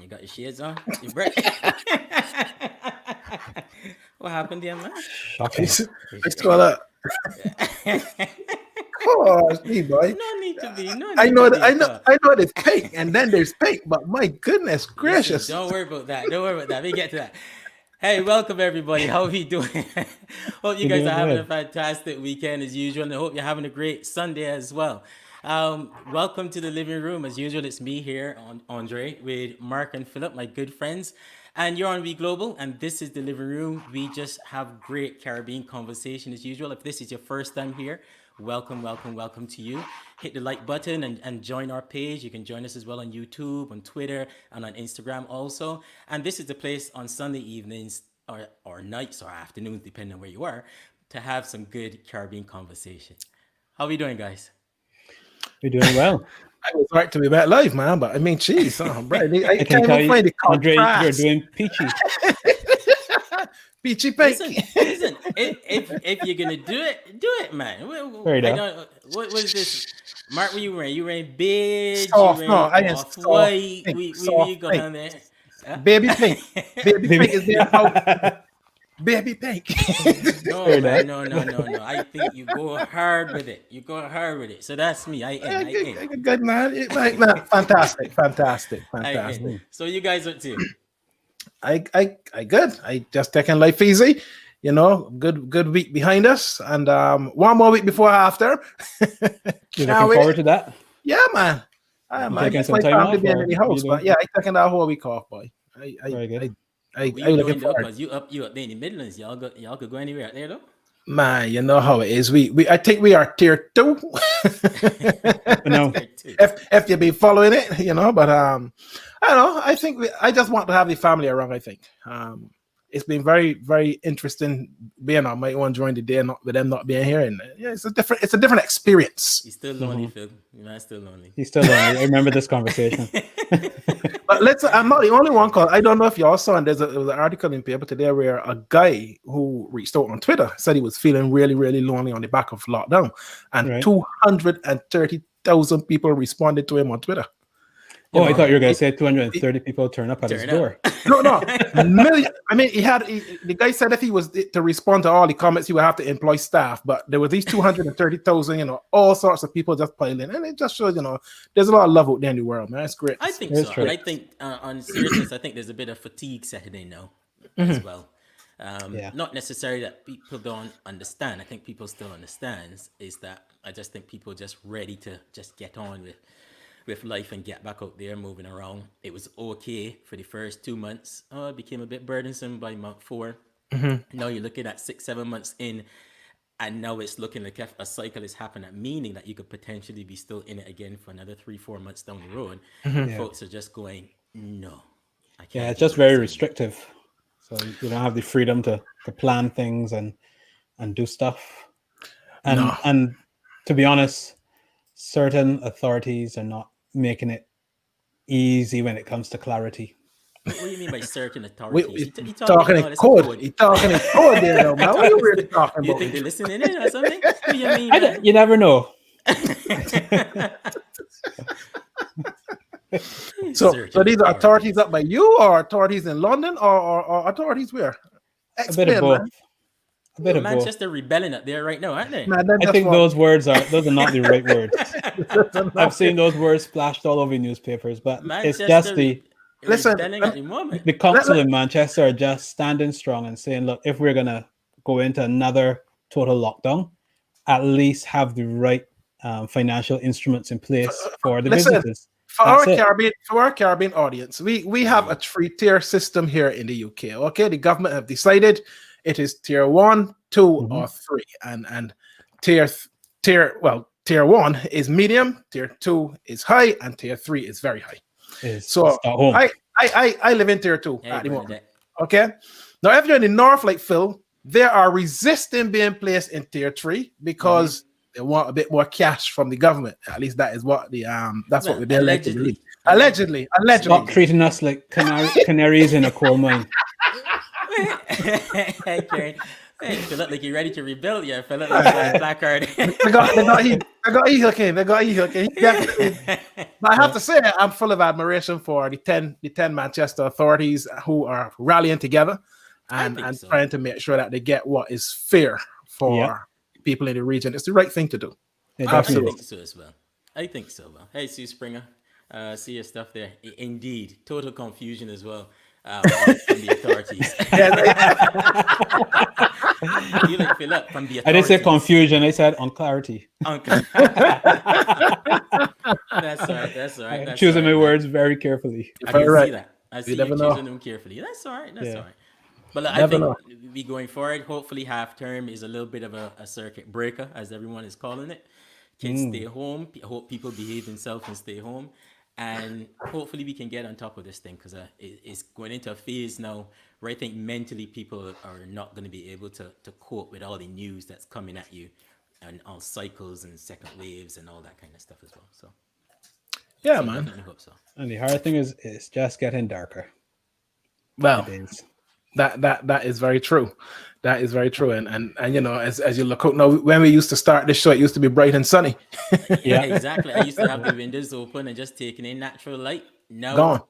You got your shades on? You break? What happened there, man? Shocking. I saw that. Oh, me boy. No need to be. No need I know to that. be at all. I know there's pink, and then there's pink. But my goodness gracious! Listen, don't worry about that. Don't worry about that. We get to that. Hey, welcome everybody. How are we doing? Hope you We're guys doing are having a good. fantastic weekend as usual, and I hope you're having a great Sunday as well. Welcome to the living room. As usual, it's me here, on Andre, with Mark and Philip, my good friends. And you're on We Global, and this is the living room. We just have great Caribbean conversation as usual. If this is your first time here, welcome, welcome, welcome to you. Hit the like button and join our page. You can join us as well on YouTube, on Twitter, and on Instagram also. And this is the place on Sunday evenings or nights or afternoons, depending on where you are, to have some good Caribbean conversation. How are we doing, guys? You're doing well. I was right to be back live, man. But I mean, jeez, Brian, I I can't can tell even you, find the Andre, you're contrast. doing peachy. Peachy pink. Listen. If you're gonna do it, man. Fair I enough. don't. What was this? Mark, what you wearing? You wearing beige? Soft, You no, wearing I am off soft white? pink. We Soft go pink. on there. Huh? Baby pink. Baby pink is being out. Baby pink. No, Fair man, enough. no. I think you go hard with it. You go hard with it. So that's me. I in. Good man. Like, man. Fantastic. I in. So you guys what too? I good. I just taking life easy. You know, good week behind us, and one more week before after. You're Can't looking wait. forward to that? Yeah, man. I am. I taking guess some my time family off, being or in the what are you house, doing? but yeah, I taking that whole week off, boy. Very good. I What you looking doing though? forward. Cause you up there in the Midlands. Y'all could go anywhere out there though. Man, you know how it is. We I think we are tier 2. No, if you've been following it, you know, but I don't know. I think I just want to have the family around. I think it's been very, very interesting being on my own during the day, and not with them not being here. And yeah, it's a different experience. He's still lonely, Phil. Your man's still lonely. he's still on. I remember this conversation. But I'm not the only one. Cause I don't know if y'all saw, and there was an article in paper today where a guy who reached out on Twitter said he was feeling really, really lonely on the back of lockdown, and Right. 230,000 people responded to him on Twitter. Oh, I thought you were going to say 230 people turn up at his Turn door. up. No, million. I mean, the guy said if he was to respond to all the comments, he would have to employ staff. But there were these 230,000, you know, all sorts of people just piling in, and it just shows, you know, there's a lot of love out there in the world, man. It's great. I think That's so. true. And I think on seriousness, I think there's a bit of fatigue setting in now as well. Yeah. Not necessarily that people don't understand. I think people still understands. Is that I just think people are just ready to just get on with life and get back out there moving around. It was okay for the first 2 months. Oh, it became a bit burdensome by month 4. Now you're looking at 6, 7 months in, and now it's looking like if a cycle is happening, meaning that you could potentially be still in it again for another 3, 4 months down the road. Yeah. Folks are just going, no, I can't. Yeah, it's do just very this anymore." restrictive. So you don't have the freedom to plan things and do stuff. And No. and to be honest, certain authorities are not making it easy when it comes to clarity. What do you mean by certain We authorities? You talking all in this code. He talking in code there, though, man. What are you really talking You about? think they're listening in or something? What do you mean, man? You never know. So Certain these are authorities up by you, or authorities in London, or authorities where? A bit of Explain, both. man. A bit of both. Manchester rebelling up there right now, aren't they? Man, them I just think want- those are not the right words. I've seen those words splashed all over newspapers, but it's just the Listen, rebelling at the moment. the council in Manchester are just standing strong and saying, look, if we're gonna go into another total lockdown, at least have the right financial instruments in place for the Listen, businesses. For That's our it. Caribbean audience, we have a 3-tier system here in the UK. Okay, the government have decided it is tier 1, 2, or 3, and tier 1 is medium, tier 2 is high, and tier 3 is very high. So Start home. I live in tier 2 Hey, at the moment. Bernadette. Okay, now if you're in the north, like Phil, they are resisting being placed in tier 3 because they want a bit more cash from the government. At least that is what the that's Well, what they're allegedly. allegedly. Stop treating us like canaries in a coal mine. Hey, Karen. Hey, feel like you're ready to rebuild. Yeah, feel like you got a placard. They got E-hooking. They got E-hooking. Definitely. But I have to say, I'm full of admiration for the 10 Manchester authorities who are rallying together and think so. trying to make sure that they get what is fair for people in the region. It's the right thing to do. Yeah, I definitely. think so as well. I think so. Well, hey, Sue Springer, see your stuff there. Indeed, total confusion as well from the authorities. You like fill up from the authorities. I didn't say confusion. I said on clarity. That's all right. That's all right. That's Choosing all right, my man. words very carefully. I Very can right. see that. I see you never know. choosing them carefully. That's all right. That's Yeah. all right. But look, I Never think know. we going forward. Hopefully, half term is a little bit of a circuit breaker, as everyone is calling it. Kids stay home. I hope people behave themselves and stay home. And hopefully, we can get on top of this thing because it's going into a phase now where I think mentally people are not going to be able to cope with all the news that's coming at you and all cycles and second waves and all that kind of stuff as well. So, Yeah, I man. definitely hope so. And the hard thing is, it's just getting darker. Well, Days. that is very true. That is very true. And you know, as you look out now, when we used to start this show, it used to be bright and sunny. Yeah, exactly. I used to have the windows open and just taking in natural light. Now, Gone.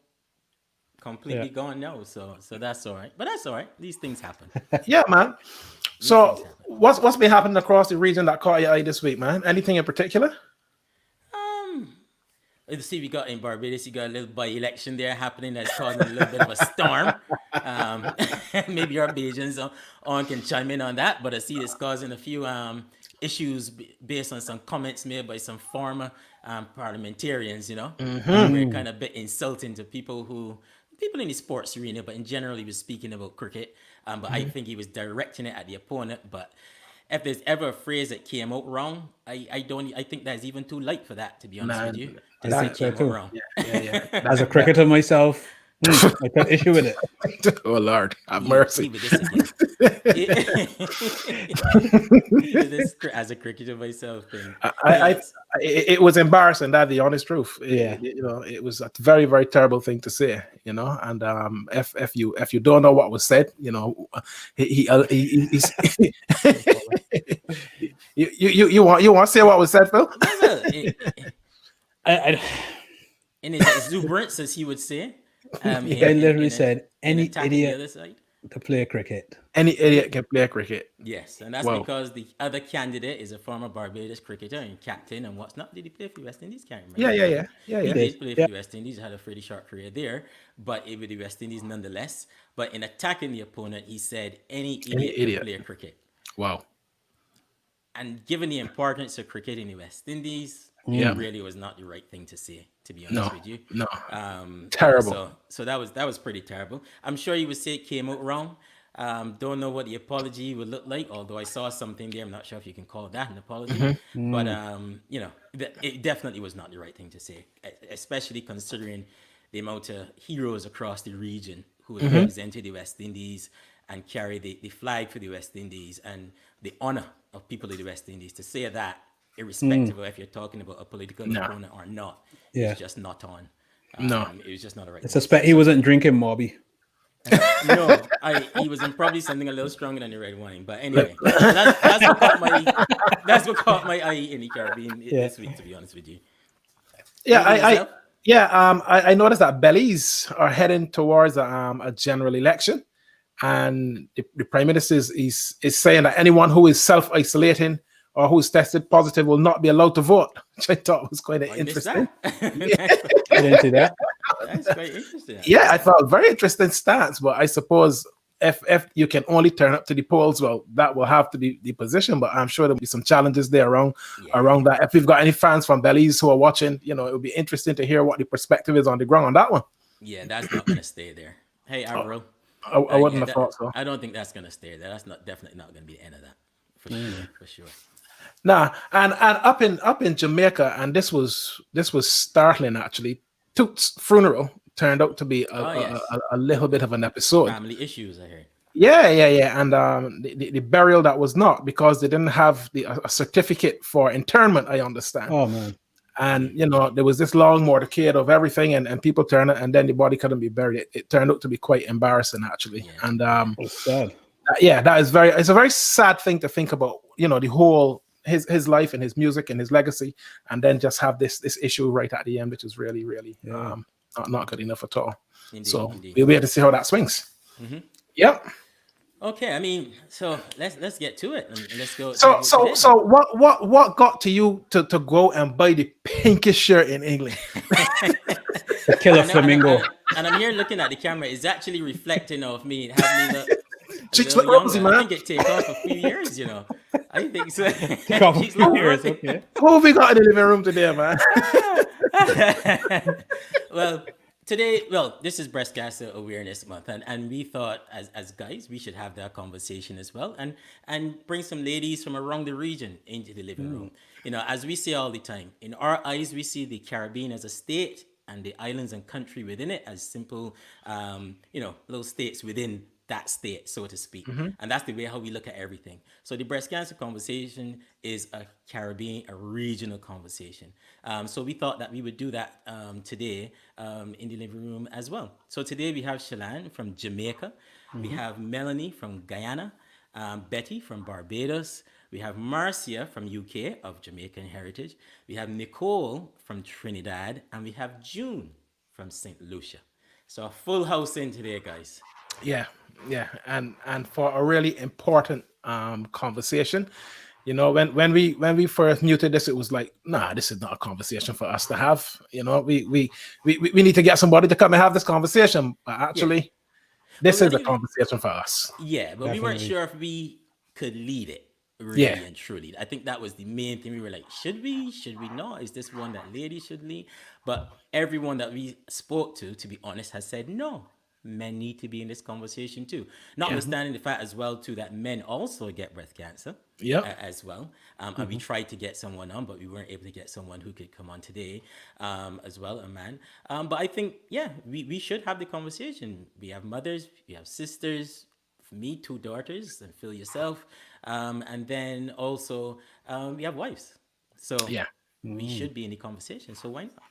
completely gone now. So that's all right. But that's all right. These things happen. Yeah, man. So what's been happening across the region that caught your eye this week, man? Anything in particular? Let's see, we got in Barbados, you got a little by-election there happening that's causing a little bit of a storm. Maybe our Bajans on can chime in on that, but I see it's causing a few issues based on some comments made by some former parliamentarians, you know. We're kind of a bit insulting to people in the sports arena, but in general, he was speaking about cricket. But I think he was directing it at the opponent, but if there's ever a phrase that came out wrong, I think that's even too light for that, to be honest with you. To say that's came fair out too. wrong. Yeah. As a cricketer myself, I took issue with it. Oh Lord, have See mercy. with this again. As a cricketer myself, thing. It was embarrassing. That's the honest truth. Yeah. You know, it was a very, very terrible thing to say. You know, and if you don't know what was said, you know, he's you want to say what was said, Phil? In his exuberance, as he would say, The guy literally said, any attacking the idiot other side. to play cricket. Any idiot can play cricket. Yes, and that's Wow. because the other candidate is a former Barbados cricketer and captain and what's not. Did he play for the West Indies? Can't remember. Yeah. He did play for Yeah. the West Indies, had a pretty short career there, but it with the West Indies nonetheless. But in attacking the opponent, he said, any idiot idiot. can play cricket. Wow. And given the importance of cricket in the West Indies, Yeah. It really was not the right thing to say, to be No, honest with you. no. You Terrible. so that was pretty terrible. I'm sure you would say it came out wrong. Don't know what the apology would look like, although I saw something there. I'm not sure if you can call that an apology, but you know, it definitely was not the right thing to say, especially considering the amount of heroes across the region who have represented the West Indies and carry the flag for the West Indies and the honor of people of the West Indies. To say that, irrespective of if you're talking about a political No. opponent or not, Yeah. it's just not on. No. It was just not a right. I suspect he wasn't drinking Mobby. No, he was in probably something a little stronger than the red wine. But anyway, that's what caught my eye in the Caribbean this week, to be honest with you. Yeah, Anything yourself? I noticed that Belize are heading towards a general election, and the Prime Minister is saying that anyone who is self-isolating or who's tested positive will not be allowed to vote, which I thought was quite I missed interesting. that. I didn't see that. That's quite interesting. Yeah, I thought very interesting stance, but I suppose if you can only turn up to the polls, well, that will have to be the position. But I'm sure there'll be some challenges there around that. If we've got any fans from Belize who are watching, you know, it would be interesting to hear what the perspective is on the ground on that one. Yeah, that's not gonna stay there. Hey, Avro. I wouldn't have thought so. I don't think that's gonna stay there. That's definitely not gonna be the end of that. For sure. Nah, and up in Jamaica, and this was startling actually. Toots' funeral turned out to be a little bit of an episode. Family issues, I heard. Yeah, and the burial that was not, because they didn't have a certificate for internment, I understand. Oh man. And you know, there was this long motorcade of everything, and people turned it, and then the body couldn't be buried. It turned out to be quite embarrassing actually. Yeah. And It's sad. it's a very sad thing to think about, you know, the whole his life and his music and his legacy, and then just have this issue right at the end, which is really not good enough at all. Indeed, So indeed. we'll be able to see how that swings. Yep. Okay, I mean, so let's get to it and let's go. So what got to you to go and buy the pinkest shirt in England? The killer And flamingo. I'm here looking at the camera. It's actually reflecting of me. It has me look a Cheeks little look rosy, younger. I man. think it take off a few years, you know. I think so. Couple Cheeks look years, rosy. okay. Who have we got in the living room today, man? Well, this is Breast Cancer Awareness Month, and we thought as guys we should have that conversation as well, and bring some ladies from around the region into the living room. You know, as we say all the time, in our eyes we see the Caribbean as a state and the islands and country within it as simple, little states within that state, so to speak. And that's the way how we look at everything. So the breast cancer conversation is a Caribbean, a regional conversation. So we thought that we would do that today in the living room as well. So today we have Shalane from Jamaica. We have Melanie from Guyana, Betty from Barbados. We have Marcia from UK of Jamaican heritage. We have Nicole from Trinidad, and we have June from St. Lucia. So a full house in today, guys. Yeah, and for a really important conversation. You know, when we first muted this, it was like, nah, this is not a conversation for us to have. You know, we need to get somebody to come and have this conversation. But actually, this is a conversation for us. Yeah, but we weren't Definitely. sure if we could lead it really and truly. I think that was the main thing. We were like, should we not? Is this one that ladies should lead? But everyone that we spoke to be honest, has said no. Men need to be in this conversation too. Notwithstanding the fact as well too that men also get breast cancer as well. And we tried to get someone on, but we weren't able to get someone who could come on today as well, a man. But I think, we should have the conversation. We have mothers, we have sisters, for me, 2 daughters, and Phil yourself. And then also we have wives. So we should be in the conversation. So why not?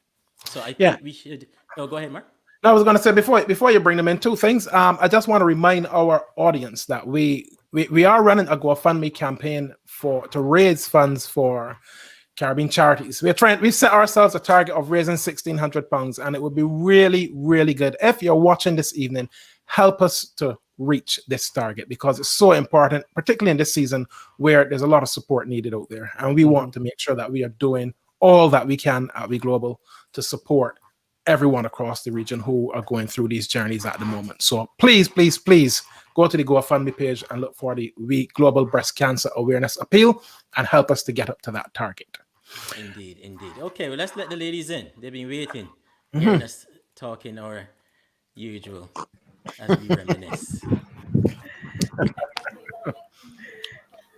So I think we should. Oh, go ahead, Mark. I was going to say before you bring them in, 2 things. I just want to remind our audience that we are running a GoFundMe campaign to raise funds for Caribbean charities. We've set ourselves a target of raising £1,600, and it would be really, really good if you're watching this evening. Help us to reach this target, because it's so important, particularly in this season where there's a lot of support needed out there, and we want to make sure that we are doing all that we can at We Global to support everyone across the region who are going through these journeys at the moment. So please go to the GoFundMe page and look for the We Global Breast Cancer Awareness Appeal and help us to get up to that target. Indeed, indeed. Okay, well, let's let the ladies in. They've been waiting, hearing Mhm. us talking our usual as we reminisce.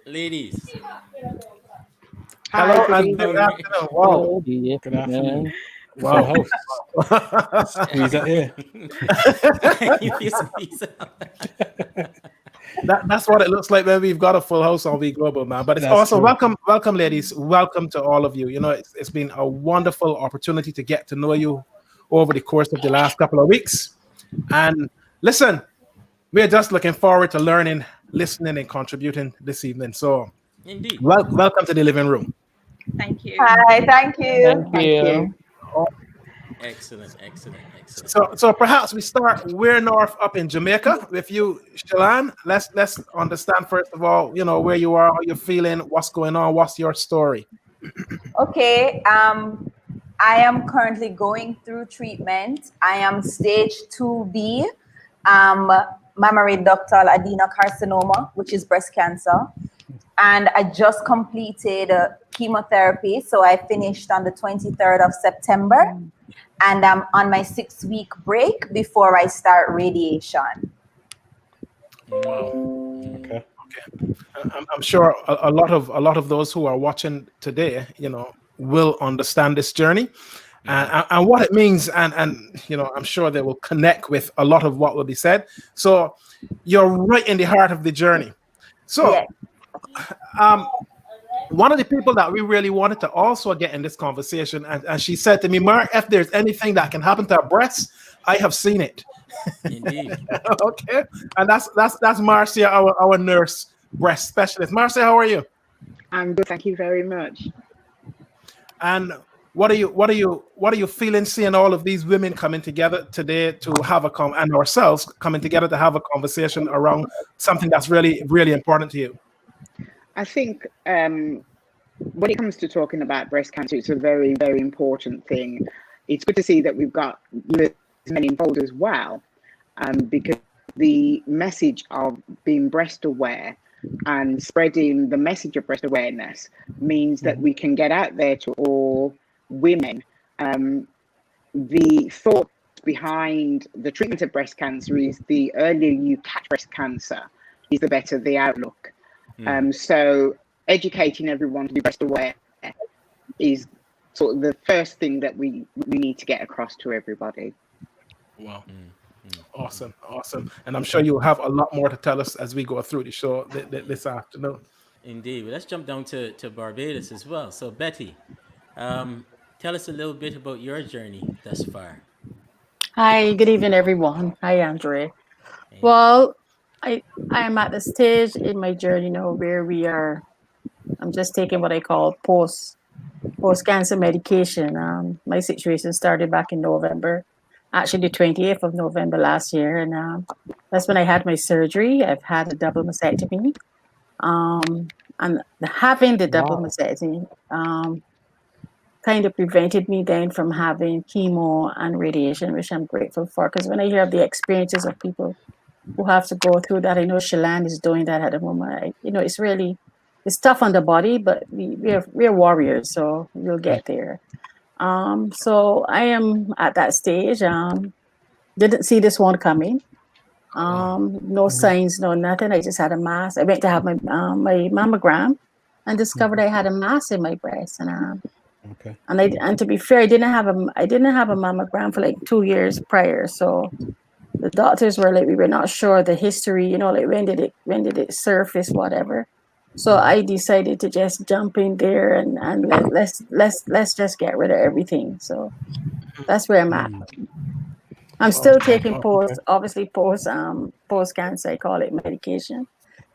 Ladies, Hi, Hello good and how good evening. are we? afternoon. Wow. Hello, good Good afternoon. evening. Full Wow. house. Squeeze it here. You feel squeezed out. That's what it looks like when we've got a full house on V Global, man. But it's That's also true. welcome, ladies. Welcome to all of you. You know, it's been a wonderful opportunity to get to know you over the course of the last couple of weeks. And listen, we're just looking forward to learning, listening, and contributing this evening. So, Indeed. welcome to the living room. Thank you. Hi, thank you. Thank Thank you. you. Excellent, excellent, excellent. So perhaps we start. We're north up in Jamaica with you, Shalan. Let's understand first of all, you know, where you are, how you're feeling, what's going on, what's your story. Okay, I am currently going through treatment. I am stage 2B, mammary ductal adenocarcinoma, which is breast cancer. And I just completed chemotherapy. So I finished on the 23rd of September. And I'm on my 6-week break before I start radiation. Wow. Okay. I'm sure a lot of those who are watching today, you know, will understand this journey and what it means, and you know, I'm sure they will connect with a lot of what will be said. So you're right in the heart of the journey. So Yes. one of the people that we really wanted to also get in this conversation, and she said to me, Mark, if there's anything that can happen to our breasts, I have seen it. Indeed. Okay, and that's Marcia, our nurse breast specialist. Marcia, how are you? I'm good. Thank you very much. And what are you feeling seeing all of these women coming together today to have and ourselves coming together to have a conversation around something that's really, really important to you? I think when it comes to talking about breast cancer, it's a very, very important thing. It's good to see that we've got men involved as well, because the message of being breast aware and spreading the message of breast awareness means that we can get out there to all women. The thought behind the treatment of breast cancer is the earlier you catch breast cancer is the better the outlook. So educating everyone to be breast aware is sort of the first thing that we need to get across to everybody. Wow. Awesome. And I'm sure you'll have a lot more to tell us as we go through the show this afternoon. Indeed. Well, let's jump down to Barbados as well. So, Betty, tell us a little bit about your journey thus far. Hi, good evening, everyone. Hi, Andre. Hey. Well, I am at the stage in my journey now where we are. I'm just taking what I call post cancer medication. My situation started back in November, actually the 28th of November last year, and that's when I had my surgery. I've had a double mastectomy, and having the double mastectomy kind of prevented me then from having chemo and radiation, which I'm grateful for. Because when I hear of the experiences of people who have to go through that, I know Shalan is doing that at the moment. It's really, it's tough on the body, but we're warriors, so we'll get there. So I am at that stage. Didn't see this one coming. No signs, no nothing. I just had a mass. I went to have my mammogram and discovered I had a mass in my breast, Okay. and to be fair, I didn't have a mammogram for like 2 years prior. So the doctors were like, we were not sure the history, like when did it surface, whatever. So I decided to just jump in there and let's just get rid of everything. So that's where I'm at. I'm still taking post cancer, I call it medication.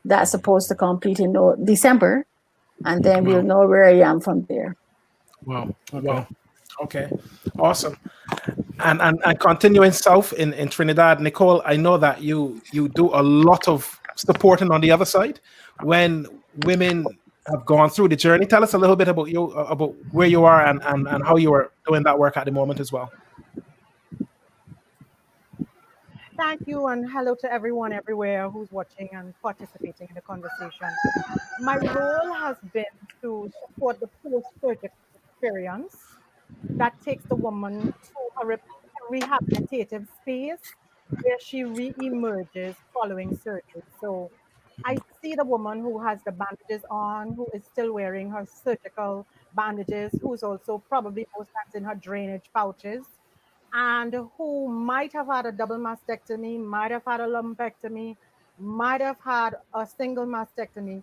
That's supposed to complete in December, and then we'll know where I am from there. Wow. Okay. Awesome. And continuing south in Trinidad, Nicole, I know that you do a lot of supporting on the other side when women have gone through the journey. Tell us a little bit about you, about where you are and how you are doing that work at the moment as well. Thank you, and hello to everyone everywhere who's watching and participating in the conversation. My role has been to support the post-surgical experience that takes the woman to a rehabilitative space where she re-emerges following surgery. So I see the woman who has the bandages on, who is still wearing her surgical bandages, who's also probably most times in her drainage pouches, and who might have had a double mastectomy, might have had a lumpectomy, might have had a single mastectomy,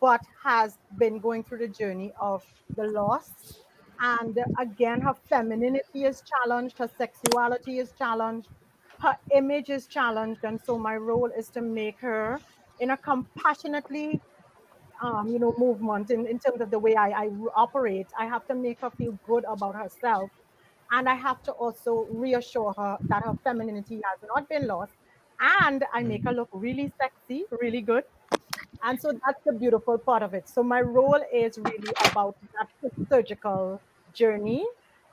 but has been going through the journey of the loss. And again, her femininity is challenged, her sexuality is challenged, her image is challenged. And so my role is to make her in a compassionately movement in terms of the way I operate. I have to make her feel good about herself. And I have to also reassure her that her femininity has not been lost. And I make her look really sexy, really good. And so that's the beautiful part of it. So my role is really about that surgical journey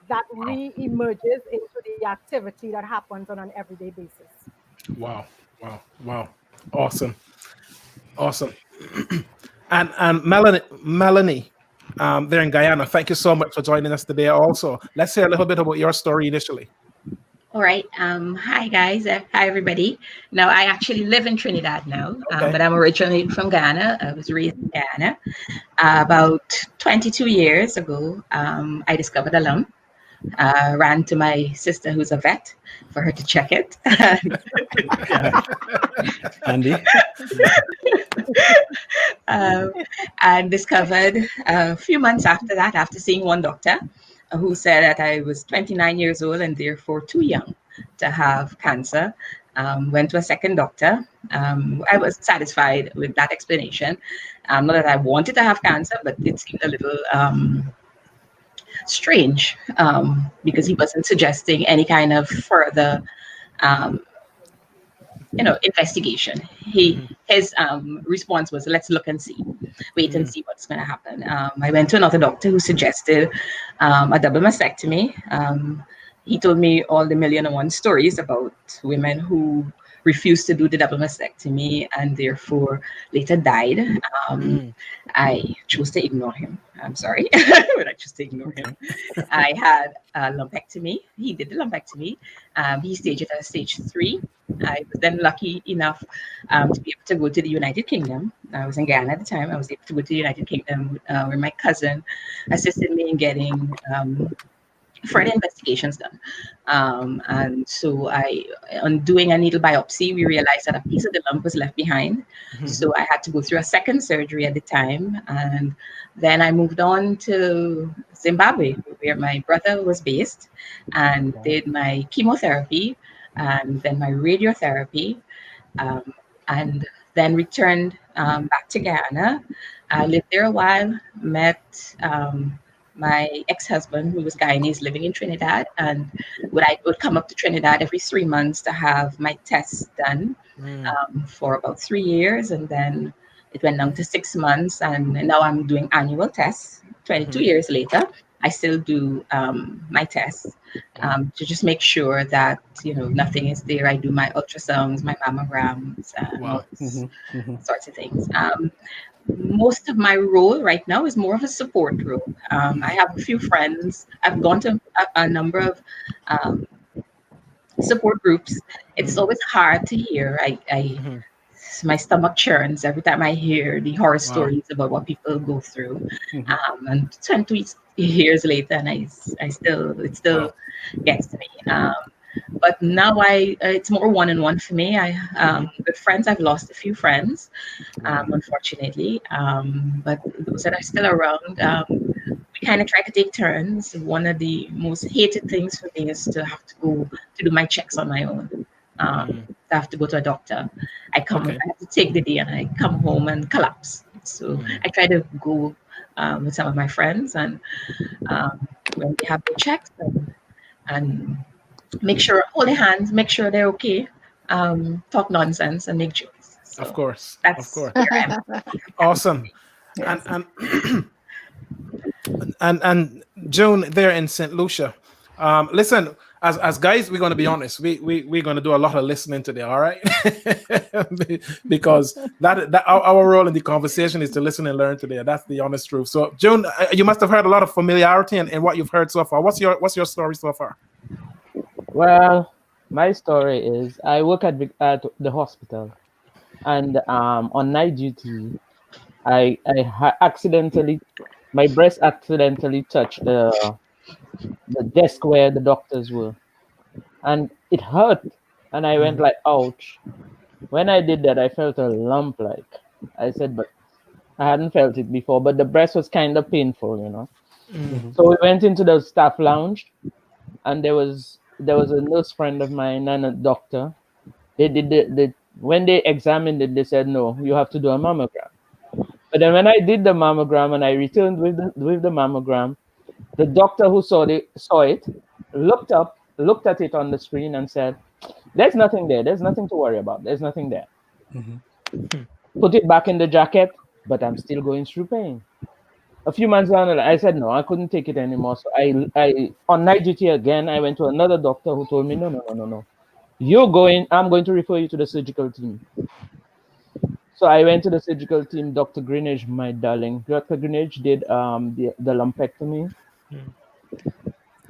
that re-emerges into the activity that happens on an everyday basis. Wow. Awesome. And Melanie, there in Guyana, thank you so much for joining us today. Also, let's hear a little bit about your story initially. All right. Hi, guys. Hi, everybody. Now, I actually live in Trinidad now, but I'm originally from Ghana. I was raised in Ghana. About 22 years ago, I discovered a lump. Ran to my sister, who's a vet, for her to check it. Andy? And discovered a few months after that, after seeing one doctor, who said that I was 29 years old and therefore too young to have cancer. Went to a second doctor. I was satisfied with that explanation. Not that I wanted to have cancer, but it seemed a little strange because he wasn't suggesting any kind of further investigation. His response was, let's look and see, wait and see what's going to happen. I went to another doctor who suggested a double mastectomy. He told me all the 1,000,001 stories about women who refused to do the double mastectomy and therefore later died. I chose to ignore him. I'm sorry, but I chose to ignore him. I had a lumpectomy. He did the lumpectomy. He staged it as stage 3. I was then lucky enough to be able to go to the United Kingdom. I was in Ghana at the time. I was able to go to the United Kingdom where my cousin assisted me in getting further investigations done. And so on doing a needle biopsy, we realized that a piece of the lump was left behind. So I had to go through a second surgery at the time. And then I moved on to Zimbabwe, where my brother was based, and did my chemotherapy and then my radiotherapy, and then returned back to Ghana. I lived there a while, met my ex-husband, who was Guyanese, living in Trinidad, and I would come up to Trinidad every 3 months to have my tests done for about 3 years, and then it went down to 6 months, and now I'm doing annual tests. 22 years later, I still do my tests to just make sure that nothing is there. I do my ultrasounds, my mammograms, all these sorts of things. Most of my role right now is more of a support role. I have a few friends. I've gone to a number of support groups. It's always hard to hear. My stomach churns every time I hear the horror stories about what people go through. And 20 years later, and it still gets to me. But now it's more one-on-one for me. With friends, I've lost a few friends, unfortunately. But those that are still around, we kind of try to take turns. One of the most hated things for me is to have to go to do my checks on my own. To have to go to a doctor. I have to take the day and I come home and collapse. So I try to go with some of my friends, and when they have their checks and make sure, hold their hands, make sure they're okay, talk nonsense and make jokes. So of course. Where I am. Awesome. Yes. And June there in St. Lucia. Listen, as guys, we're going to be honest. We're going to do a lot of listening today, all right? Because that our role in the conversation is to listen and learn today. That's the honest truth. So, June, you must have heard a lot of familiarity in what you've heard so far. What's your story so far? Well, my story is I work at the hospital, and on night duty, I accidentally, my breast accidentally touched the desk where the doctors were, and it hurt, and I went like, ouch. When I did that, I felt a lump, like I said, but I hadn't felt it before, but the breast was kind of painful, you know. So we went into the staff lounge, and there was a nurse friend of mine and a doctor. They did when they examined it, they said, no, you have to do a mammogram. But then when I did the mammogram and I returned with the mammogram, the doctor who saw it looked at it on the screen and said, there's nothing there. There's nothing to worry about. There's nothing there. Put it back in the jacket, but I'm still going through pain. A few months down the line, I said, no, I couldn't take it anymore. So I on night duty again, I went to another doctor who told me, no. I'm going to refer you to the surgical team. So I went to the surgical team. Dr. Greenidge, my darling. Dr. Greenidge did the lumpectomy.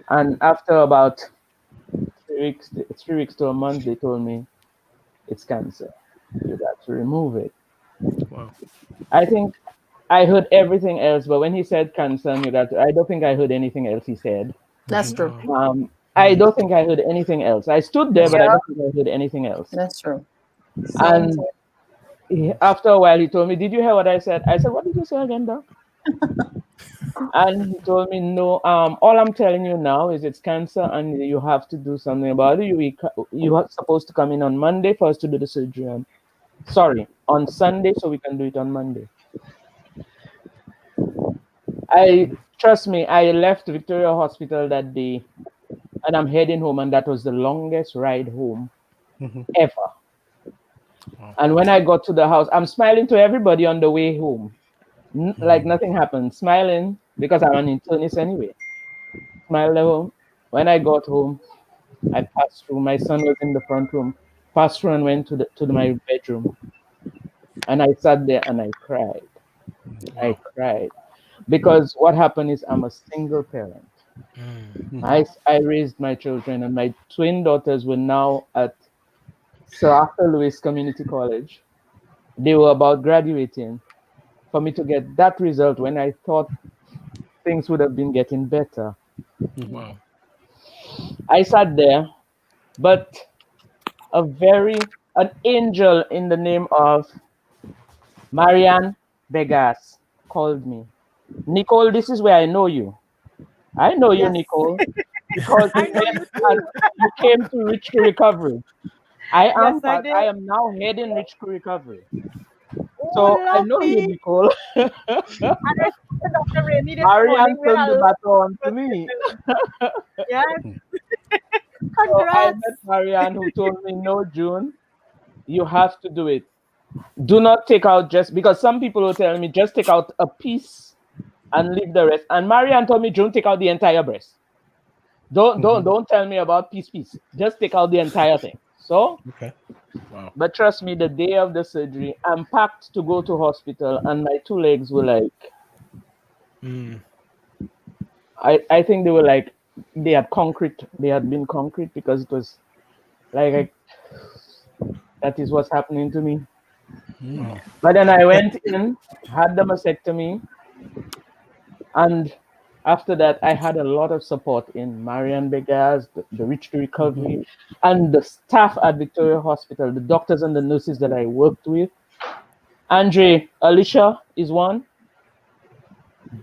And after about 3 weeks to a month, they told me it's cancer. You got to remove it. Wow. I think I heard everything else, but when he said cancer, I don't think I heard anything else he said. That's true. I don't think I heard anything else. I stood there, but I don't think I heard anything else. That's true. And after a while, he told me, did you hear what I said? I said, what did you say again, Doc? And he told me, no, all I'm telling you now is it's cancer and you have to do something about it. You are supposed to come in on Monday for us to do the surgery. On Sunday, so we can do it on Monday. Trust me, I left Victoria Hospital that day and I'm heading home, and that was the longest ride home ever. Wow. And when I got to the house, I'm smiling to everybody on the way home. Like nothing happened. Smiling because I'm an internist anyway. Smiled at home. When I got home, I passed through. My son was in the front room. Passed through and went to my bedroom. And I sat there and I cried. I cried. Because what happened is I'm a single parent. I raised my children, and my twin daughters were now at Sir Arthur Lewis Community College. They were about graduating. For me to get that result when I thought things would have been getting better. Wow. I sat there, but an angel in the name of Marianne Begas called me. Nicole, this is where I know you. I know you, Nicole, because you came to Rich to Recovery. I am now heading Rich to Recovery. So I know you, Nicole. Dr. Rainey this Marianne morning, turned the baton to me. Yes. So I met Marianne, who told me, no, June, you have to do it. Do not take out just, because some people will tell me, just take out a piece and leave the rest. And Marianne told me, June, take out the entire breast. Don't tell me about piece. Just take out the entire thing. So, okay. Wow. But trust me, the day of the surgery, I'm packed to go to hospital, and my two legs were like, I think they were like, they had been concrete, because it was like that is what's happening to me. But then I went in, had the mastectomy, and after that, I had a lot of support in Marianne Begas, the Rich to Recovery, and the staff at Victoria Hospital, the doctors and the nurses that I worked with. Andre, Alicia is one.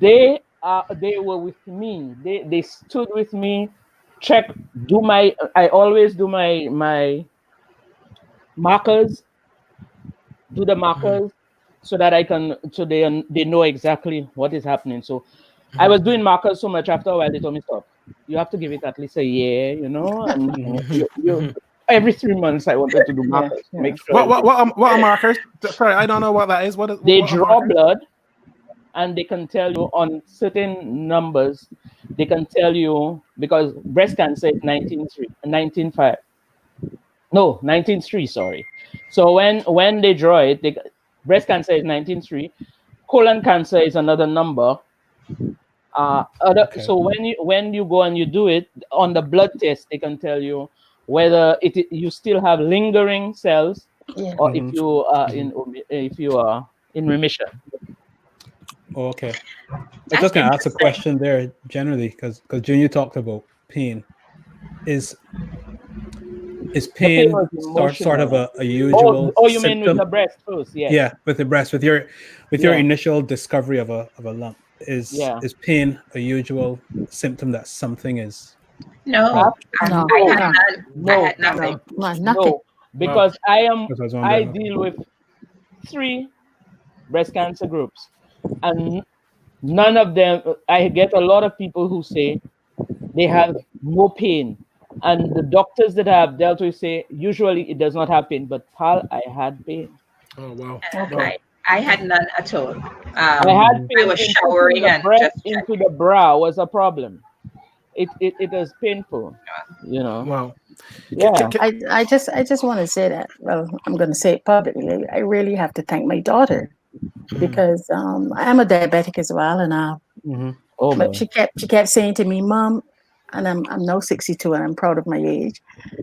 They were with me. They stood with me. I always do my markers. Do the markers so that they know exactly what is happening. So I was doing markers so much, after a while they told me, stop. You have to give it at least a year, and every 3 months I wanted to do markers. Make sure What are markers? Sorry, I don't know what that is. What draw blood. and they can tell you on certain numbers, they can tell you, because breast cancer is 19.3, sorry. So when they draw it, breast cancer is 19.3, colon cancer is another number. So when you go and you do it on the blood test, they can tell you whether you still have lingering cells, or if you are in remission. Oh, okay. I was just gonna ask a question there generally, because Junior talked about pain. Is pain sort of a usual you mean symptom? with the breast first? Yeah. Yeah, with the breast, with your initial discovery of a lump. Is pain a usual symptom that something is? No. No. I had nothing. Nothing. No, because I wondering. deal with 3 breast cancer groups, and none of them. I get a lot of people who say they have no pain, and the doctors that I have dealt with say usually it does not happen. But Paul, I had pain. Oh wow. I had none at all. I had pain. I was showering and breast just into the bra was a problem. It was painful, you know. Wow. Yeah. I just want to say that. Well, I'm going to say it publicly. I really have to thank my daughter because I'm a diabetic as well, and but she kept saying to me, "Mom," and I'm now 62 and I'm proud of my age.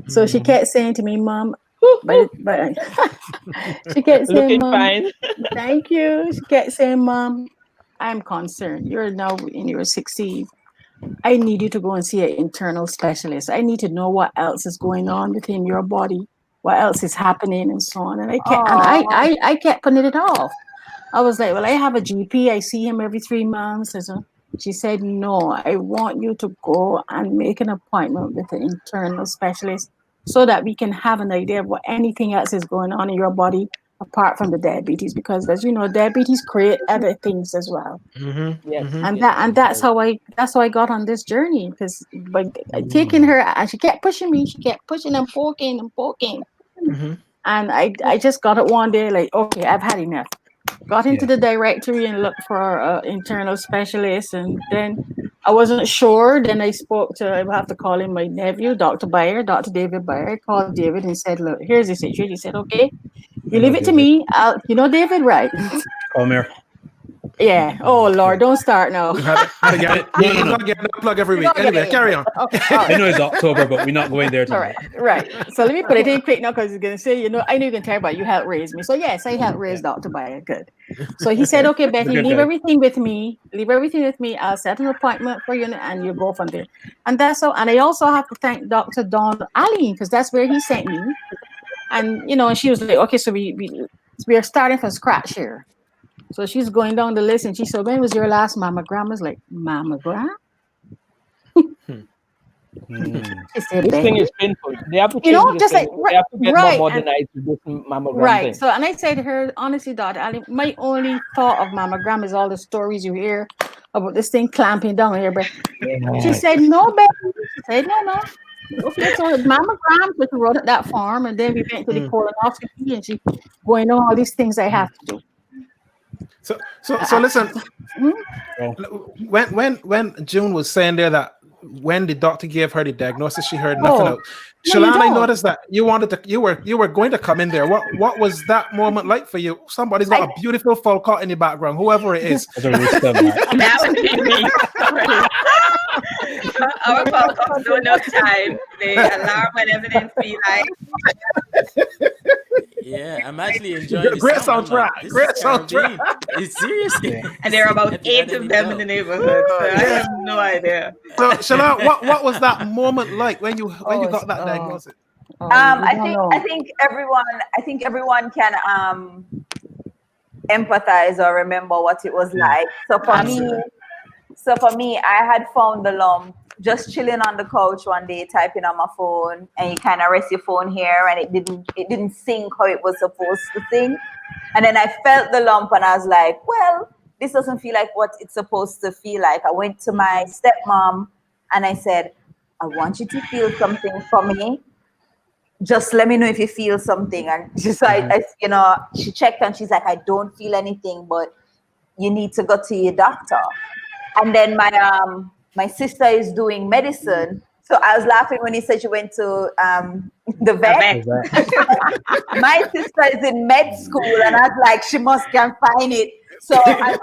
So she kept saying to me, "Mom," but she kept saying, looking "Mom, fine." thank you." She kept saying, "Mom, I'm concerned. You're now in your 60s. I need you to go and see an internal specialist. I need to know what else is going on within your body, what else is happening, and so on." And I kept putting it off. I was like, "Well, I have a GP. I see him every 3 months." So she said, "No, I want you to go and make an appointment with an internal specialist so that we can have an idea of what anything else is going on in your body apart from the diabetes, because as you know, diabetes create other things as well." Yes. And that's how I got on this journey, because by taking her, and she kept pushing me, she kept pushing and poking, and I just got it one day, like, okay, I've had enough. Got into the directory and looked for an internal specialist, and then I wasn't sure. Then I spoke to, I have to call him my nephew, Dr. David Bayer. I called David and said, "Look, here's the situation." He said, "Okay, you leave it to me. You know David, right?" Come here. Yeah. Oh Lord, don't start now. Plug every week. Anyway, carry on. Okay. I know it's October, but we're not going there All tonight. right. So let me put it in quick now, because he's gonna say, I know you can tell about you helped raise me. So yes, I helped raise Dr. Bayer. Good. So he said, "Okay, Betty, leave everything with me. I'll set an appointment for you, and you go from there." And that's so. And I also have to thank Dr. Dawn Ali, because that's where he sent me. And and she was like, "Okay, so we are starting from scratch here." So she's going down the list, and she said, "When was your last mammogram?" I was like, "Mammogram?" She said, This thing is painful. They have to change just like they have to get more modernized with this mammogram thing. So, and I said to her, honestly, Dr. Ali, my only thought of mammogram is all the stories you hear about this thing clamping down on your breast. She said, "No, baby." She said, "No. Okay, so the mammogram, but we wrote at that farm, and then we went to the colonoscopy, and she going on all these things I have to do." So listen. When June was saying there that when the doctor gave her the diagnosis, she heard nothing else. Shalane, I noticed that you were going to come in there. What was that moment like for you? Somebody's got a beautiful full cut in the background, whoever it is. That would be me. Our podcast don't have time. They alarm whenever they feel like. Yeah, I'm actually enjoying this. Great soundtrack. Great soundtrack. It's seriously. And there are about 8 of them in the neighborhood. So I have no idea. So Shalane, what was that moment like when you got that diagnosis? I think everyone can empathize or remember what it was like. So for me, I had found the lump just chilling on the couch one day, typing on my phone, and you kind of rest your phone here, and it didn't sync how it was supposed to sync. And then I felt the lump, and I was like, well, this doesn't feel like what it's supposed to feel like. I went to my stepmom, and I said, "I want you to feel something for me. Just let me know if you feel something." And she checked, and she's like, "I don't feel anything, but you need to go to your doctor. And then my sister is doing medicine. So I was laughing when he said she went to the vet. My sister is in med school, and I was like, she must can find it. So I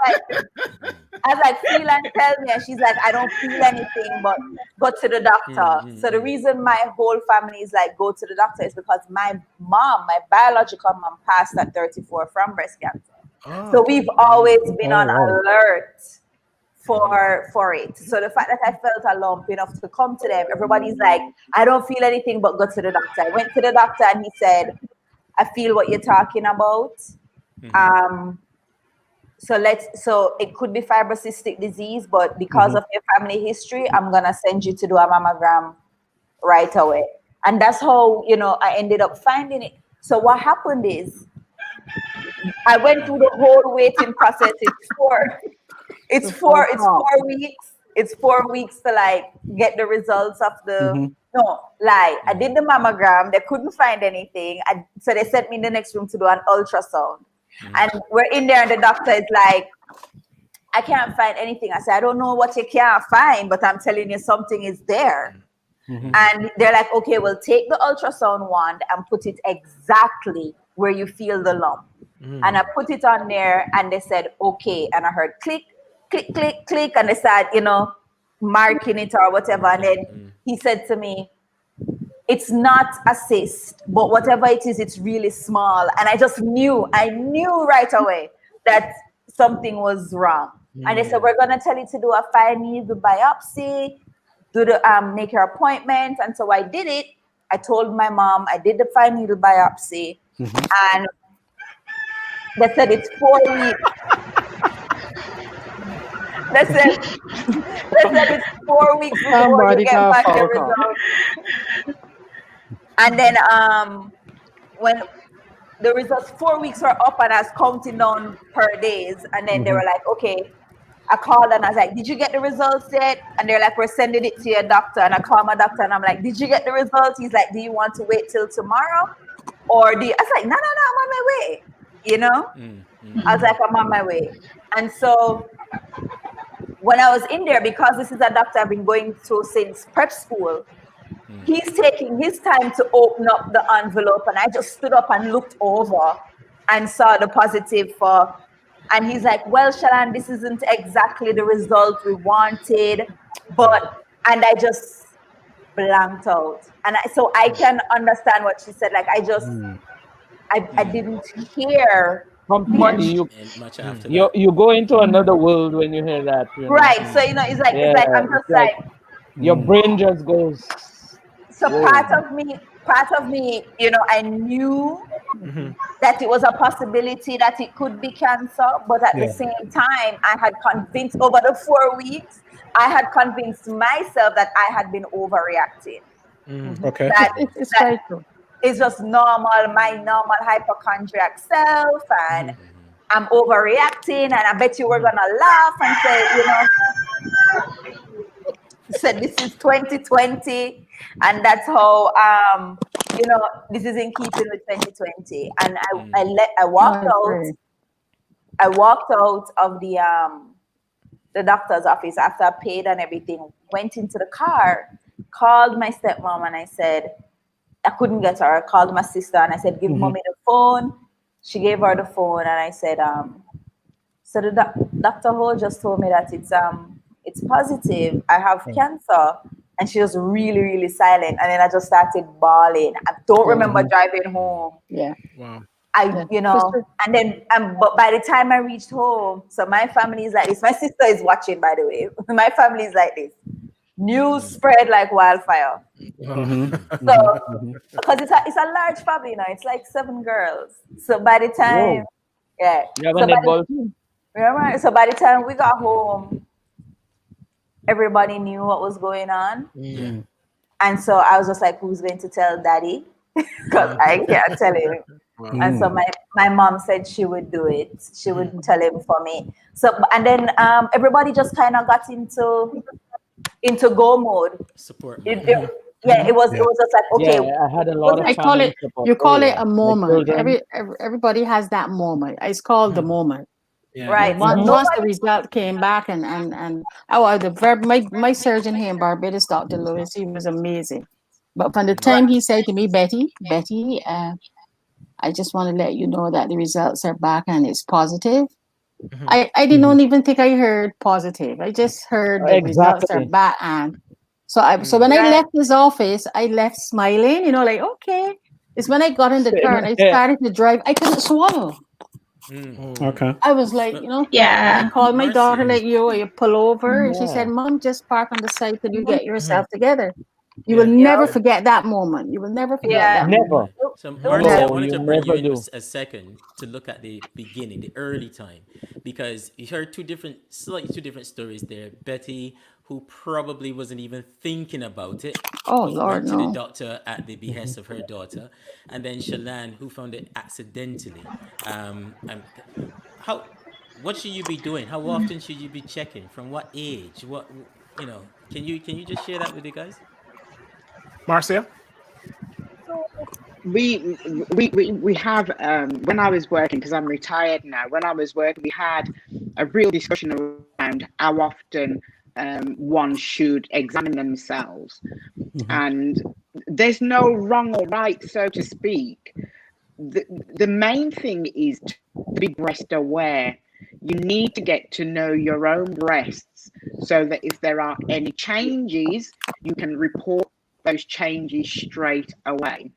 was like, feel and tell me. And she's like, I don't feel anything, but go to the doctor. So the reason my whole family is like, go to the doctor is because my mom, my biological mom, passed at 34 from breast cancer. So we've always been on alert for it. So the fact that I felt a lump enough to come to them, everybody's like, I don't feel anything, but go to the doctor. I went to the doctor and he said, I feel what you're talking about. So it could be fibrocystic disease, but because of your family history, I'm gonna send you to do a mammogram right away. And that's how, I ended up finding it. So what happened is I went through the whole waiting process. It's 4 weeks. It's 4 weeks to like get the results of the I did the mammogram. They couldn't find anything. So they sent me in the next room to do an ultrasound. And we're in there and the doctor is like, I can't find anything. I said, I don't know what you can't find, but I'm telling you something is there. And they're like, okay, we'll take the ultrasound wand and put it exactly where you feel the lump. And I put it on there and they said, okay. And I heard click, click, click, click. And they started, marking it or whatever. And then he said to me, it's not a cyst, but whatever it is, it's really small. And I knew right away that something was wrong. And they said, we're going to tell you to do a fine needle biopsy, make your appointment. And so I did it. I told my mom, I did the fine needle biopsy. And they said it's 4 weeks. They said it's 4 weeks before you get back the results. And then when the results 4 weeks are up and I was counting down per days, and then they were like, okay. I called and I was like, did you get the results yet? And they're like, we're sending it to your doctor. And I called my doctor and I'm like, did you get the results? He's like, do you want to wait till tomorrow? Or I was like, no, I'm on my way. I was like, I'm on my way. And so when I was in there, because this is a doctor I've been going to since prep school, he's taking his time to open up the envelope. And I just stood up and looked over and saw the positive and he's like, well, Shalane, this isn't exactly the result we wanted, and I just blanked out. And so I can understand what she said. Like, I didn't hear much. You go into another world when you hear that. Right. So, it's like, I'm just like your brain just goes. So part of me, I knew that it was a possibility that it could be cancer, but at the same time, I had convinced over the 4 weeks, I had convinced myself that I had been overreacting. Okay. That it's just normal, my normal hypochondriac self, and I'm overreacting, and I bet you were gonna laugh and say, said this is 2020, and that's how this is in keeping with 2020. And I walked out of the doctor's office after I paid and everything, went into the car, called my stepmom, and I said I couldn't get her. I called my sister and I said, give mommy the phone. She gave her the phone, and I said, so the Dr. Ho just told me that it's positive. I have cancer. And she was really, really silent. And then I just started bawling. I don't remember driving home. Yeah. Wow. And then, but by the time I reached home, so my family is like this. My sister is watching, by the way. My family is like this. News spread like wildfire. So, because it's a large family now. It's like 7 girls. So by the time, so by the time we got home, everybody knew what was going on. And so I was just like, who's going to tell daddy? Because I can't tell him. And so my mom said she would do it. She would tell him for me. So, and then everybody just kind of got into go mode. Support. It was just like, okay. I had a lot of you call it a moment. Everybody has that moment. It's called the moment. Yeah. Right. So Once the result came back, and my surgeon here in Barbados, Dr. Lewis, he was amazing. But from the time he said to me, Betty, I just want to let you know that the results are back and it's positive. I didn't even think I heard positive. I just heard the results are Exactly. back, and so when I left his office, I left smiling, like, okay. It's when I got in the car and I started to drive, I couldn't swallow. Okay. I was like, Yeah. I called my Mercy. daughter, like, you pull over. And she said, Mom, just park on the side till you get yourself together. You will never forget that moment. You will never forget that Never. moment. So, No, Marcy, I No, wanted you to bring you never in do. a second to look at the beginning, the early time, because you heard slightly two different stories there. Betty, who probably wasn't even thinking about it, Oh, Lord, went to the no. doctor at the behest of her daughter, and then Shalane, who found it accidentally. And what should you be doing? How often should you be checking? From what age? What Can you just share that with you guys? Marcia? We have when I was working, because I'm retired now, when I was working, we had a real discussion around how often one should examine themselves. And there's no wrong or right, so to speak. The main thing is to be breast aware. You need to get to know your own breasts so that if there are any changes, you can report those changes straight away.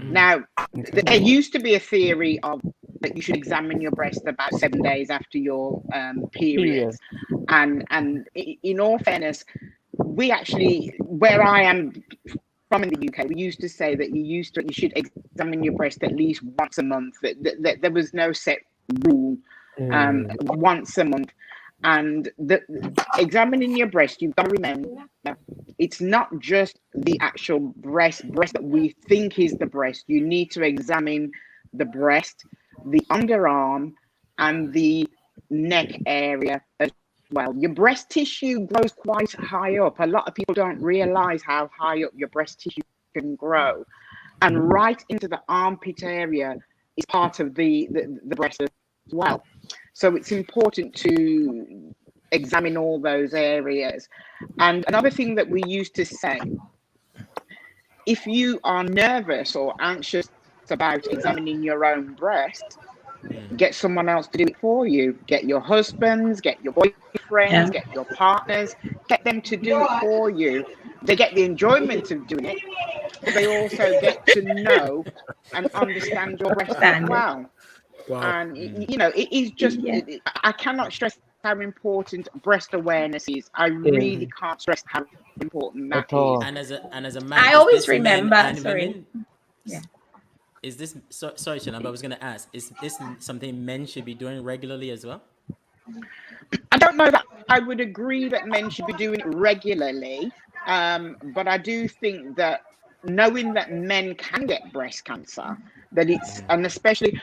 Now, there used to be a theory of that you should examine your breast about 7 days after your periods. And in all fairness, we actually, where I am from in the UK, we used to say that you should examine your breast at least once a month. That there was no set rule. Once a month. And examining your breast, you've got to remember, it's not just the actual breast that we think is the breast. You need to examine the breast, the underarm, and the neck area as well. Your breast tissue grows quite high up. A lot of people don't realize how high up your breast tissue can grow. And right into the armpit area is part of the breast as well. So it's important to examine all those areas. And another thing that we used to say, if you are nervous or anxious about examining your own breast, get someone else to do it for you. Get your husbands, get your boyfriends, get your partners, get them to do it for you. They get the enjoyment of doing it, but they also get to know and understand your breast as well. Wow. And it is just, I cannot stress how important breast awareness is. I really can't stress how important that is. And as a man, I always remember. Sorry. Yeah. Is this sorry, Shalane, but I was going to ask: is this something men should be doing regularly as well? I don't know that I would agree that men should be doing it regularly, but I do think that knowing that men can get breast cancer, that it's, and especially.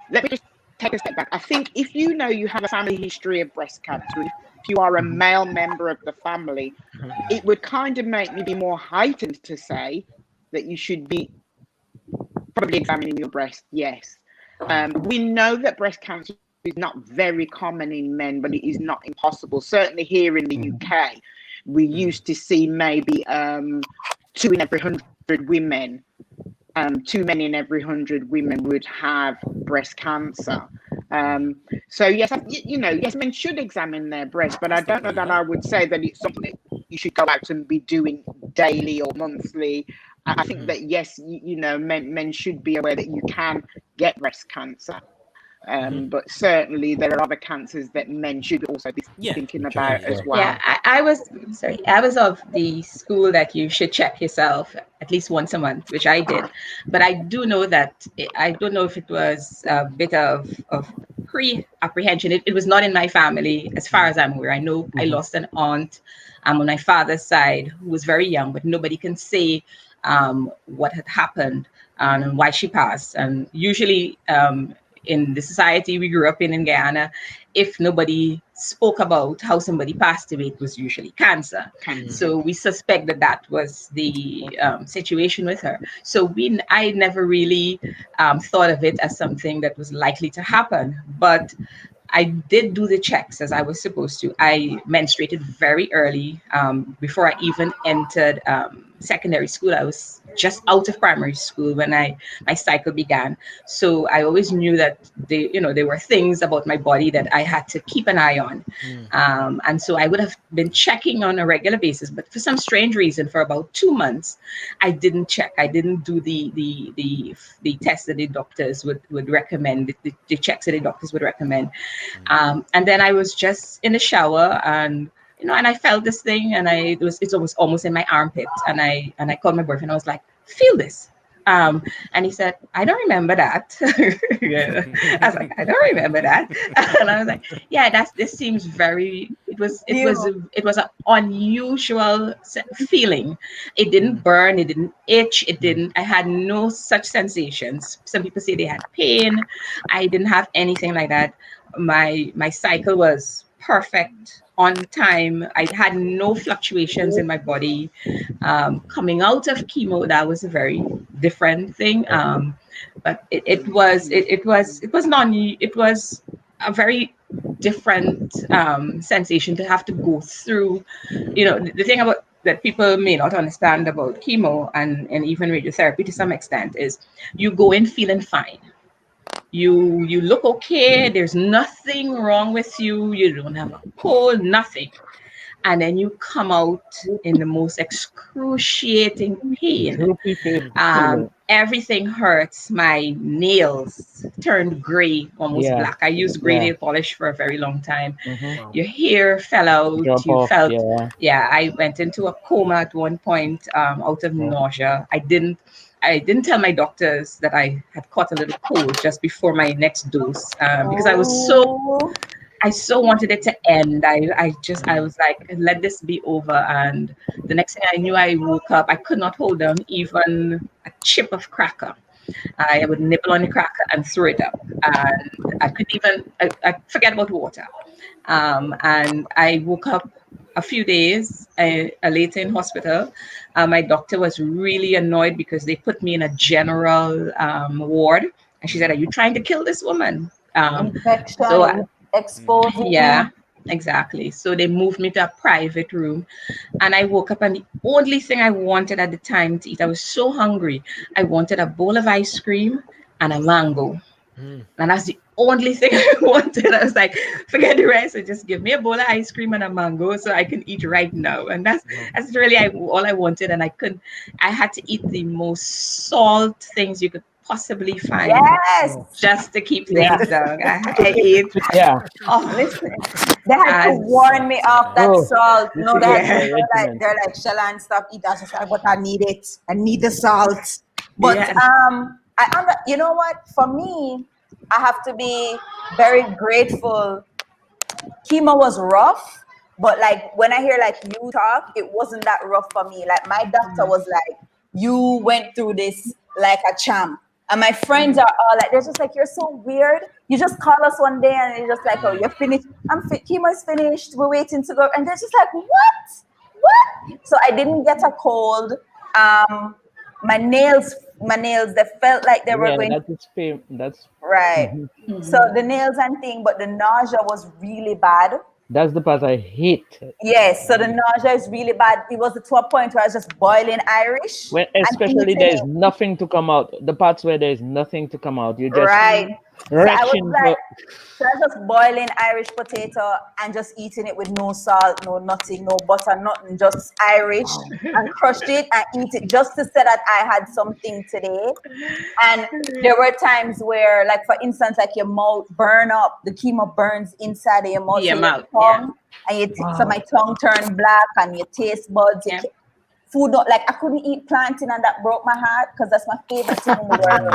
Let me just take a step back. I think if you know you have a family history of breast cancer, if you are a male member of the family, it would kind of make me be more heightened to say that you should be probably examining your breast. Yes. We know that breast cancer is not very common in men, but it is not impossible. Certainly here in the UK, we used to see maybe 2 in every 100 women. 2 men in every 100 women would have breast cancer. So yes, yes, men should examine their breast, but I don't know that I would say that it's something that you should go out and be doing daily or monthly. I think that yes, men should be aware that you can get breast cancer. But certainly there are other cancers that men should also be thinking about as well. Yeah, I was of the school that you should check yourself at least once a month, which I did. But I do know that I don't know if it was a bit of pre-apprehension. It was not in my family, as far as I'm aware. I know I lost an aunt on my father's side who was very young, but nobody can say what had happened and why she passed. And usually in the society we grew up in Guyana, if nobody spoke about how somebody passed away, it was usually cancer. So we suspect that was the situation with her. So I never really thought of it as something that was likely to happen. But I did do the checks as I was supposed to. I menstruated very early. Before I even entered secondary school, I was just out of primary school when my cycle began. So I always knew that there were things about my body that I had to keep an eye on. And so I would have been checking on a regular basis, but for some strange reason, for about 2 months, I didn't check. I didn't do the tests that the doctors would recommend, the checks that the doctors would recommend. And then I was just in the shower, and I felt this thing, and it was almost in my armpit, and I called my boyfriend. I was like, feel this. And he said, I don't remember that. Yeah. I was like, I don't remember that. And I was like, yeah, this seems it was an unusual feeling. It didn't burn, it didn't itch, I had no such sensations. Some people say they had pain. I didn't have anything like that. My cycle was perfect, on time. I had no fluctuations in my body. Coming out of chemo, that was a very different thing. But it was a very different sensation to have to go through. The thing about that people may not understand about chemo and even radiotherapy to some extent is you go in feeling fine. You look okay, there's nothing wrong with you, you don't have a cold, nothing. And then you come out in the most excruciating pain. Everything hurts. My nails turned gray, almost black. I used gray nail polish for a very long time. Your hair fell out. I went into a coma at one point out of nausea. I didn't tell my doctors that I had caught a little cold just before my next dose because I so wanted it to end. I was like, let this be over. And the next thing I knew, I woke up. I could not hold down even a chip of cracker. I would nibble on the cracker and throw it up. And I couldn't even, I forget about water. And I woke up a few days later in hospital. My doctor was really annoyed because they put me in a general ward. And she said, are you trying to kill this woman? Infection, exposure. Yeah, exactly. So they moved me to a private room. And I woke up, and the only thing I wanted at the time to eat, I was so hungry. I wanted a bowl of ice cream and a mango. And that's the only thing I wanted. I was like, forget the rest, and just give me a bowl of ice cream and a mango so I can eat right now. And that's really all I wanted. And I had to eat the most salt things you could possibly find, just to keep things down. I ate. Oh, listen, they had to warn me off that salt. No, they're like, Shalane, stop eating that, but I need it. I need the salt. But you know what? For me, I have to be very grateful. Chemo was rough, but like when I hear like you talk, it wasn't that rough for me. Like my doctor was like, you went through this like a champ. And my friends are all like, they're just like, you're so weird. You just call us one day and you're just like, oh, you're finished. Chemo's finished. We're waiting to go. And they're just like, what? So I didn't get a cold. My nails, they felt like they were going. That's right. So the nails and thing, but the nausea was really bad. That's the part I hate. Yes, so the nausea is really bad. It was to a point where I was just boiling Irish. When especially there's nothing to come out. The parts where there's nothing to come out. You just So I was just boiling Irish potato and just eating it with no salt, no nothing, no butter, nothing, just Irish, and crushed it and eat it just to say that I had something today. And there were times where, like for instance, like your mouth burn up, the chemo burns inside of your mouth, and so my tongue turned black and your taste buds. Food, like I couldn't eat plantain, and that broke my heart because that's my favorite thing in the world.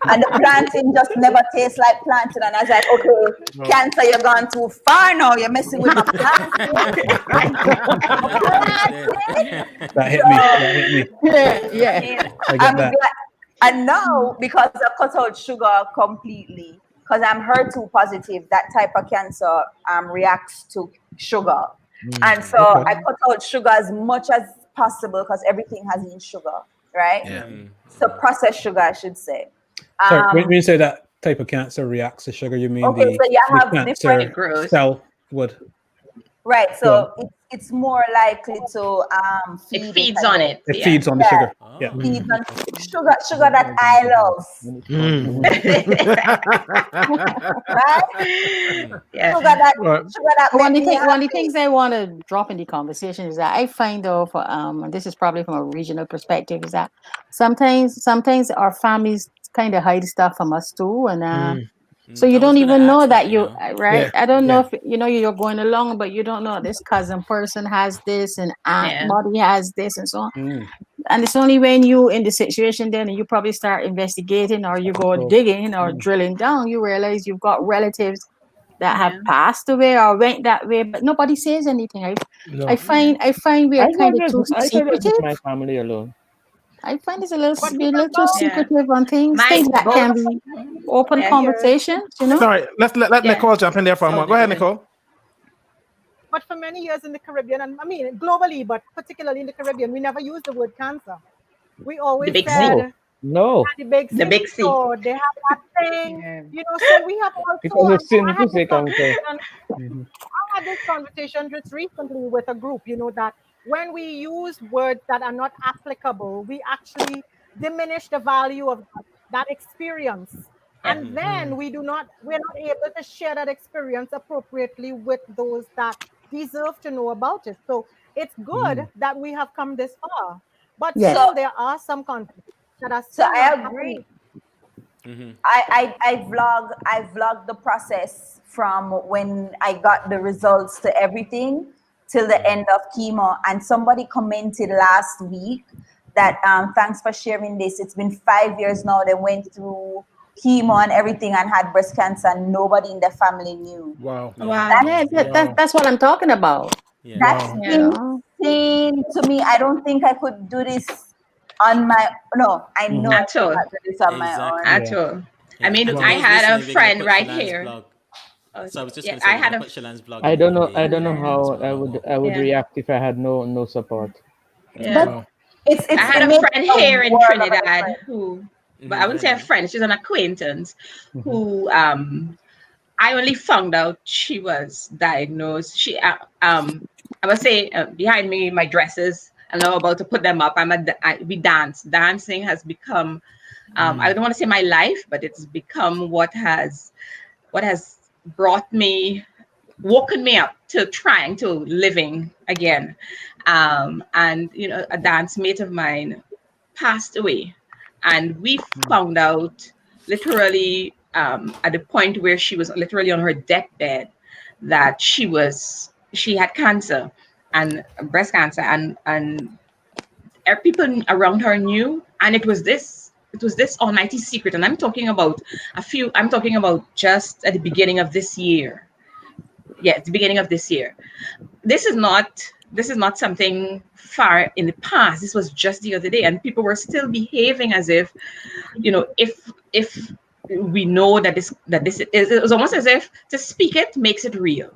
And the plantain just never tastes like plantain. And I was like, okay, cancer, you're gone too far now. You're messing with my plantain. That hit me. Yeah. I get that. And now, because I cut out sugar completely, because I'm HER2 positive, that type of cancer reacts to sugar. And so I cut out sugar as much as possible because everything has in sugar, right? So processed sugar, I should say. Sorry, when you say that, type of cancer reacts to sugar, you mean Okay, so you the have cancer different Gross. cell would. right. So it's more likely to It feed feeds I on guess. it. It Yeah. feeds on the Yeah. sugar. Oh. Yeah. Feeds on sugar that I love, Mm. right? Yeah. Sugar that Right. One make of me the happy. things I want to drop in the conversation is that I find though for and this is probably from a regional perspective is that sometimes our families kind of hide stuff from us too, and so you I was don't gonna even know ask that that, you right. Yeah. I don't know Yeah. if you're going along, but you don't know this cousin person has this and Aunt Yeah. Maudie has this and so on. Mm. And it's only when you in the situation then and you probably start investigating or you go So- digging or drilling down, you realize you've got relatives that have Yeah. passed away or went that way, but nobody says anything. No. I find we are I kind of thought too I secretive. keep my family alone. I find it's a little But we're a little too Yeah. secretive on things My that both. can be open Yeah. conversations, Sorry, let Yeah. Nicole jump in there for a moment. Go ahead, Totally. Nicole. But for many years in the Caribbean, and I mean globally, but particularly in the Caribbean, we never used the word cancer. We always big C. said No, the big The C. big C. So they have that thing, Yeah. So we have because also. of sin I to had say this cancer. conversation. Mhm. I had this conversation just recently with a group. that when we use words that are not applicable, we actually diminish the value of that experience. Yeah. And then we're not able to share that experience appropriately with those that deserve to know about it. So it's good that we have come this far, but Yes. still there are some conflicts that are So still I not agree. happening. I vlog the process from when I got the results to everything till the end of chemo. And somebody commented last week that thanks for sharing this. It's been 5 years now. They went through chemo and everything and had breast cancer. And nobody in the family knew. Wow. Wow. Yeah, that's what I'm talking about. Yeah. That's Wow. Yeah. insane to me. I don't think I could do this on my no. I know I At all. cannot do this on my Exactly. own. At all. I mean, And I those had a listening, we're gonna friend put right Shalan's here. blog. So I was just Yeah, gonna say I we're had gonna a put Shalan's blog. I in don't the know. I don't know as how well. I would Yeah. react if I had no support. Yeah. Wow. It's I had it a makes friend a here in world of a Trinidad difference. who, but I wouldn't say a friend, she's an acquaintance who I only found out she was diagnosed. She I must say behind me my dresses, I'm now about to put them up. We dance. Dancing has become I don't want to say my life, but it's become what has brought me, woken me up to trying to living again. And a dance mate of mine passed away, and we found out literally at the point where she was literally on her deathbed that she had cancer and breast cancer, and people around her knew, and it was this almighty secret. And I'm talking about just at the beginning of this year. Yeah, the beginning of this year. This is not something far in the past. This was just the other day, and people were still behaving as if, if we know that this is, it was almost as if to speak it makes it real.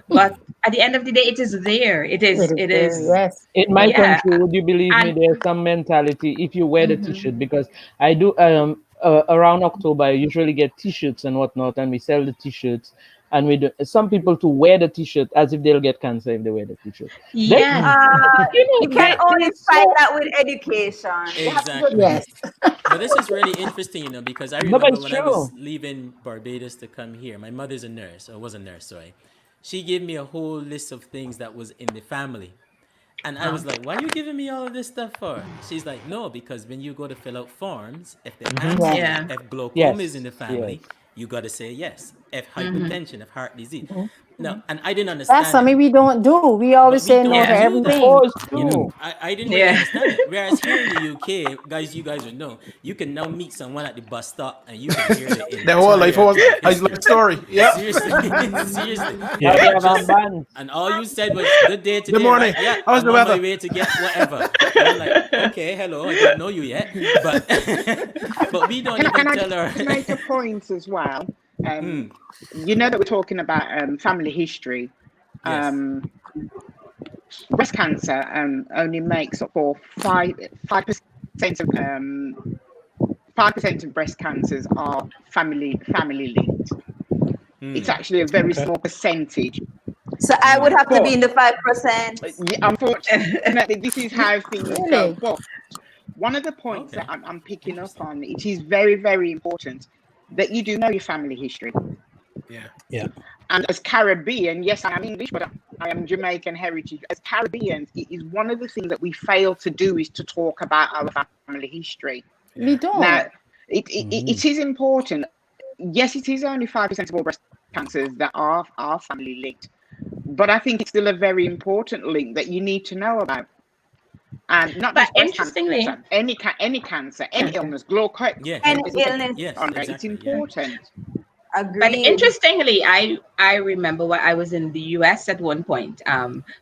But at the end of the day, it is there. It is. Yes. In my Yeah. country, would you believe me? And- There's some mentality if you wear the t-shirt, because I do around October I usually get t-shirts and whatnot, and we sell the t-shirts, and we do some people to wear the t-shirt as if they'll get cancer if they wear the t-shirt. Yeah. You can only fight that with education. You have to Exactly. Yes. But this is really interesting, because I No, remember but it's when I was true. leaving Barbados to come here. My mother's a nurse, or was a nurse, sorry. She gave me a whole list of things that was in the family. And I was like, why are you giving me all of this stuff for? She's like, no, because when you go to fill out forms, if they ask you Yeah. if glaucoma Yes, is in the family, you got to say yes. If hypertension, if heart disease. No, and I didn't understand. That's something we don't do. We always But we say no don't to do everything. that. Supposed You know, to. I didn't really Yeah. understand it. Whereas here in the UK, guys, you guys would know, you can now meet someone at the bus stop and you can hear the The whole life was history. life story. Yeah. Seriously, seriously. Now they have a band. And all you said was "good day today." Good morning. Right? Yeah, How's I'm the on weather? my way to get whatever. And I'm like, okay, hello, I don't know you yet, but but we don't even And I tell just make a her. point as well. You know that we're talking about family history. Yes. Breast cancer only makes up for 5% of 5% of breast cancers are family linked. It's actually a very small percentage. So I would have to be in the 5%. Yeah, unfortunately, this is how things go. Really? But one of the points that I'm picking up on, it is very, very important that you do know your family history. Yeah. And as Caribbean, yes, I am English, but I am Jamaican heritage. As Caribbeans, it is one of the things that we fail to do is to talk about our family history. We don't. Now, it is important. Yes, it is only 5% of all breast cancers that are family linked, but I think it's still a very important link that you need to know about. And not just breast interestingly, cancer, any cancer, any illness, glaucoma, Any illness. Yes, Andre, exactly, it's important. Agreed. But interestingly, I remember when I was in the US at one point.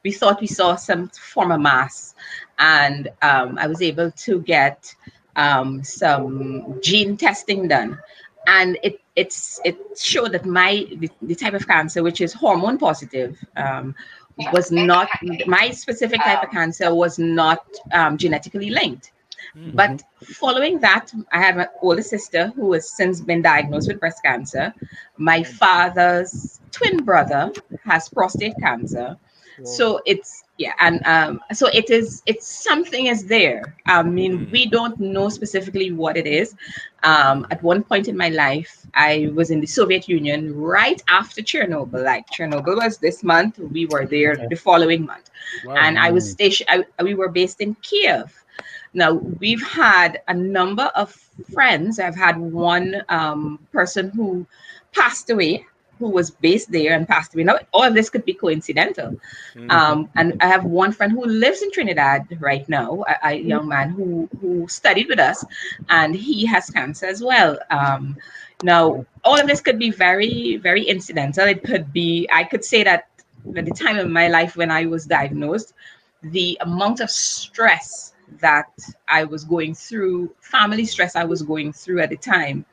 We thought we saw some form of mass, and I was able to get some gene testing done, and it showed that the type of cancer, which is hormone positive, was not, my specific type of cancer was not genetically linked. But following that, I have an older sister who has since been diagnosed with breast cancer. My father's twin brother has prostate cancer. So it's, so it's something is there. I mean, we don't know specifically what it is. At one point in my life, I was in the Soviet Union right after Chernobyl. Like Chernobyl was this month, we were there the following month. And I was stationed, we were based in Kiev. Now, we've had a number of friends. I've had one person who passed away, who was based there and passed away. Now, all of this could be coincidental. And I have one friend who lives in Trinidad right now, a young man who studied with us, and he has cancer as well. Now, all of this could be very, very incidental. It could be, I could say that at the time of my life when I was diagnosed, the amount of stress that I was going through, family stress I was going through at the time.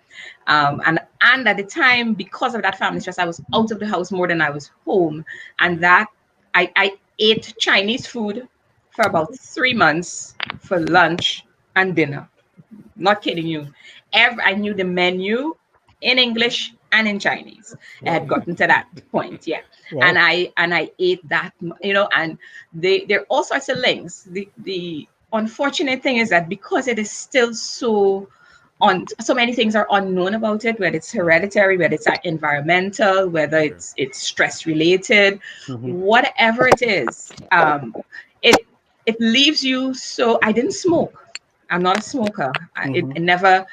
And at the time, because of that family stress, I was out of the house more than I was home. And that I ate Chinese food for about 3 months for lunch and dinner. Not kidding you. I knew the menu in English and in Chinese. I had gotten to that point, Wow. And I ate that, and there are all sorts of links. The unfortunate thing is that because it is still so many things are unknown about it, whether it's hereditary, whether it's environmental, whether it's stress related, whatever it is, it leaves you. So I didn't smoke. I'm not a smoker. It never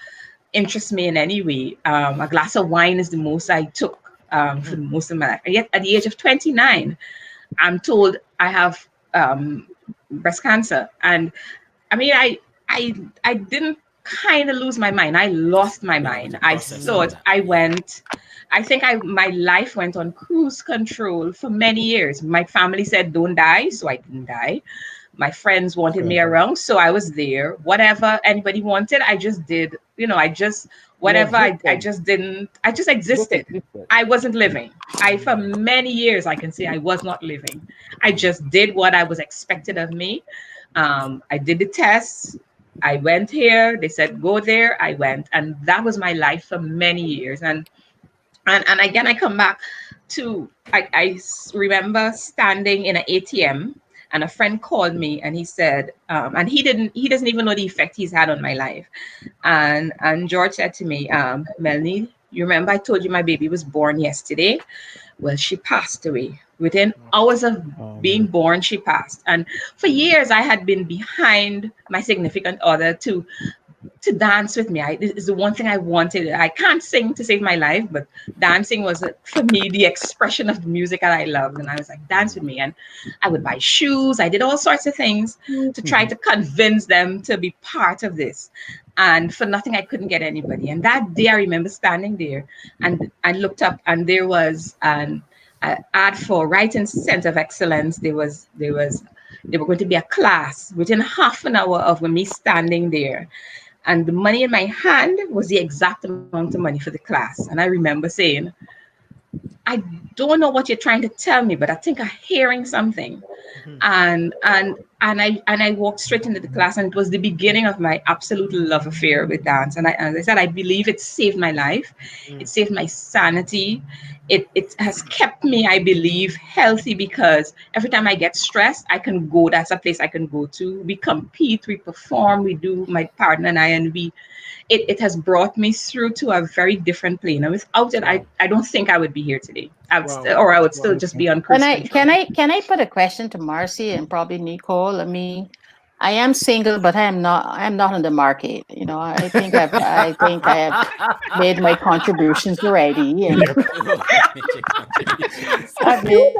interests me in any way. A glass of wine is the most I took for most of my life. And yet at the age of 29, I'm told I have breast cancer. And I mean, I didn't kind of lose my mind. I lost my mind. I thought my life went on cruise control for many years. My family said, don't die. So I didn't die. My friends wanted me around. So I was there. Whatever anybody wanted, I just did. I just existed. I wasn't living. For many years, I can say I was not living. I just did what I was expected of me. I did the tests. I went here. They said, go there. I went. And that was my life for many years. And again, I come back to, I remember standing in an ATM, and a friend called me and he said, and he doesn't even know the effect he's had on my life. And George said to me, Melanie, you remember I told you my baby was born yesterday? Well, she passed away. Within hours of being born, she passed. And for years, I had been behind my significant other to dance with me. This is the one thing I wanted. I can't sing to save my life, but dancing was, for me, the expression of the music that I loved. And I was like, dance with me. And I would buy shoes. I did all sorts of things to try to convince them to be part of this. And for nothing, I couldn't get anybody. And that day, I remember standing there and I looked up, and there was an ad for Writing Center of Excellence. There were going to be a class within half an hour of me standing there. And the money in my hand was the exact amount of money for the class. And I remember saying, I don't know what you're trying to tell me, but I think I'm hearing something. And and I walked straight into the class, and it was the beginning of my absolute love affair with dance. And as I said, I believe it saved my life. It saved my sanity. It has kept me, I believe, healthy, because every time I get stressed, I can go. That's a place I can go to. We compete, we perform, we do, my partner and I, and it has brought me through to a very different plane. And without it, I don't think I would be here today. I would I would still just be on cruise control. Can I put a question to Marcy and probably Nicole? I mean, I am single, but I am not on the market. You know, I think I have made my contributions already. And I've made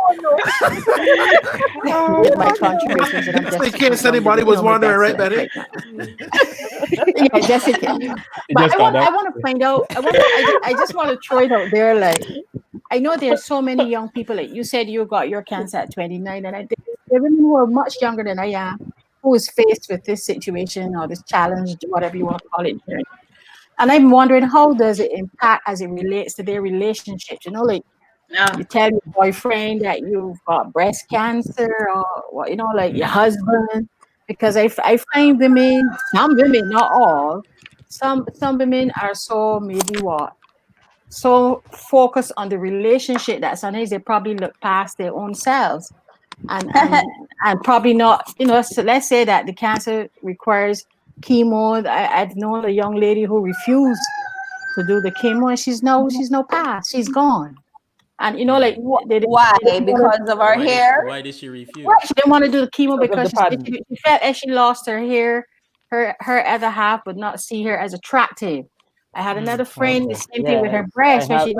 my contributions, and I'm just in case anybody was wondering, right, Betty? Yeah, Jessica. But I want to find out. I just want to throw it out there. Like, I know there's so many young people. Like you said, you got your cancer at 29, and I think there are women who are much younger than I am, who is faced with this situation or this challenge, whatever you want to call it. And I'm wondering, how does it impact as it relates to their relationships? You know, like you tell your boyfriend that you've got breast cancer, or you know, like your husband. Because I find women, some women, not all, some women are so so focused on the relationship that sometimes they probably look past their own selves, and probably not, you know. So let's say that the cancer requires chemo. I've known a young lady who refused to do the chemo, and she's no past, she's gone. And you know, like why? Because of her hair. Why did she refuse? She didn't want to do the chemo because she felt as she lost her hair, her other half would not see her as attractive. I had another friend, the same thing with her breast. When she,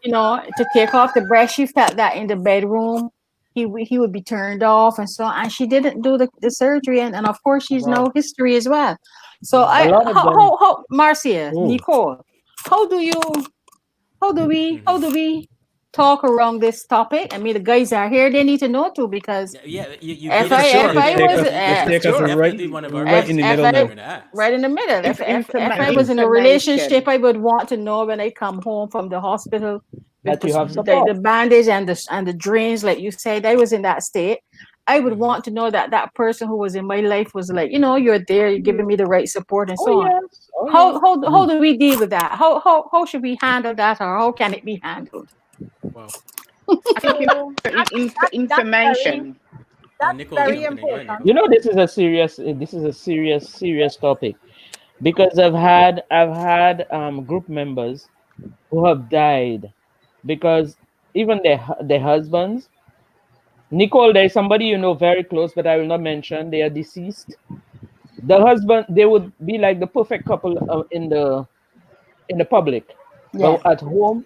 you know, to take off the breast, she felt that in the bedroom he would be turned off and so on. And she didn't do the surgery, and of course she's no history as well. So how Marcia, Nicole, how do we talk around this topic? I mean, the guys are here; they need to know too, because if I was in a relationship, I would want to know when I come home from the hospital with the bandage and the drains, like you said. I was in that state. I would want to know that person who was in my life was like, you know, you're there, you're giving me the right support and so on. How do we deal with that? How should we handle that, or how can it be handled? Wow. I think information. That's very important. You know, this is a serious topic, because I've had group members who have died because even their husbands. Nicole, there's somebody you know very close, but I will not mention. They are deceased. The husband, they would be like the perfect couple in the public, but at home,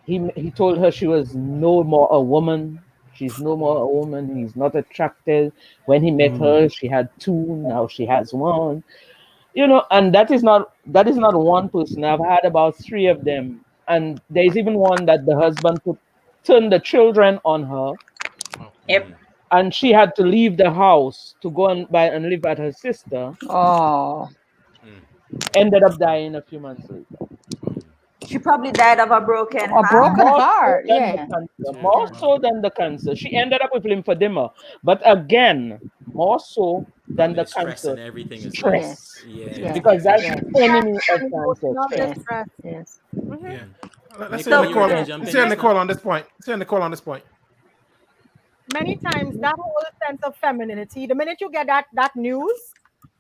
he told her she was no more a woman. She's no more a woman. He's not attracted. When he met her, she had 2. Now she has 1. You know, and that is not one person. I've had about 3 of them, and there's even one that the husband turned the children on her. Yep. And she had to leave the house to go and live at her sister. Ended up dying a few months later. She probably died of a broken heart. More so than the cancer. She ended up with lymphedema, but again, more so than the cancer. And everything is stress. Because that's the enemy of cancer. Yes. Let's see Nicole on this point. Many times that whole sense of femininity, the minute you get that news,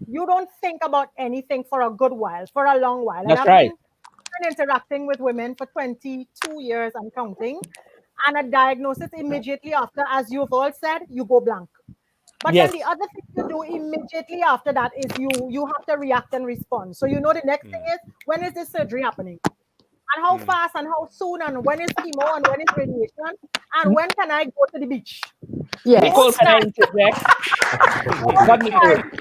you don't think about anything for a good while, for a long while. That's right. I've been interacting with women for 22 years and counting, and a diagnosis immediately after, as you've all said, you go blank. But then the other thing you do immediately after that is you have to react and respond. So you know the next thing is, when is this surgery happening? And how fast and how soon, and when is chemo and when is radiation, and when can I go to the beach? Yes. Nicole, can I interject?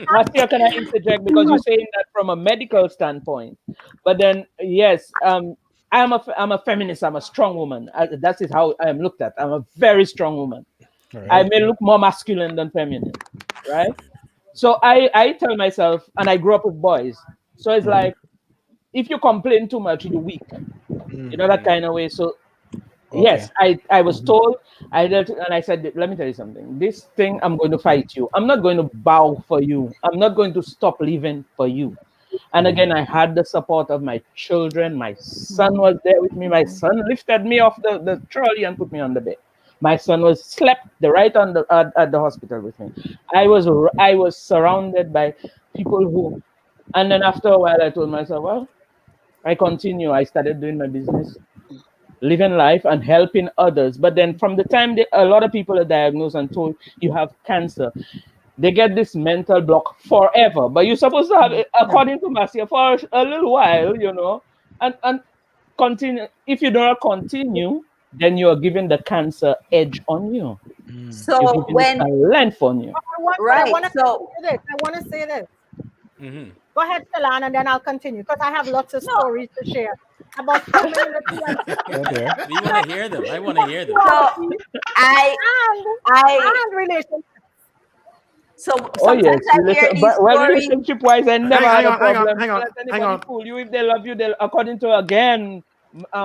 Marcia, can I interject? Because you're saying that from a medical standpoint. But then, yes, I'm a feminist. I'm a strong woman. That is how I am looked at. I'm a very strong woman. Right. I may look more masculine than feminine, right? So I tell myself, and I grew up with boys. So it's like, if you complain too much, you're weak. You know, that kind of way. So yes, I was told, And I said, let me tell you something. This thing, I'm going to fight you. I'm not going to bow for you. I'm not going to stop living for you. And again, I had the support of my children. My son was there with me. My son lifted me off the trolley and put me on the bed. My son was slept right on at the hospital with me. I was surrounded by people who, and then after a while, I told myself, well, I continue. I started doing my business, living life and helping others. But then from the time a lot of people are diagnosed and told you have cancer, they get this mental block forever. But you're supposed to have it, according to Marcia, for a little while, and continue. If you don't continue, then you are giving the cancer edge on you. So when length on you. Right, I want to so- say this. Mhm. Go ahead, Shalon, and then I'll continue because I have lots of stories to share about coming in the We want to hear them. I want to hear them. So I and relationships. so Oh yes, sometimes I hear these stories. relationship wise, I never had a problem. Hang on. Let anybody fool you. If they love you, they'll, according to again,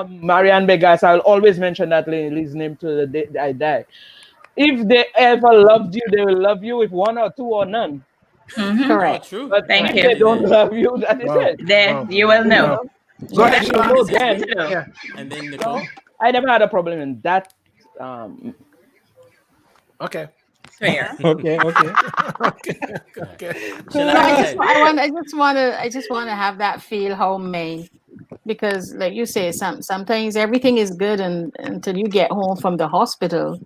Marianne Begas, I'll always mention that lady's name to the day I die. If they ever loved you, they will love you with one or two or none. Correct. Oh, true. But Thank if you. they don't love you, that is it. There, you will know. Go ahead, You Shalon. know then. Yeah. And then Nicole. I never had a problem in that. Okay. Fair. Okay. Okay. Shall No, I say? I just want to have that feel homemade, because like you say, sometimes everything is good until you get home from the hospital,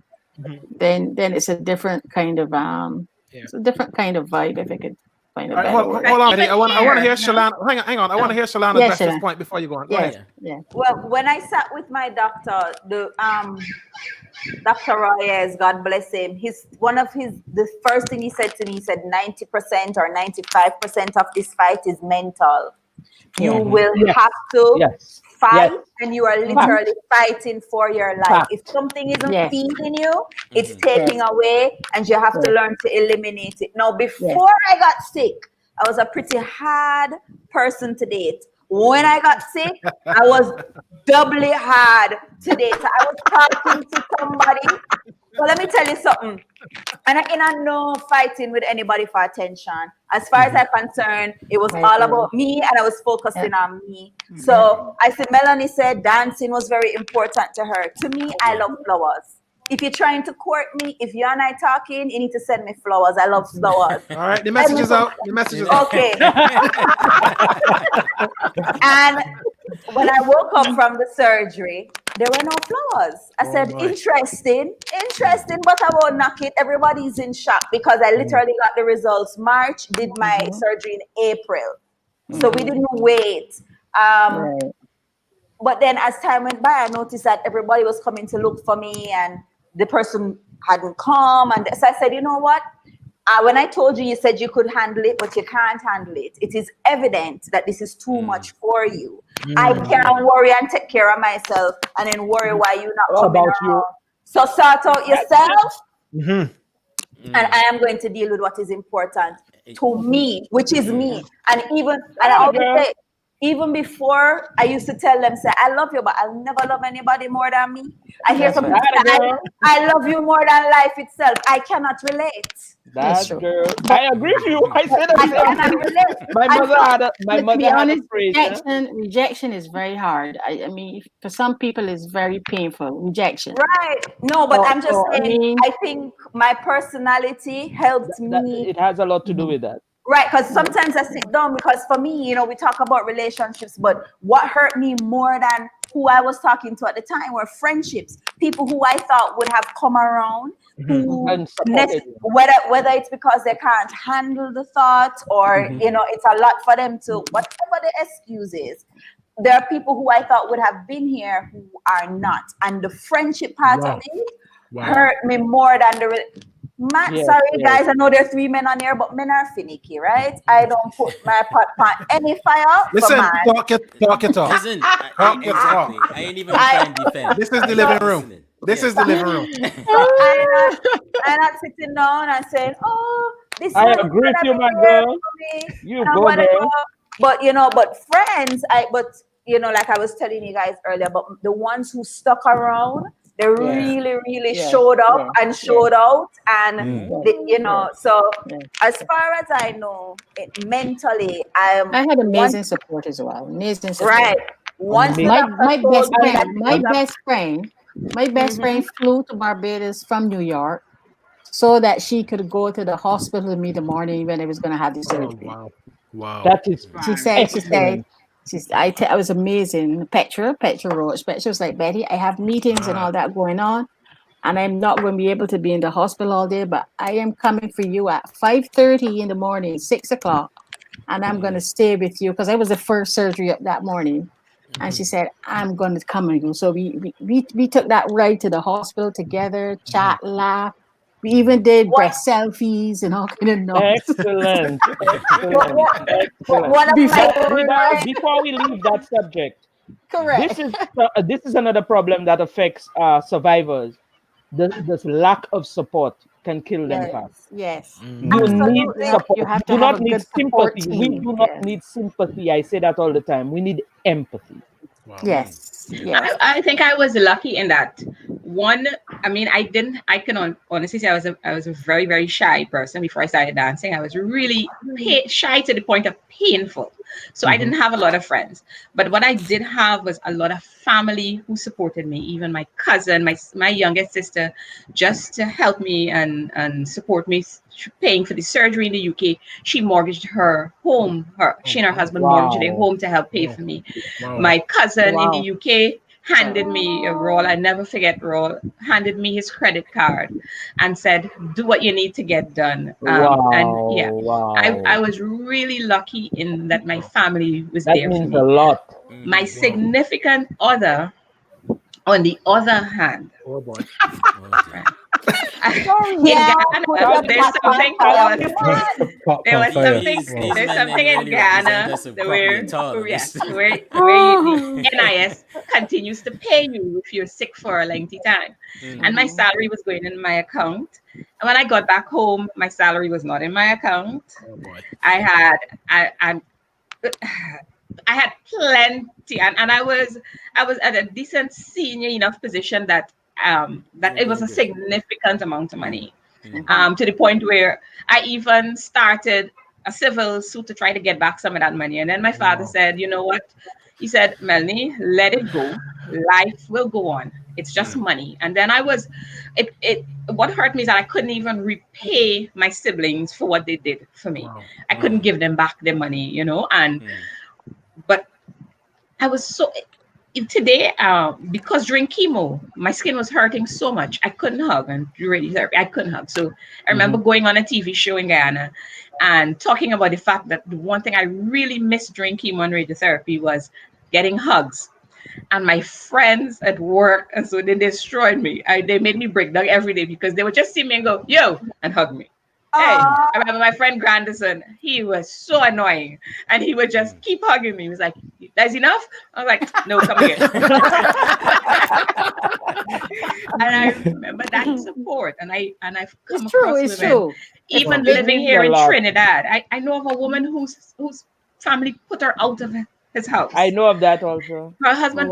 then it's a different kind of it's a different kind of vibe, if I could find a All right, better hold word. on. Eddie. I want to hear here, Shalon. Hang on. I want to hear Shalon Yeah, address this Shalon. point before you go on. Go Yeah, ahead. yeah. Well, when I sat with my doctor, the Dr. Reyes, God bless him, the first thing he said to me, he said 90% or 95% of this fight is mental. You will have to fight, and you are literally fighting for your life. Fact. If something isn't Yes. feeding you, it's taking away, and you have to learn to eliminate it. Now, before I got sick, I was a pretty hard person to date. When I got sick, I was doubly hard to date. I was talking to somebody. Well, let me tell you something. And I cannot no fighting with anybody for attention. As far as I'm concerned, it was all about me, and I was focusing on me. So I said, Melanie said dancing was very important to her. To me, I love flowers. If you're trying to court me, if you and I talking, you need to send me flowers. I love flowers. All right. The message is out. The message is out. Okay. And when I woke up from the surgery, there were no flowers. I said, my. interesting, but I won't knock it. Everybody's in shock because I literally got the results March, did my surgery in April. So we didn't wait. Right. But then as time went by, I noticed that everybody was coming to look for me and the person hadn't come. And so I said, you know what? When I told you, you said you could handle it, but you can't handle it. It is evident that this is too much for you. I can't worry and take care of myself and then worry why you're not What coming about you? around. So sort out yourself, Mm-hmm. and I am going to deal with what is important to me, which is me. And I always say, even before, I used to tell them, say, I love you, but I'll never love anybody more than me. I hear some people say, I love you more than life itself. I cannot relate. That true. girl. I agree with you. I said I that. cannot relate. My mother had a To be honest, phrase. rejection is very hard. I mean, for some people, it's very painful. Rejection. Right. No, but I'm just I saying, mean- I think my personality helped me. It has a lot to do with that. Right, because sometimes I sit down because for me, we talk about relationships, but what hurt me more than who I was talking to at the time were friendships. People who I thought would have come around, who And supported you. whether it's because they can't handle the thought or it's a lot for them to whatever the excuse is. There are people who I thought would have been here who are not, and the friendship part of it hurt me more than the. Yes, Sorry, yes. guys. I know there are 3 men on here, but men are finicky, right? I don't put my pot on any fire. Listen, for man. talk it off. Listen, exactly. I ain't even I- trying to defend. This is the living room. Listening. This Yeah. is the living room. I'm not sitting down and saying, "Oh, this." I is agree with you, my gonna be here girl. for me," You and go, whatever. girl. But but friends, like I was telling you guys earlier, but the ones who stuck around, They really, really Yeah. showed up Yeah. and showed out. And, Mm. you know, so Yeah. as far as I know, mentally, I'm I had amazing support as well. Amazing support. right. Once the Amazing. My doctor best told me that, friend, my best friend flew to Barbados from New York so that she could go to the hospital with me the morning when I was going to have the Oh, surgery. wow. Wow. That is She said, excellent. I was amazing. Petra wrote. Petra was like, Betty, I have meetings and all that going on, and I'm not going to be able to be in the hospital all day, but I am coming for you at 5:30 in the morning, 6 o'clock, and I'm going to stay with you because I was the first surgery up that morning. And she said, I'm going to come with you. So we took that ride to the hospital together, chat, laugh. We even did breast selfies and all kind of nonsense. Excellent. One Excellent. of Before- my Before we leave that subject, Correct. this is another problem that affects survivors. This lack of support can kill them fast. Yes. You need Absolutely. support. You have to do have not a need good support sympathy. We team. do not Yes. need sympathy. I say that all the time. We need empathy. Wow. Yes. Yes. I think I was lucky in that one. I mean, I can honestly say I was a very, very shy person before I started dancing. I was really shy to the point of painful. So I didn't have a lot of friends. But what I did have was a lot of family who supported me, even my cousin, my youngest sister, just to help me and support me paying for the surgery in the UK. She mortgaged her home. She and her husband mortgaged their home to help pay for me. Wow. My cousin Wow. in the UK handed me a roll. I never forget roll. Handed me his credit card and said, "Do what you need to get done." And yeah, Wow. I was really lucky in that my family was That there for means me. a lot. My significant other, on the other hand, Oh, boy. in Yeah, Ghana, put up there's that something fire. called. Pop There on was fire. something. These There's men something then in really represent Ghana us properly at all. where the NIS continues to pay you if you're sick for a lengthy time. And my salary was going in my account. And when I got back home, my salary was not in my account. Oh, boy. I had plenty, and I was at a decent senior enough position that it was a significant amount of money, to the point where I even started a civil suit to try to get back some of that money. And then my father said, "You know what?" He said, "Melanie, let it go. Life will go on. It's just money." And then what hurt me is that I couldn't even repay my siblings for what they did for me. Wow. I couldn't give them back their money, but I was so today, because during chemo, my skin was hurting so much, I couldn't hug, and during therapy, I couldn't hug. So I remember going on a TV show in Guyana and talking about the fact that the one thing I really missed during chemo and radiotherapy was getting hugs. And my friends at work, and so they destroyed me. They made me break down every day because they would just see me and go, "Yo," and hug me. Hey, I remember my friend Grandison, he was so annoying. And he would just keep hugging me. He was like, "That's enough?" I was like, "No, come again." And I remember that support. And I've come across It's women. true. Even It living means here a in lot. Trinidad, I know of a woman whose family put her out of his house. I know of that also. Her husband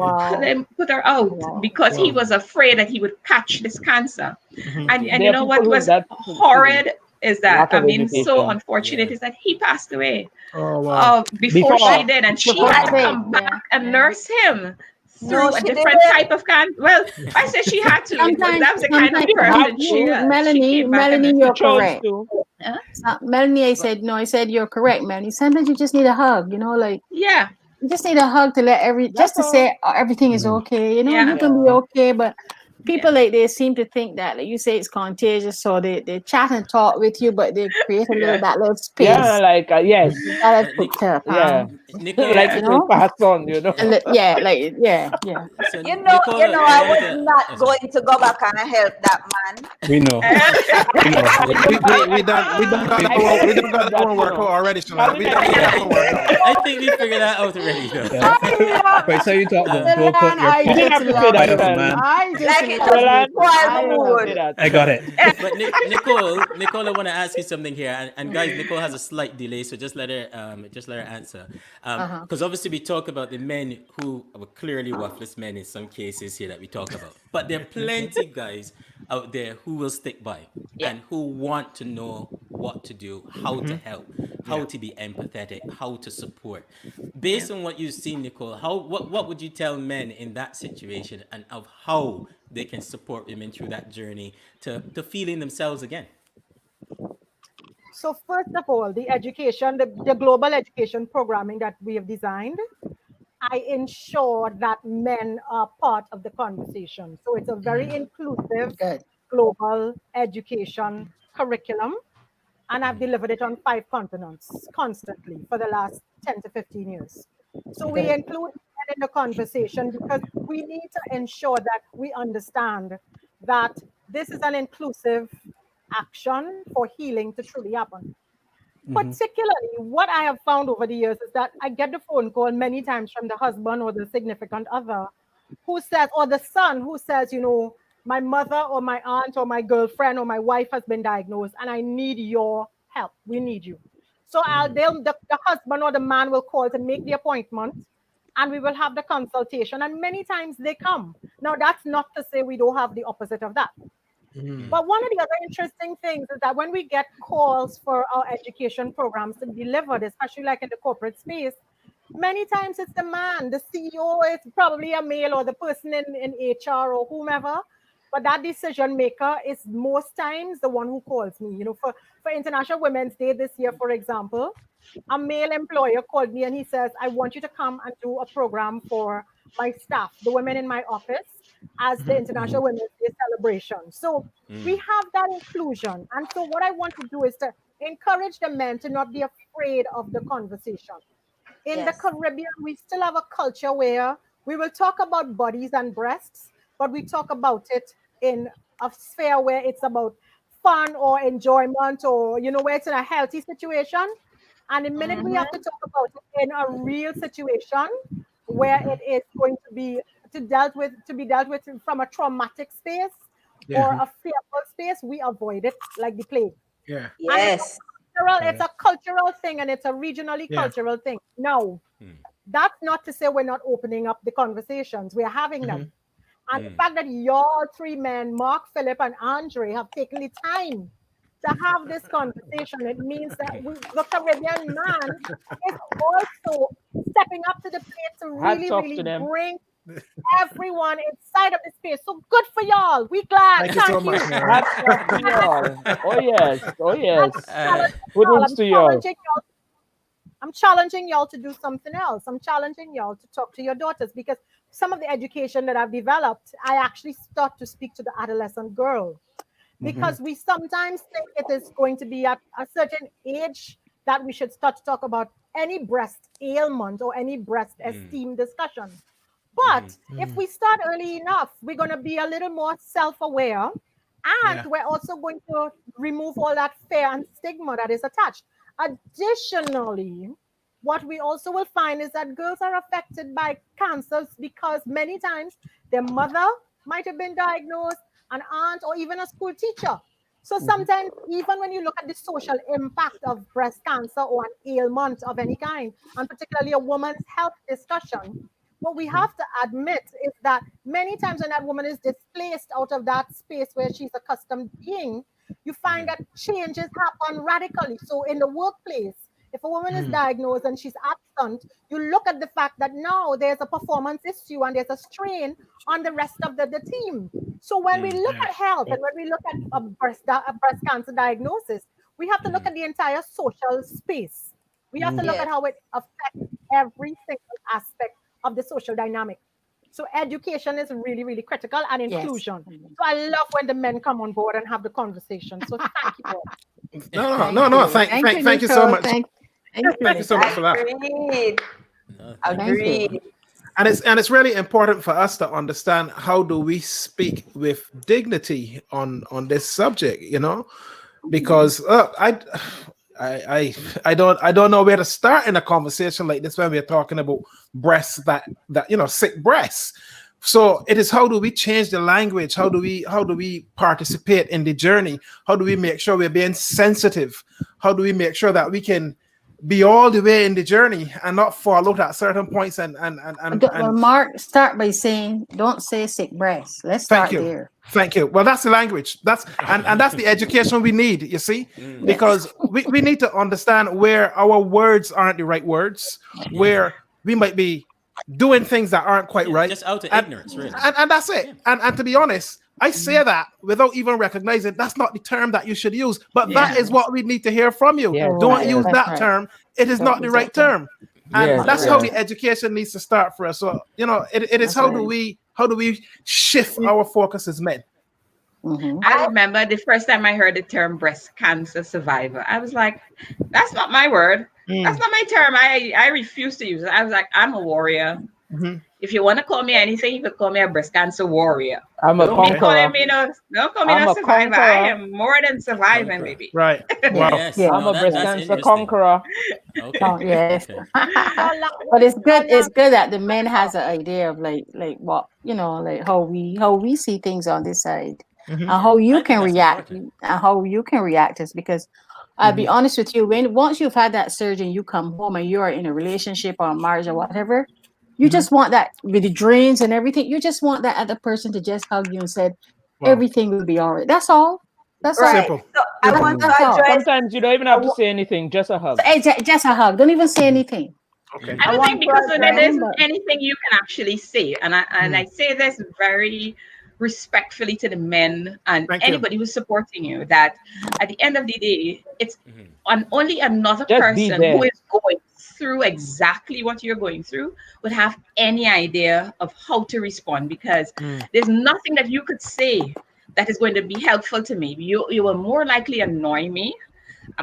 put her out because he was afraid that he would catch this cancer. And There you are know people what who was that- horrid is that, Lack I of mean, so education. unfortunate is that he passed away Oh, wow. before Before. she did, and she Before had to she come did, back and nurse him through No, a she different didn't. type of cancer. Well, I said she had to because that was the kind of Sometimes- person she is. Melanie, She came back and Melanie, nursed you're Chose correct. to. Melanie, I said you're correct, Melanie. Sometimes you just need a hug, like Yeah. you just need a hug to let just to say everything is okay. Yeah. You can be okay, but people they seem to think that, like you say, it's contagious, so they chat and talk with you, but they create that little space. Yeah, like yes. You gotta put up, Yeah. Nicola, Like You it will know? pass on, so You Nicola, know, I was wanted to- not going to go back and help that man. We know. We done got our work out already, Shalana. We done got our work out. I think we figured that out already, though. Yeah. Wait, so you talk about don't put your I You didn't have to say part that, of a man. man. I just Like Roland, Spoil the don't say mood. that. I got it. But Nicole, I want to ask you something here, and guys, Nicole has a slight delay, so just let her answer. Because obviously we talk about the men who are clearly worthless men in some cases here that we talk about, but there are plenty guys out there who will stick by and who want to know what to do, how to help, how to be empathetic, how to support. Based on what you've seen, Nicole, what would you tell men in that situation and of how they can support women through that journey to feeling themselves again? So first of all, the education, the global education programming that we have designed, I ensure that men are part of the conversation. So it's a very inclusive global education curriculum, and I've delivered it on 5 continents constantly for the last 10 to 15 years. So we include men in the conversation because we need to ensure that we understand that this is an inclusive action for healing to truly happen. Particularly, what I have found over the years is that I get the phone call many times from the husband or the significant other who says, or the son who says, you know, my mother or my aunt or my girlfriend or my wife has been diagnosed and I need your help. We need you. So the husband or the man will call to make the appointment and we will have the consultation. And many times they come. Now, that's not to say we don't have the opposite of that. But one of the other interesting things is that when we get calls for our education programs to be delivered, especially like in the corporate space, many times it's the man, the CEO is probably a male or the person in HR or whomever, but that decision maker is most times the one who calls me. You know, for International Women's Day this year, for example, a male employer called me and he says, I want you to come and do a program for my staff, the women in my office, as the International Women's Day celebration. So we have that inclusion. And so what I want to do is to encourage the men to not be afraid of the conversation. In the Caribbean, we still have a culture where we will talk about bodies and breasts, but we talk about it in a sphere where it's about fun or enjoyment or, you know, where it's in a healthy situation. And the minute we have to talk about it in a real situation where it is going to be dealt with from a traumatic space or a fearful space, we avoid it like the plague. Yeah. Yes. It's a cultural thing and it's a regionally cultural thing. No, that's not to say we're not opening up the conversations. We're having them. And the fact that y'all 3 men, Mark, Philip, and Andre, have taken the time to have this conversation, it means that the Caribbean man is also stepping up to the plate to really bring everyone inside of the space. So good for y'all. We glad. Thank you so much. Oh yes. I'm challenging y'all to do something else. I'm challenging y'all to talk to your daughters because some of the education that I've developed, I actually start to speak to the adolescent girl. Because we sometimes think it is going to be at a certain age that we should start to talk about any breast ailment or any breast esteem discussion. But if we start early enough, we're going to be a little more self-aware, and we're also going to remove all that fear and stigma that is attached. Additionally, what we also will find is that girls are affected by cancers because many times their mother might have been diagnosed, an aunt, or even a school teacher. So sometimes, even when you look at the social impact of breast cancer or an ailment of any kind, and particularly a woman's health discussion, what we have to admit is that many times when that woman is displaced out of that space where she's accustomed being, you find that changes happen radically. So in the workplace, if a woman is diagnosed and she's absent, you look at the fact that now there's a performance issue and there's a strain on the rest of the team. So when we look at health and when we look at a breast cancer diagnosis, we have to look at the entire social space. We have to look at how it affects every single aspect of the social dynamic. So education is really, really critical, and inclusion. So I love when the men come on board and have the conversation. So thank you all. No. Thank you so much. Thank you so much for that. Agreed. And it's really important for us to understand how do we speak with dignity on this subject, you know, because I don't know where to start in a conversation like this when we're talking about breasts that you know, sick breasts. So it is, how do we change the language? How do we participate in the journey? How do we make sure we're being sensitive? How do we make sure that we can be all the way in the journey and not fall out at certain points and Well, Mark, start by saying, don't say sick breast. Let's start there. Thank you. Well, that's the language. That's the education we need, you see, because we need to understand where our words aren't the right words, where we might be doing things that aren't quite right. Just out of ignorance, really. And that's it. And to be honest, I say that without even recognizing that's not the term that you should use, but that is what we need to hear from you. Don't use that term. It is not the right term. And that's how the education needs to start for us. So, it is how do we shift our focus as men? I remember the first time I heard the term breast cancer survivor. I was like, that's not my word. That's not my term. I refuse to use it. I was like, I'm a warrior. If you want to call me anything, you could call me a breast cancer warrior. I'm a conqueror. Don't call me no survivor. I am more than surviving, baby. Right. Wow. Yes. I'm a breast cancer conqueror. Okay. Oh, yes. But it's good that the men has an idea of like what, like how we see things on this side. And how you can react, and how you can react is because I'll be honest with you, once you've had that surgery, you come home and you are in a relationship or a marriage or whatever, you just want that with the dreams and everything. You just want that other person to just hug you and said, everything will be all right. That's all. That's all. Simple. So I want to address. Sometimes you don't even have to say anything, just a hug. Just a hug. Don't even say anything. Okay. I don't think because there isn't anything you can actually say, and I say this very respectfully to the men and anybody who's supporting you, that at the end of the day, it's only another person who is going through exactly what you're going through would have any idea of how to respond, because there's nothing that you could say that is going to be helpful to me. You will more likely annoy me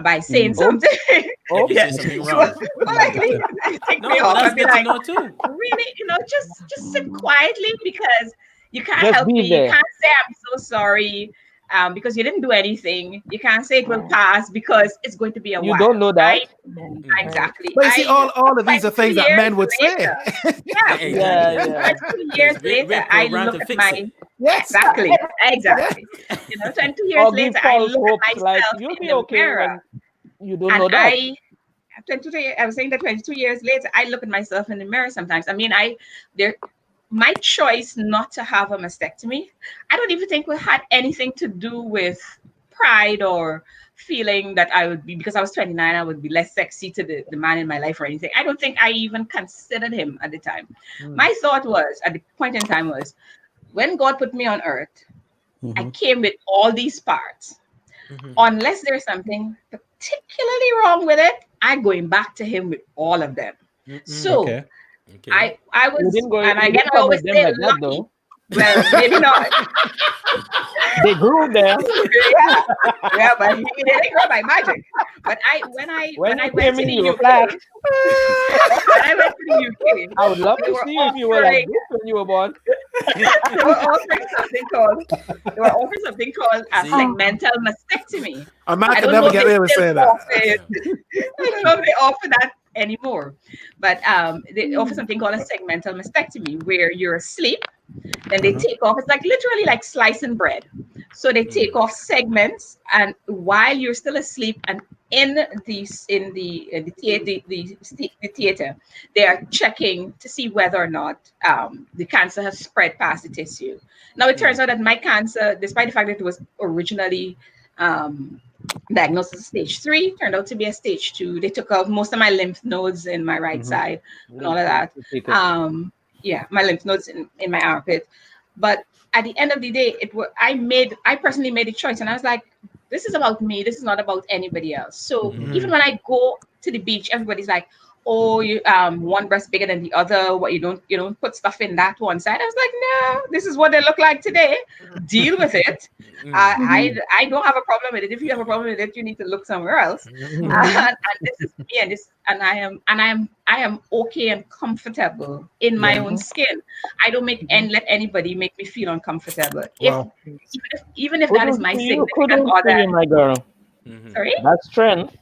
by saying something. If you say something wrong. Likely take me No, off that's and be good to like, know too. really, just sit quietly, because you can't Just help be me. You there. can't say I'm so sorry because you didn't do anything. You can't say it will pass because it's going to be a while. You don't know that. Right? Exactly. But you see, all of these are things that men would say. Yeah. Yeah. 2 years later, I look at my exactly. 22 years Or give later, I false look hopes, at like myself you'll in be the okay mirror, when you don't know that. I was saying that 22 years later, I look at myself in the mirror sometimes. I mean, my choice not to have a mastectomy, I don't even think it had anything to do with pride or feeling that I would be, because I was 29, I would be less sexy to the man in my life or anything. I don't think I even considered him at the time. My thought was, at the point in time was, when God put me on earth, I came with all these parts. Unless there's something particularly wrong with it, I'm going back to him with all of them. So I was, and again, I always say like lucky. Well, maybe not. They grew there. yeah, but he didn't grow by magic. But when I went to the UK, I would love to see you if you were like this when you were born. They were offering something called a segmental mastectomy. A man can never get away with saying that. I don't know if they offer that anymore, but they offer something called a segmental mastectomy, where you're asleep, then they take off. It's like literally like slicing bread. So they take off segments, and while you're still asleep and in the theater, they are checking to see whether or not the cancer has spread past the tissue. Now it turns out that my cancer, despite the fact that it was originally diagnosed as stage 3, turned out to be a stage 2. They took out most of my lymph nodes in my right side and all of that. My lymph nodes in my armpit. But at the end of the day, I personally made a choice, and I was like, this is about me. This is not about anybody else. So even when I go to the beach, everybody's like, oh, you one breast bigger than the other. What you don't put stuff in that one side. I was like, no, this is what they look like today. Deal with it. I don't have a problem with it. If you have a problem with it, you need to look somewhere else. And this is me, and I am okay and comfortable in my own skin. I don't let anybody make me feel uncomfortable. Wow. Even if that is my significant other. My girl. Sorry? That's strength.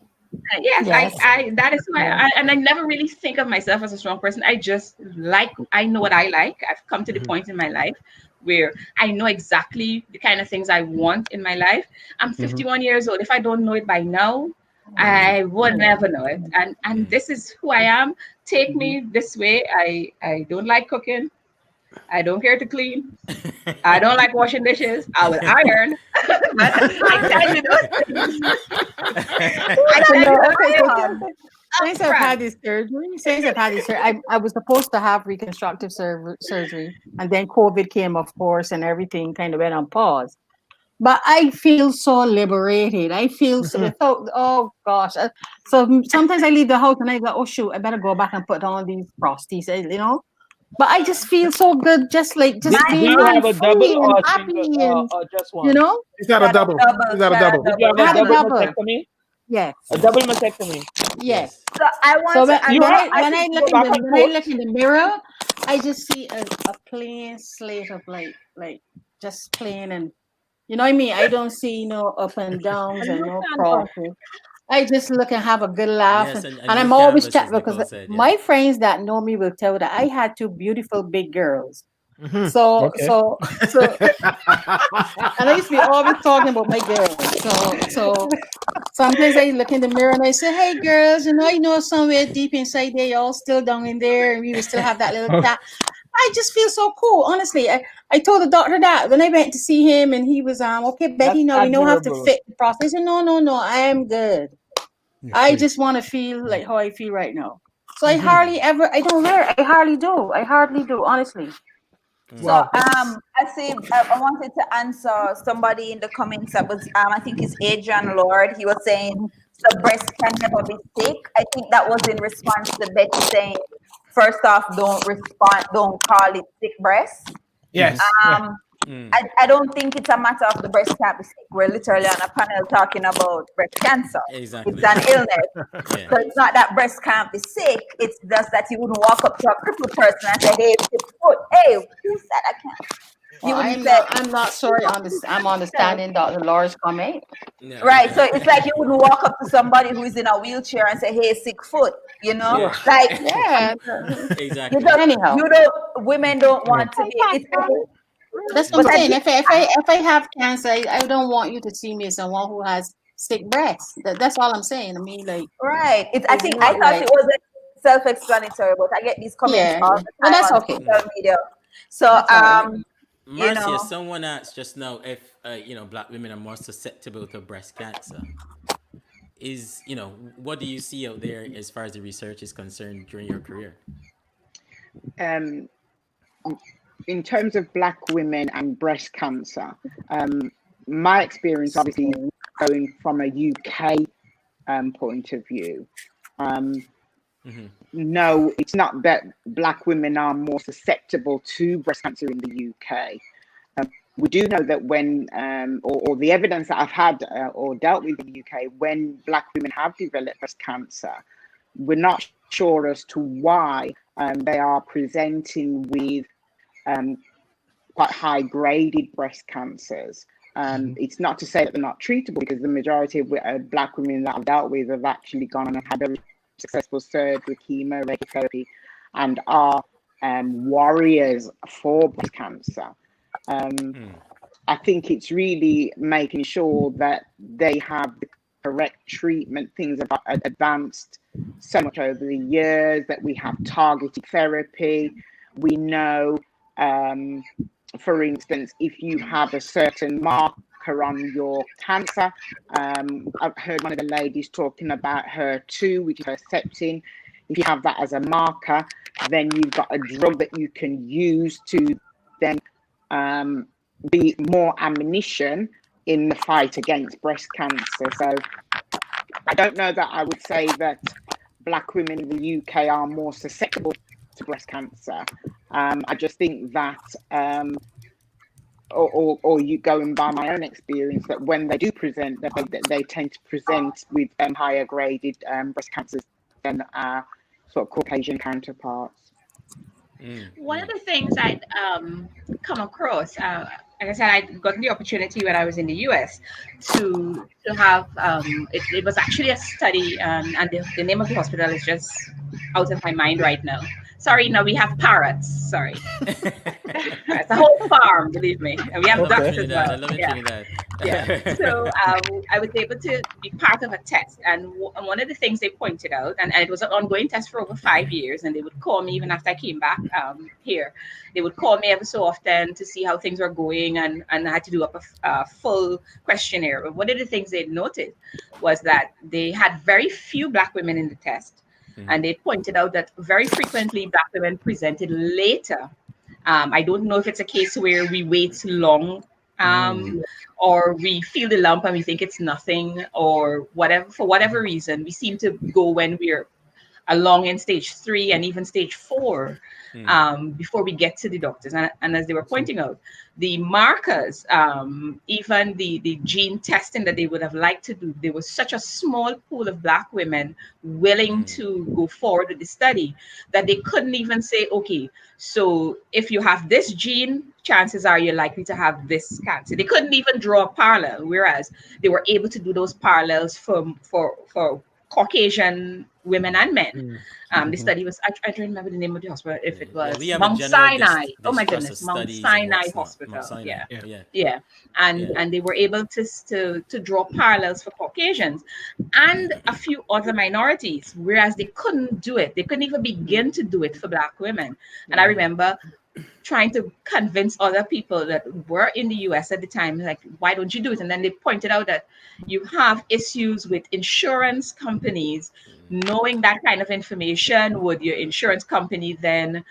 Yes, Yes. I that is why Yeah. and I never really think of myself as a strong person. I know what I like. I've come to the point in my life where I know exactly the kind of things I want in my life. I'm 51 years old. If I don't know it by now, I would never know it. And this is who I am. Take me this way. I don't like cooking. I don't care to clean. I don't like washing dishes. I will iron. But I tell you those things. I tell you No, those okay, things. since I've had this surgery, I was supposed to have reconstructive surgery, and then COVID came, of course, and everything kind of went on pause. But I feel so liberated. I feel so without, oh gosh. Sometimes I leave the house and I go, oh shoot, I better go back and put on these prostheses, you know. But I just feel so good, just Do being you have a double free and or a happy, single and or just you one? know, He's got a double. He's got a double. Did you have I a had a double double. mastectomy? Yes, A double mastectomy. yes. So I So want to You when have I to look go in back and when I forth. look in the mirror, I just see a plain slate of just plain, and you know what I mean. I don't see no up and downs and no crosses. I just look and have a good laugh, Yes, and a new I'm always canvas, as chatting Nicole because said. Yeah. my friends that know me will tell that I had two beautiful big girls. So Okay. so so and I used to be always talking about my girls. So sometimes I look in the mirror and I say, "Hey, girls, you know, somewhere deep inside there, y'all still down in there, and we will still have that little chat." I just feel so cool, honestly. I told the doctor that when I went to see him, and he was okay, Betty. That's No, we don't have to admirable. fit the process. I said, no, I am good. I just want to feel like how I feel right now. So I hardly do, honestly. So I see. I wanted to answer somebody in the comments that was I think it's Adrian Lord. He was saying so breast can never be sick. I think that was in response to Betty saying, first off, don't call it sick breast. Yes. I don't think it's a matter of the breast can't be sick. We're literally on a panel talking about breast cancer. Exactly. It's an illness. Yeah. So it's not that breast can't be sick. It's just that you wouldn't walk up to a crippled person and say, "Hey, sick foot. Hey, who said I can't?" You Well, wouldn't say, I'm not sorry. I'm understanding Dr. Laura's comment. Yeah. right? So it's like you wouldn't walk up to somebody who is in a wheelchair and say, "Hey, sick foot." You know, Yeah. like Yeah. Exactly. Anyhow, women don't want to be. It's that's what I'm But I saying. think- If I have cancer, I don't want you to see me as someone who has sick breasts. That's all I'm saying. I mean, like, right. I it's think not I thought like, it was self-explanatory, but I get these comments yeah, all yeah. the But time that's on okay. social media. So That's all right. you Marcia, know, someone asked just now if black women are more susceptible to breast cancer. What do you see out there as far as the research is concerned during your career? Um, in terms of black women and breast cancer, my experience, obviously, going from a UK point of view, no, it's not that black women are more susceptible to breast cancer in the UK. We do know that when, or the evidence that I've had or dealt with in the UK, when black women have developed breast cancer, we're not sure as to why they are presenting with quite high graded breast cancers. It's not to say that they're not treatable, because the majority of black women that I've dealt with have actually gone on and had very successful surgery, chemo, radiotherapy, and are warriors for breast cancer. I think it's really making sure that they have the correct treatment. Things have advanced so much over the years that we have targeted therapy. We know, for instance, if you have a certain marker on your cancer, I've heard one of the ladies talking about HER2, which is Herceptin. If you have that as a marker, then you've got a drug that you can use to then be more ammunition in the fight against breast cancer. So I don't know that I would say that black women in the UK are more susceptible to breast cancer. I just think that, or you going by my own experience, that when they do present, they tend to present with higher graded breast cancers than our sort of Caucasian counterparts. One of the things I come across, I like I said, I got the opportunity when I was in the US to have it was actually a study, and the name of the hospital is just out of my mind right now. Sorry, no, we have parrots. Sorry, it's a whole farm, believe me, and we have I love ducks as Trinidad. I well. love it, Yeah. Trinidad. Yeah. So I was able to be part of a test, and one of the things they pointed out, and it was an ongoing test for over 5 years, and they would call me even after I came back here. They would call me every so often to see how things were going, and I had to do up a full questionnaire. But one of the things they noted was that they had very few Black women in the test. And they pointed out that very frequently Black women presented later. I don't know if it's a case where we wait long, or we feel the lump and we think it's nothing, or whatever. For whatever reason, we seem to go when we're along in stage 3 and even stage 4 before we get to the doctors. And as they were pointing out, the markers, even the gene testing that they would have liked to do, there was such a small pool of Black women willing to go forward with the study that they couldn't even say, okay, so if you have this gene, chances are you're likely to have this cancer. They couldn't even draw a parallel, whereas they were able to do those parallels for Caucasian women and men. The study was, I don't remember the name of the hospital, if it was we have Mount a general Sinai. Oh my distrust goodness, of Mount studies and Sinai what's not. Hospital. Mount Sinai. Yeah. And they were able to draw parallels for Caucasians and a few other minorities, whereas they couldn't do it. They couldn't even begin to do it for Black women. And I remember trying to convince other people that were in the US at the time, like, why don't you do it? And then they pointed out that you have issues with insurance companies knowing that kind of information. Would your insurance company then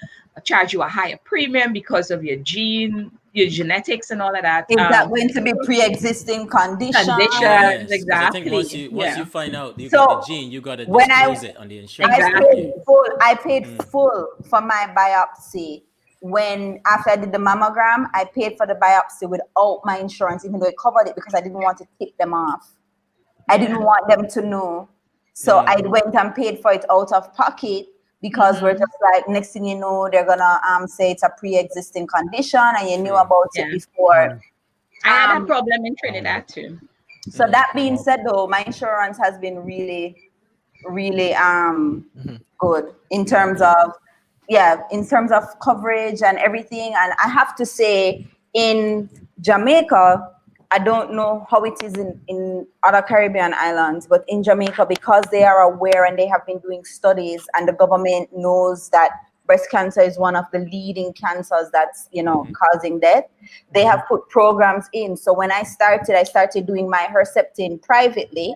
charge you a higher premium because of your genetics and all of that? Is that going to be pre-existing conditions? Yes, 'cause Exactly. I think once you find out you So, got the gene, you got to when disclose it on the insurance. Exactly. I paid full for my biopsy. When after I did the mammogram, I paid for the biopsy without my insurance, even though it covered it, because I didn't want to tip them off. I didn't want them to know. So I went and paid for it out of pocket, because we're just like, next thing you know, they're gonna say it's a pre-existing condition and you knew about it before. I had a problem in Trinidad too. So that being said, though, my insurance has been really, really good in terms of coverage and everything. And I have to say, in Jamaica, I don't know how it is in other Caribbean islands, but in Jamaica, because they are aware and they have been doing studies, and the government knows that breast cancer is one of the leading cancers that's, causing death, they have put programs in. So when I started doing my Herceptin privately,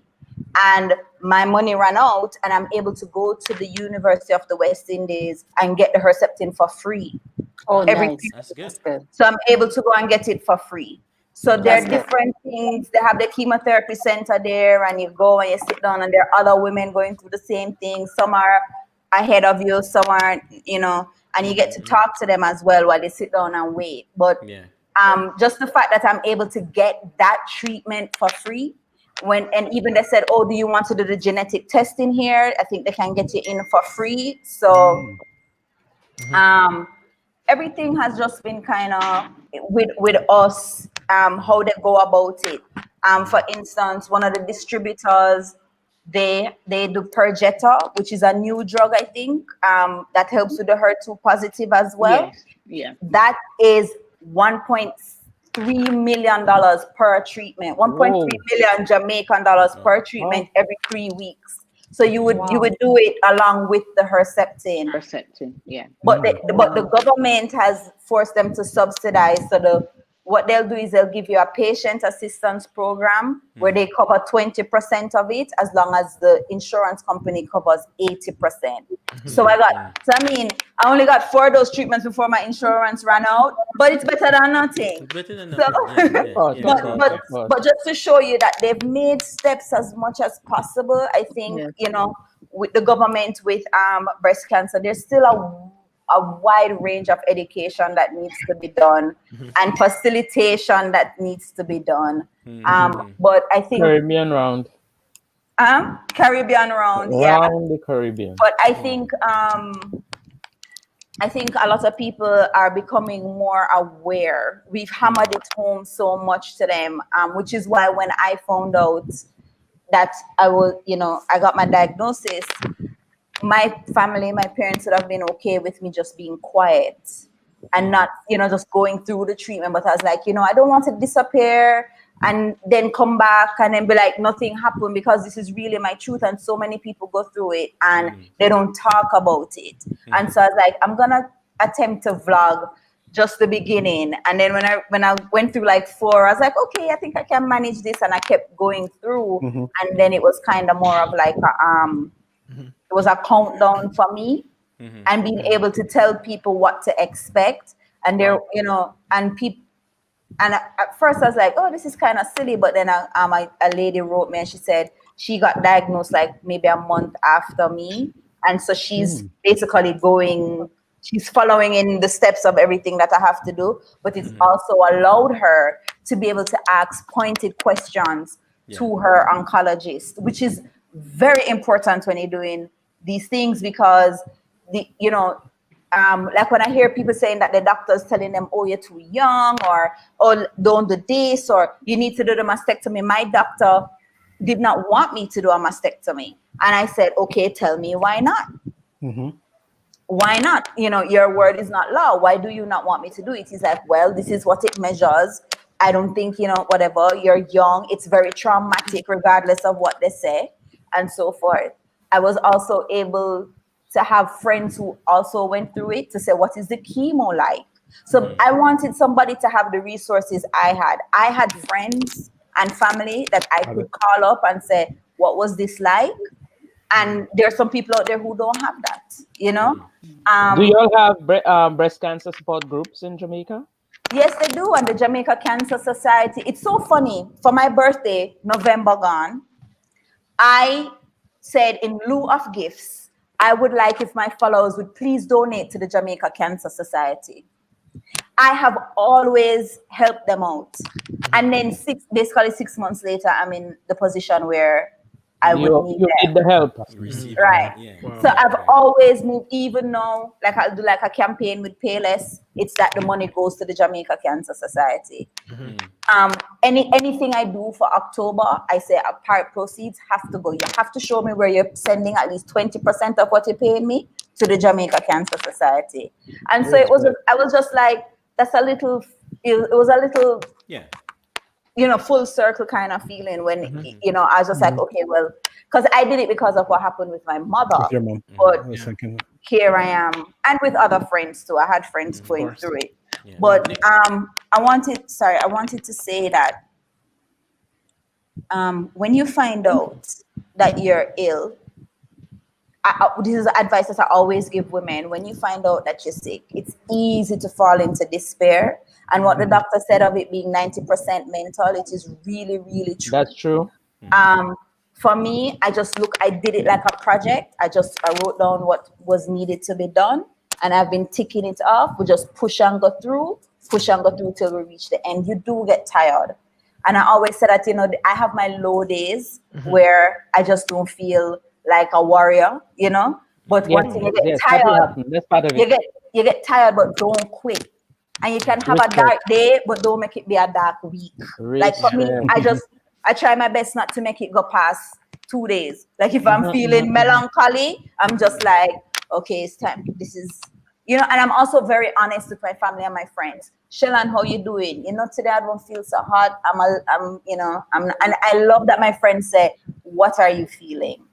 and my money ran out, and I'm able to go to the University of the West Indies and get the Herceptin for free. Oh, nice. That's good. So I'm able to go and get it for free. So there are different things. They have the chemotherapy center there, and you go and you sit down, and there are other women going through the same thing. Some are ahead of you, some aren't, and you get to talk to them as well while they sit down and wait. But just the fact that I'm able to get that treatment for free, and even they said, oh, do you want to do the genetic testing here? I think they can get you in for free. So everything has just been kind of with us, how they go about it. For instance, one of the distributors, they do Perjeta, which is a new drug, I think, that helps with the HER2 positive as well. Yes. That is $1.3 million per treatment, 1.3 million Jamaican dollars per treatment every 3 weeks. So you would do it along with the Herceptin. But the government has forced them to subsidize. So what they'll do is they'll give you a patient assistance program where they cover 20% of it, as long as the insurance company covers 80%. So I only got 4 of those treatments before my insurance ran out, but it's better than nothing. But just to show you that they've made steps as much as possible, I think, with the government, with breast cancer, there's still a wide range of education that needs to be done and facilitation that needs to be done. But I think Caribbean round. Caribbean round, Round the Caribbean. But I think I think a lot of people are becoming more aware. We've hammered it home so much to them, which is why when I found out that I was, I got my diagnosis, my family, my parents would have been okay with me just being quiet and not, just going through the treatment. But I was like, I don't want to disappear and then come back and then be like, nothing happened, because this is really my truth. And so many people go through it and they don't talk about it. And so I was like, I'm going to attempt to vlog just the beginning. And then when I went through like 4, I was like, okay, I think I can manage this. And I kept going through. And then it was kind of more of like, it was a countdown for me, and being able to tell people what to expect. And there, and people, and at first I was like, oh, this is kind of silly. But then a lady wrote me and she said she got diagnosed like maybe a month after me. And so she's basically she's following in the steps of everything that I have to do. But it's also allowed her to be able to ask pointed questions to her oncologist, which is very important when you're doing these things, because like when I hear people saying that the doctor's telling them, oh, you're too young, or oh, don't do this, or you need to do the mastectomy. My doctor did not want me to do a mastectomy. And I said, okay, tell me why not? Why not? Your word is not law. Why do you not want me to do it? He's like, well, this is what it measures. I don't think, whatever, you're young. It's very traumatic regardless of what they say, and so forth. I was also able to have friends who also went through it to say, what is the chemo like? So I wanted somebody to have the resources I had. I had friends and family that I could call up and say, what was this like? And there are some people out there who don't have that, Do you all have breast cancer support groups in Jamaica? Yes, they do. And the Jamaica Cancer Society. It's so funny. For my birthday, November gone, I said in lieu of gifts, I would like if my followers would please donate to the Jamaica Cancer Society. I have always helped them out. And then basically 6 months later, I'm in the position where I would need the help. Right. Wow. So I've always moved, even now, like I'll do like a campaign with Payless. It's that the money goes to the Jamaica Cancer Society. Anything I do for October, I say a part proceeds have to go. You have to show me where you're sending at least 20% of what you're paying me to the Jamaica Cancer Society. And so I was just like, it was a little full circle kind of feeling when, I was just like, okay, well, because I did it because of what happened with my mother. With your mom. But here I am, and with other friends too. I had friends going through it. Yeah. But I wanted to say that when you find out that you're ill, this is advice that I always give women. When you find out that you're sick, it's easy to fall into despair. And what the doctor said of it being 90% mental, it is really, really true. That's true. For me, I did it like a project. I wrote down what was needed to be done, and I've been ticking it off. We just push and go through till we reach the end. You do get tired. And I always say that, I have my low days where I just don't feel like a warrior, But once you get tired, that's part of it. You get tired, but don't quit. And you can have a dark day, but don't make it be a dark week. Like for me, I try my best not to make it go past 2 days. Like if I'm feeling melancholy, I'm just like, okay, it's time. This is, and I'm also very honest with my family and my friends. Shellan, how you doing? Today I don't feel so hot. And I love that my friends say, what are you feeling?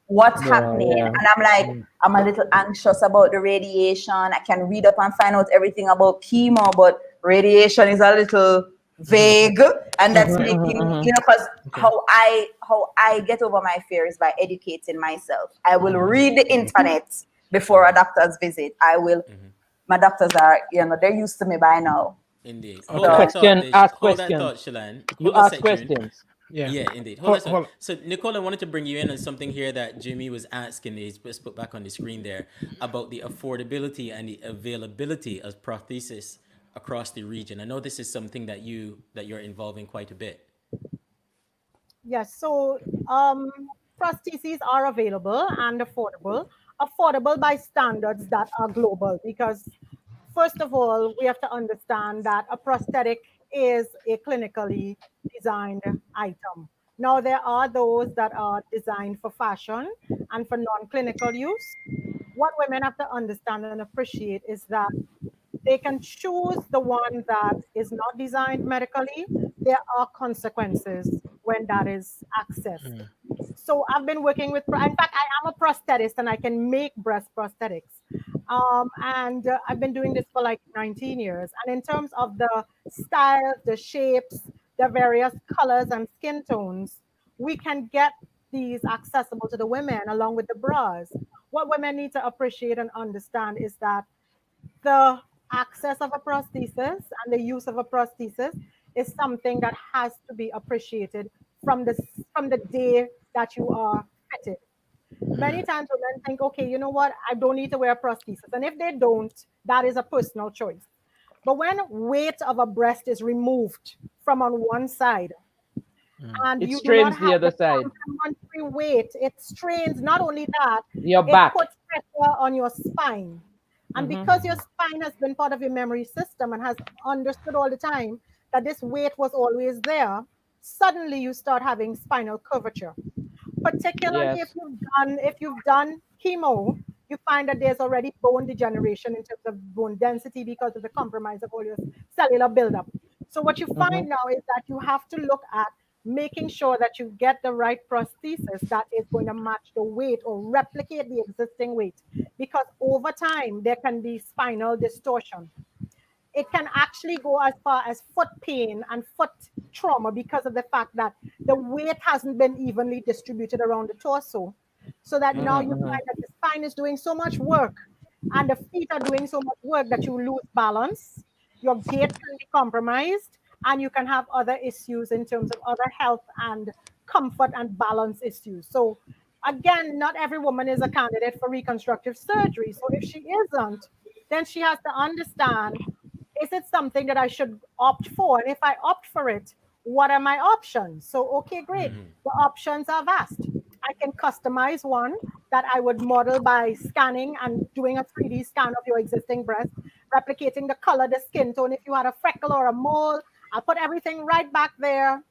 What's happening? Yeah. And I'm like, I'm a little anxious about the radiation. I can read up and find out everything about chemo, but radiation is a little vague, and that's making because how I get over my fear is by educating myself. I will read the internet before a doctor's visit. My doctors are, they're used to me by now. Indeed. Ask questions. You ask questions. Yeah, indeed. Hold on. So, Nicole, I wanted to bring you in on something here that Jimmy was asking. He's just put back on the screen there about the affordability and the availability of prosthesis across the region. I know this is something that you're involved in quite a bit. Yes. So, prostheses are available and affordable. affordable by standards that are global. Because first of all, we have to understand that a prosthetic is a clinically designed item. Now, there are those that are designed for fashion and for non-clinical use. What women have to understand and appreciate is that they can choose the one that is not designed medically. There are consequences when that is accessed. So I've been working with, in fact, I am a prosthetist and I can make breast prosthetics. And I've been doing this for like 19 years. And in terms of the styles, the shapes, the various colors and skin tones, we can get these accessible to the women along with the bras. What women need to appreciate and understand is that the access of a prosthesis and the use of a prosthesis is something that has to be appreciated from the day that you are fitted. Many times women think, okay, you know what, I don't need to wear a prosthesis. And if they don't, that is a personal choice. But when weight of a breast is removed from on one side, and It you do strains not the have other side. complementary weight, it strains not only that, Your it back. puts pressure on your spine. And because your spine has been part of your memory system and has understood all the time that this weight was always there, suddenly you start having spinal curvature. Particularly Yes. if you've done chemo, you find that there's already bone degeneration in terms of bone density because of the compromise of all your cellular buildup. So what you find now is that you have to look at making sure that you get the right prosthesis that is going to match the weight or replicate the existing weight, because over time there can be spinal distortion. It can actually go as far as foot pain and foot trauma because of the fact that the weight hasn't been evenly distributed around the torso. So that now you find that the spine is doing so much work and the feet are doing so much work that you lose balance, your gait can be compromised, and you can have other issues in terms of other health and comfort and balance issues. So again, not every woman is a candidate for reconstructive surgery. So if she isn't, then she has to understand, is it something that I should opt for? And if I opt for it, what are my options? So, okay, great. The options are vast. I can customize one that I would model by scanning and doing a 3D scan of your existing breast, replicating the color, the skin tone. If you had a freckle or a mole, I'll put everything right back there.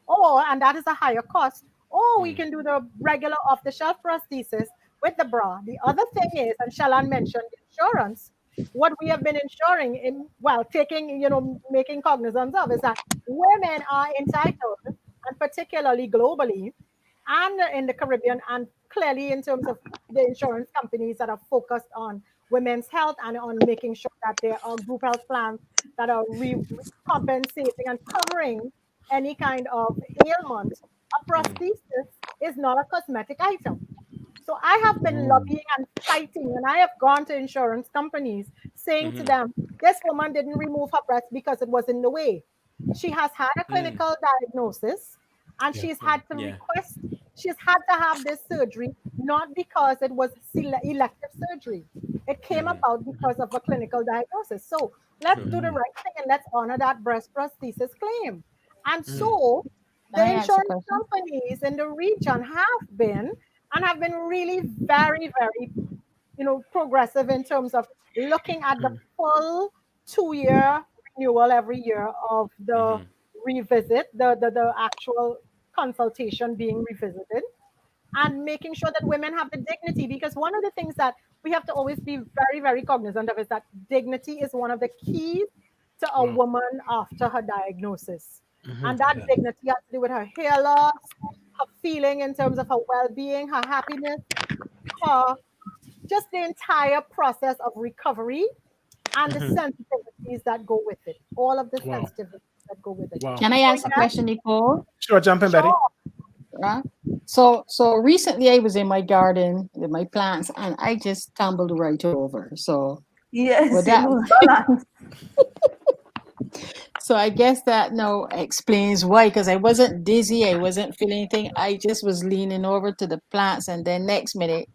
Or, and that is a higher cost, or we can do the regular off-the-shelf prosthesis with the bra. The other thing is, and Shalan mentioned insurance, what we have been ensuring in, well, taking, making cognizance of is that women are entitled, and particularly globally and in the Caribbean, and clearly in terms of the insurance companies that are focused on women's health and on making sure that there are group health plans that are compensating and covering any kind of ailment. A prosthesis is not a cosmetic item. So I have been lobbying and fighting, and I have gone to insurance companies saying to them, this woman didn't remove her breast because it was in the way. She has had a clinical diagnosis, and she's had to request, she's had to have this surgery, not because it was elective surgery. It came about because of a clinical diagnosis. So let's do the right thing and let's honor that breast prosthesis claim. And so the Can I ask a insurance question? companies in the region have been really very, very, progressive in terms of looking at the full 2-year renewal every year of the revisit, the actual consultation being revisited, and making sure that women have the dignity. Because one of the things that we have to always be very, very cognizant of is that dignity is one of the keys to a woman after her diagnosis. And that dignity has to do with her hair loss, her feeling in terms of her well-being, her happiness, her just the entire process of recovery and the sensitivities that go with it. All of the sensitivities that go with it. Wow. Can I ask a question, Nicole? Sure, jump in, Betty. Right? So recently I was in my garden with my plants and I just stumbled right over. So Yes, with you that, lose balance. so I guess that now explains why, because I wasn't dizzy, I wasn't feeling anything. I just was leaning over to the plants, and then next minute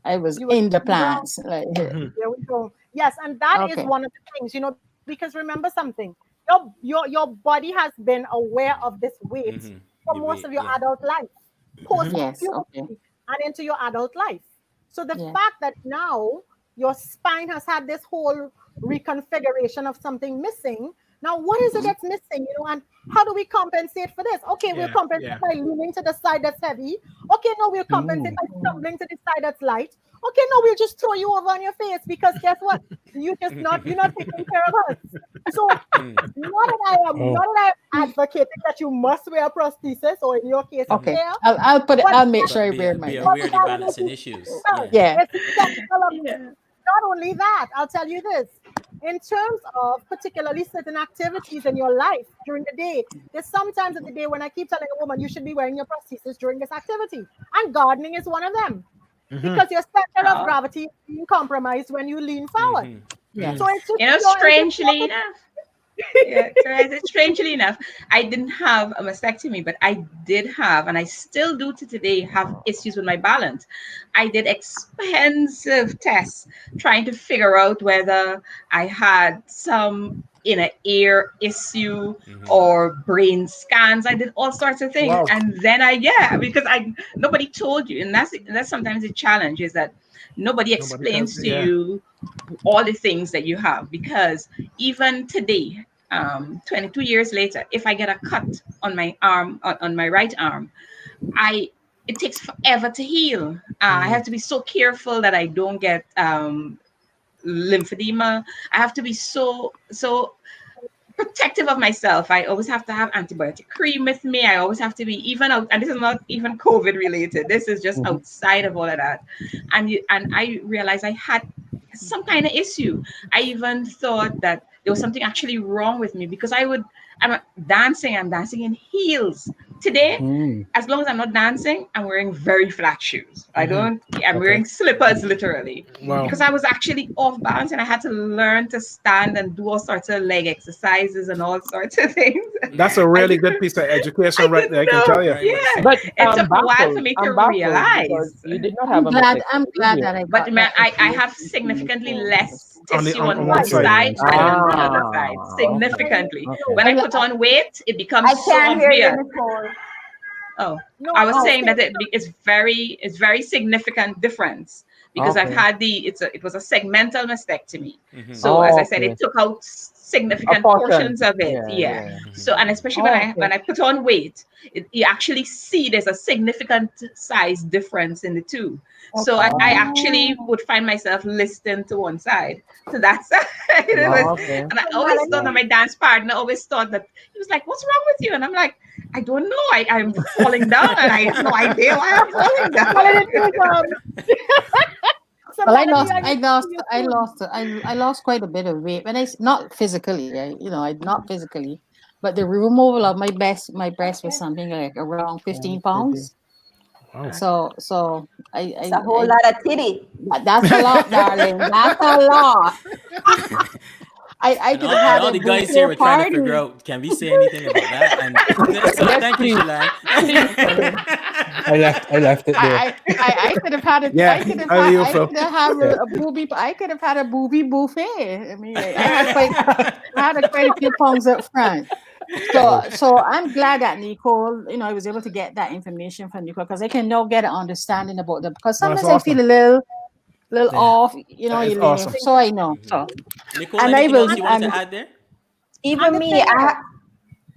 I was You were in the touching ground. plants. Like, There we go. Yes, and that is okay. one of the things, because remember something, your body has been aware of this weight for most of your adult life, post Yes, puberty okay. and into your adult life. So the Yeah. fact that now your spine has had this whole reconfiguration of something missing. Now, what is it that's missing? And how do we compensate for this? Okay, we'll Yeah, compensate yeah. by leaning to the side that's heavy. Okay, no, we'll compensate by stumbling to the side that's light. Okay, no, we'll just throw you over on your face because guess what? You're not taking care of us. So not that I'm advocating that you must wear a prosthesis, or in your case, a Okay. pair. I'll put it. But- I'll make sure I Be, wear be mine. aware of the balancing issues. Yeah. It's essential of it. Not only that, I'll tell you this. In terms of particularly certain activities in your life during the day, there's sometimes of the day when I keep telling a woman you should be wearing your prosthesis during this activity. And gardening is one of them. Because your center of gravity is being compromised when you lean forward. Yeah. So it's just Strangely enough. Yeah, strangely enough, I didn't have a mastectomy, but I did have, and I still do to today, have issues with my balance. I did expensive tests trying to figure out whether I had some inner ear issue or brain scans. I did all sorts of things. Wow. And then because nobody told you, and that's sometimes a challenge, is that nobody explains tells you, to yeah. you all the things that you have, because even today, 22 years later, if I get a cut on my arm, on my right arm, it takes forever to heal. I have to be so careful that I don't get lymphedema. I have to be so protective of myself. I always have to have antibiotic cream with me. I always have to be and this is not even COVID related. This is just outside of all of that. And I realized I had some kind of issue. I even thought that there was something actually wrong with me, because I'm dancing in heels. Today, as long as I'm not dancing, I'm wearing very flat shoes. I'm wearing slippers, literally. Wow. Because I was actually off balance, and I had to learn to stand and do all sorts of leg exercises and all sorts of things. That's a really good piece of education right there, I can tell you. Yeah, But it took a while for me to realize. you did not have I'm a glad. mastectomy, I'm glad did you? that I. But got man, that I have significantly less On the- tissue on on one one side. side than on the other side. Ah, Significantly. okay. When I put on weight, it becomes I so can't hear you, obvious. Nicole. Oh, No, I was no, saying that say- it's very significant difference, because I've Okay. had it was a segmental mastectomy. So as I said, okay. it took out significant A portion. portions of it. Yeah, Yeah. yeah. So, and especially Oh, when I put on weight, you actually see there's a significant size difference in the two. So I actually would find myself listening to one side. So that's Okay. and I always thought that my dance partner always thought that he was like, "What's wrong with you?" And I'm like, "I don't know. I'm falling down, and I have no idea why I'm falling down." Well, I lost quite a bit of weight when not physically, not physically, but the removal of my breast was something like around 15 pounds. Wow. So It's a whole lot of titty. that's a lot, darling. That's a lot. I And could all, have had and all a the guys bouquet here were trying to party. figure out, can we say anything about that? And so thank you, Shalane. I left it there. I could have had a Yeah, I could have how do you had, feel? I could have had a booby buffet. I mean, I had quite a few pounds up front. So I'm glad that Nicole, I was able to get that information from Nicole, because I can now get an understanding about them, because That's sometimes I feel a little off, That is you awesome. so I know. So Nicole, And I anything will- else you want to and- add there? Even And the me, thing I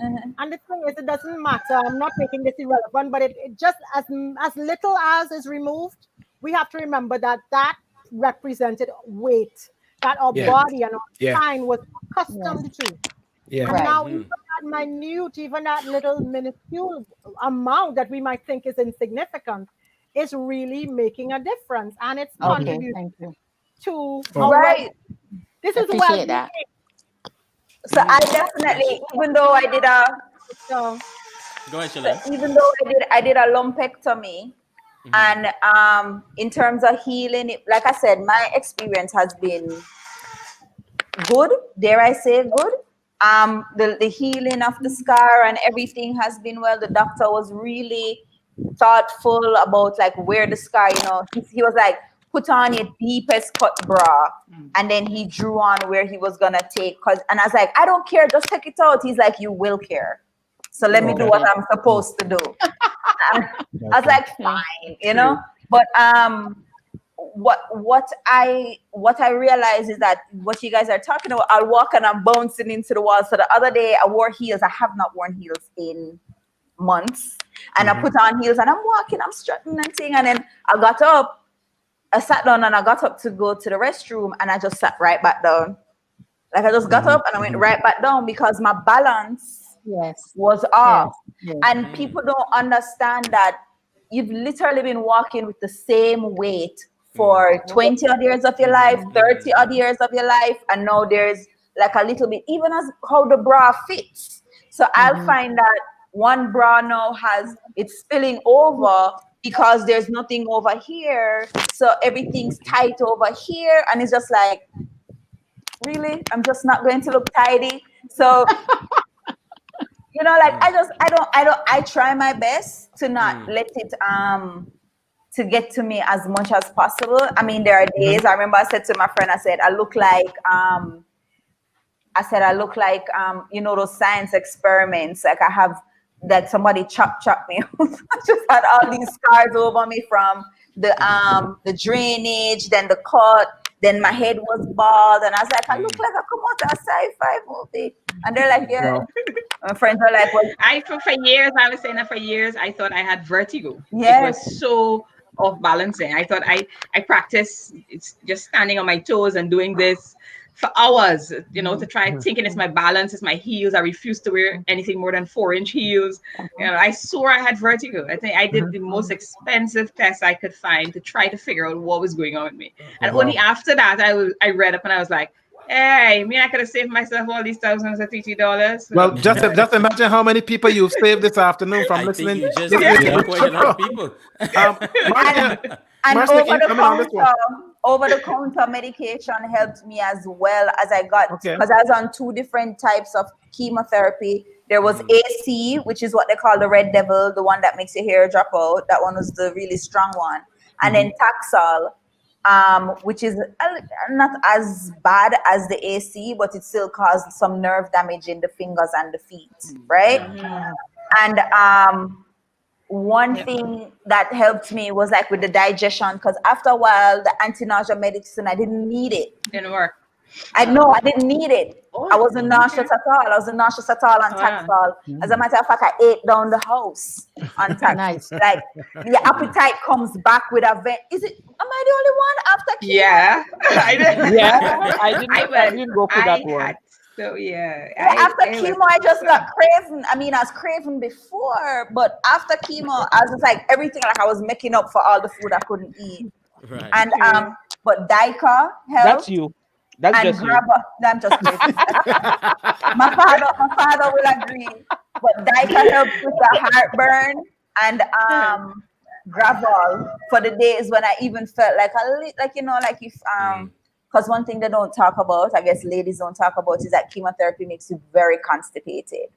And the thing is, it doesn't matter. I'm not making this irrelevant, but it just as little as is removed, we have to remember that represented weight that our Yeah. body and our Yeah. spine was accustomed to. Yeah. And Right. now even that minute, even that little minuscule amount that we might think is insignificant is really making a difference, and it's okay, contributing thank you. to Oh. our right. This is Appreciate well that. So I definitely, even though I did so Go ahead, Shalane. even though I did a lumpectomy, and in terms of healing, like I said, my experience has been good. Dare I say good? The healing of the scar and everything has been well. The doctor was really thoughtful about like where the scar, he was like, put on your deepest cut bra, and then he drew on where he was gonna take. And I was like, I don't care, just take it out. He's like, you will care. So let me do what I'm supposed to do. I was like, fine, But what I realize is that what you guys are talking about, I'll walk and I'm bouncing into the wall. So the other day I wore heels. I have not worn heels in months, and I put on heels and I'm walking, I'm strutting and thing, and then I got up, I sat down, and I got up to go to the restroom, and I just sat right back down. Like I just got up and I went right back down because my balance was off. Yes. And people don't understand that you've literally been walking with the same weight for 20 odd years of your life, 30 odd years of your life, and now there's like a little bit, even as how the bra fits. So I'll find that one bra now it's spilling over because there's nothing over here. So everything's tight over here. And it's just like, really? I'm just not going to look tidy. So, you know, like I try my best to not let it, to get to me as much as possible. I mean, there are days, I remember I said to my friend, I said, I look like, you know, those science experiments. Like I have, that somebody chop me. I just had all these scars over me from the drainage, then the cut, then my head was bald, and I was like, I look like I come out of a sci-fi movie. And they're like, yeah. My friends are like, well, for years, I was saying that for years, I thought I had vertigo. Yes. It was so off balancing. I thought I practice, it's just standing on my toes and doing this for hours, you know, to try thinking it's my balance, it's my heels. I refuse to wear anything more than 4-inch heels. You know, I swore I had vertigo. I think I did the most expensive test I could find to try to figure out what was going on with me. And only after that, I read up and I was like, hey, I could have saved myself all these thousands of $30. Well, just imagine how many people you've saved this afternoon from listening. You just saved quite a lot of people. Over the counter medication helped me as well, as I got, because I was on 2 different types of chemotherapy. There was AC, which is what they call the red devil, the one that makes your hair drop out. That one was the really strong one. And then Taxol, which is not as bad as the AC, but it still caused some nerve damage in the fingers and the feet, right? And one thing that helped me was like with the digestion, because after a while, the anti-nausea medicine, I didn't need it. Didn't work. I didn't need it. I wasn't nauseous at all. I wasn't nauseous at all on Taxol. As a matter of fact, I ate down the house on Taxol. Nice. Like the appetite comes back with a vent. Am I the only one after chemo? Yeah. I didn't go for that one. So yeah. After chemo, I just got craving. I mean, I was craving before, but after chemo, I was just like everything, like I was making up for all the food I couldn't eat. Right. And but Dica helped. That's you. That's and just you. I'm just kidding. my father will agree. But Dica helped with the heartburn and Gravol for the days when I even felt like because one thing they don't talk about, I guess ladies don't talk about, is that chemotherapy makes you very constipated.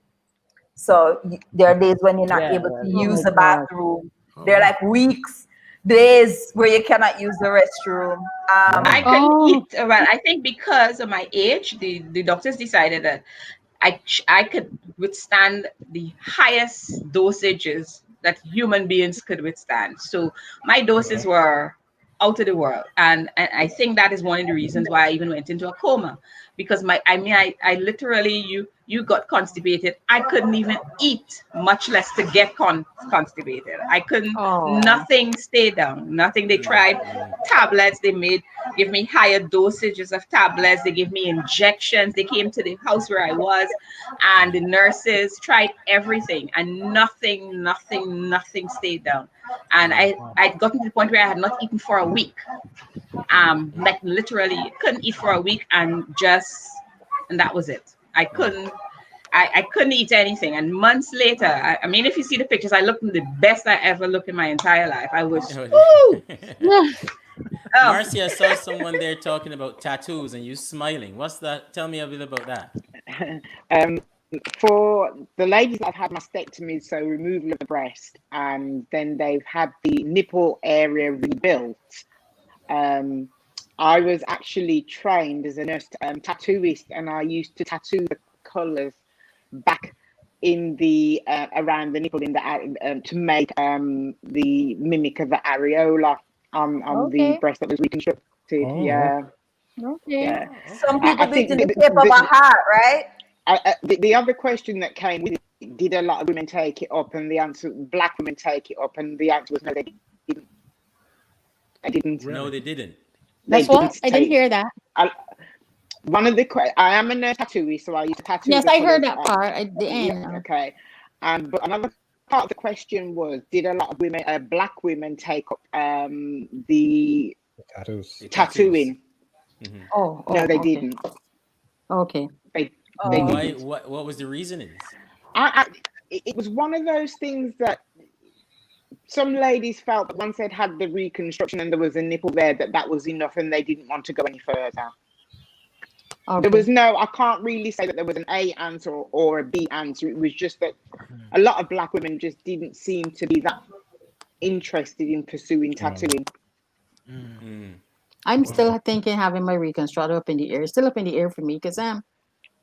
So there are days when you're not able to use the bathroom. There are like weeks, days where you cannot use the restroom. I couldn't eat. Well, I think because of my age, the doctors decided that I could withstand the highest dosages that human beings could withstand. So my doses were out of the world, and I think that is one of the reasons why I even went into a coma, because I literally you got constipated. I couldn't even eat, much less to get constipated. I couldn't. Nothing stayed down. Nothing. They tried tablets. They give me higher dosages of tablets. They gave me injections. They came to the house where I was, and the nurses tried everything, and nothing stayed down. And I'd gotten to the point where I had not eaten for a week. Like literally couldn't eat for a week, and that was it. I couldn't eat anything. And months later, I mean, if you see the pictures, I looked the best I ever looked in my entire life. I was, Marcy, I saw someone there talking about tattoos and you smiling. What's that? Tell me a bit about that. For the ladies that have had mastectomy, so removal of the breast, and then they've had the nipple area rebuilt. I was actually trained as a nurse tattooist, and I used to tattoo the colours back in the around the nipple in the to make the mimic of the areola. on the Okay. breast that was reconstructed. Oh, Yeah, Okay. yeah. Some I people do it think in the the- shape of a the- heart, right? The other question that came with it, did a lot of women take it up? And the answer, black women take it up, and the answer was no, they didn't. I didn't. No, they didn't. They That's what? I didn't take- hear that. One of the I am a nurse tattooist, so I used to tattoo. Yes, the I heard colours that part at the end. Yeah, okay. But another part of the question was, did a lot of women, black women, take up the Tattoos. tattooing? Mhm. Oh, No, they okay. didn't. Okay. They Oh. Why? didn't. What was the reasoning? It was one of those things that some ladies felt that once they'd had the reconstruction and there was a nipple there, that was enough, and they didn't want to go any further. Okay. There was no, I can't really say that there was an A answer or a B answer. It was just that a lot of black women just didn't seem to be that interested in pursuing tattooing. Mm. I'm still thinking having my reconstructor up in the air. It's still up in the air for me because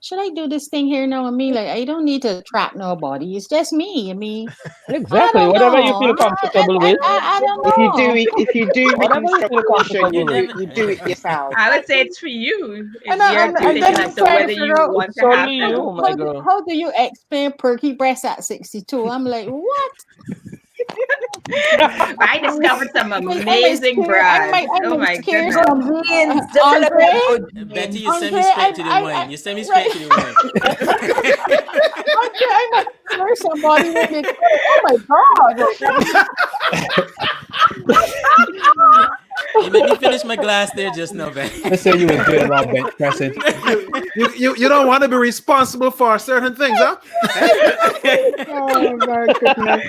should I do this thing here now? I mean, like, I don't need to track nobody. It's just me. I mean, Exactly. I don't Whatever you know. feel comfortable with. I don't If know. you do Whatever you feel reconstruction, comfortable you do it yourself. I would say it's for you. If And I- you're and then thinking I'm as to trying to whether you figure out- want It's to have only them. you, my girl. How do you explain perky breasts at 62? I'm like, what? I discovered some Am I amazing scared? bras. Am I Oh my scared goodness. from Jeans, just a little Andre? bit of Betty, jeans. you send me Andre, straight to the I- wine. You send me straight to the wine. I must scare somebody when they oh my god. You made me finish my glass there just now, Betty. Let's say you were doing a lot of bench pressing. You don't want to be responsible for certain things, huh? Oh my goodness.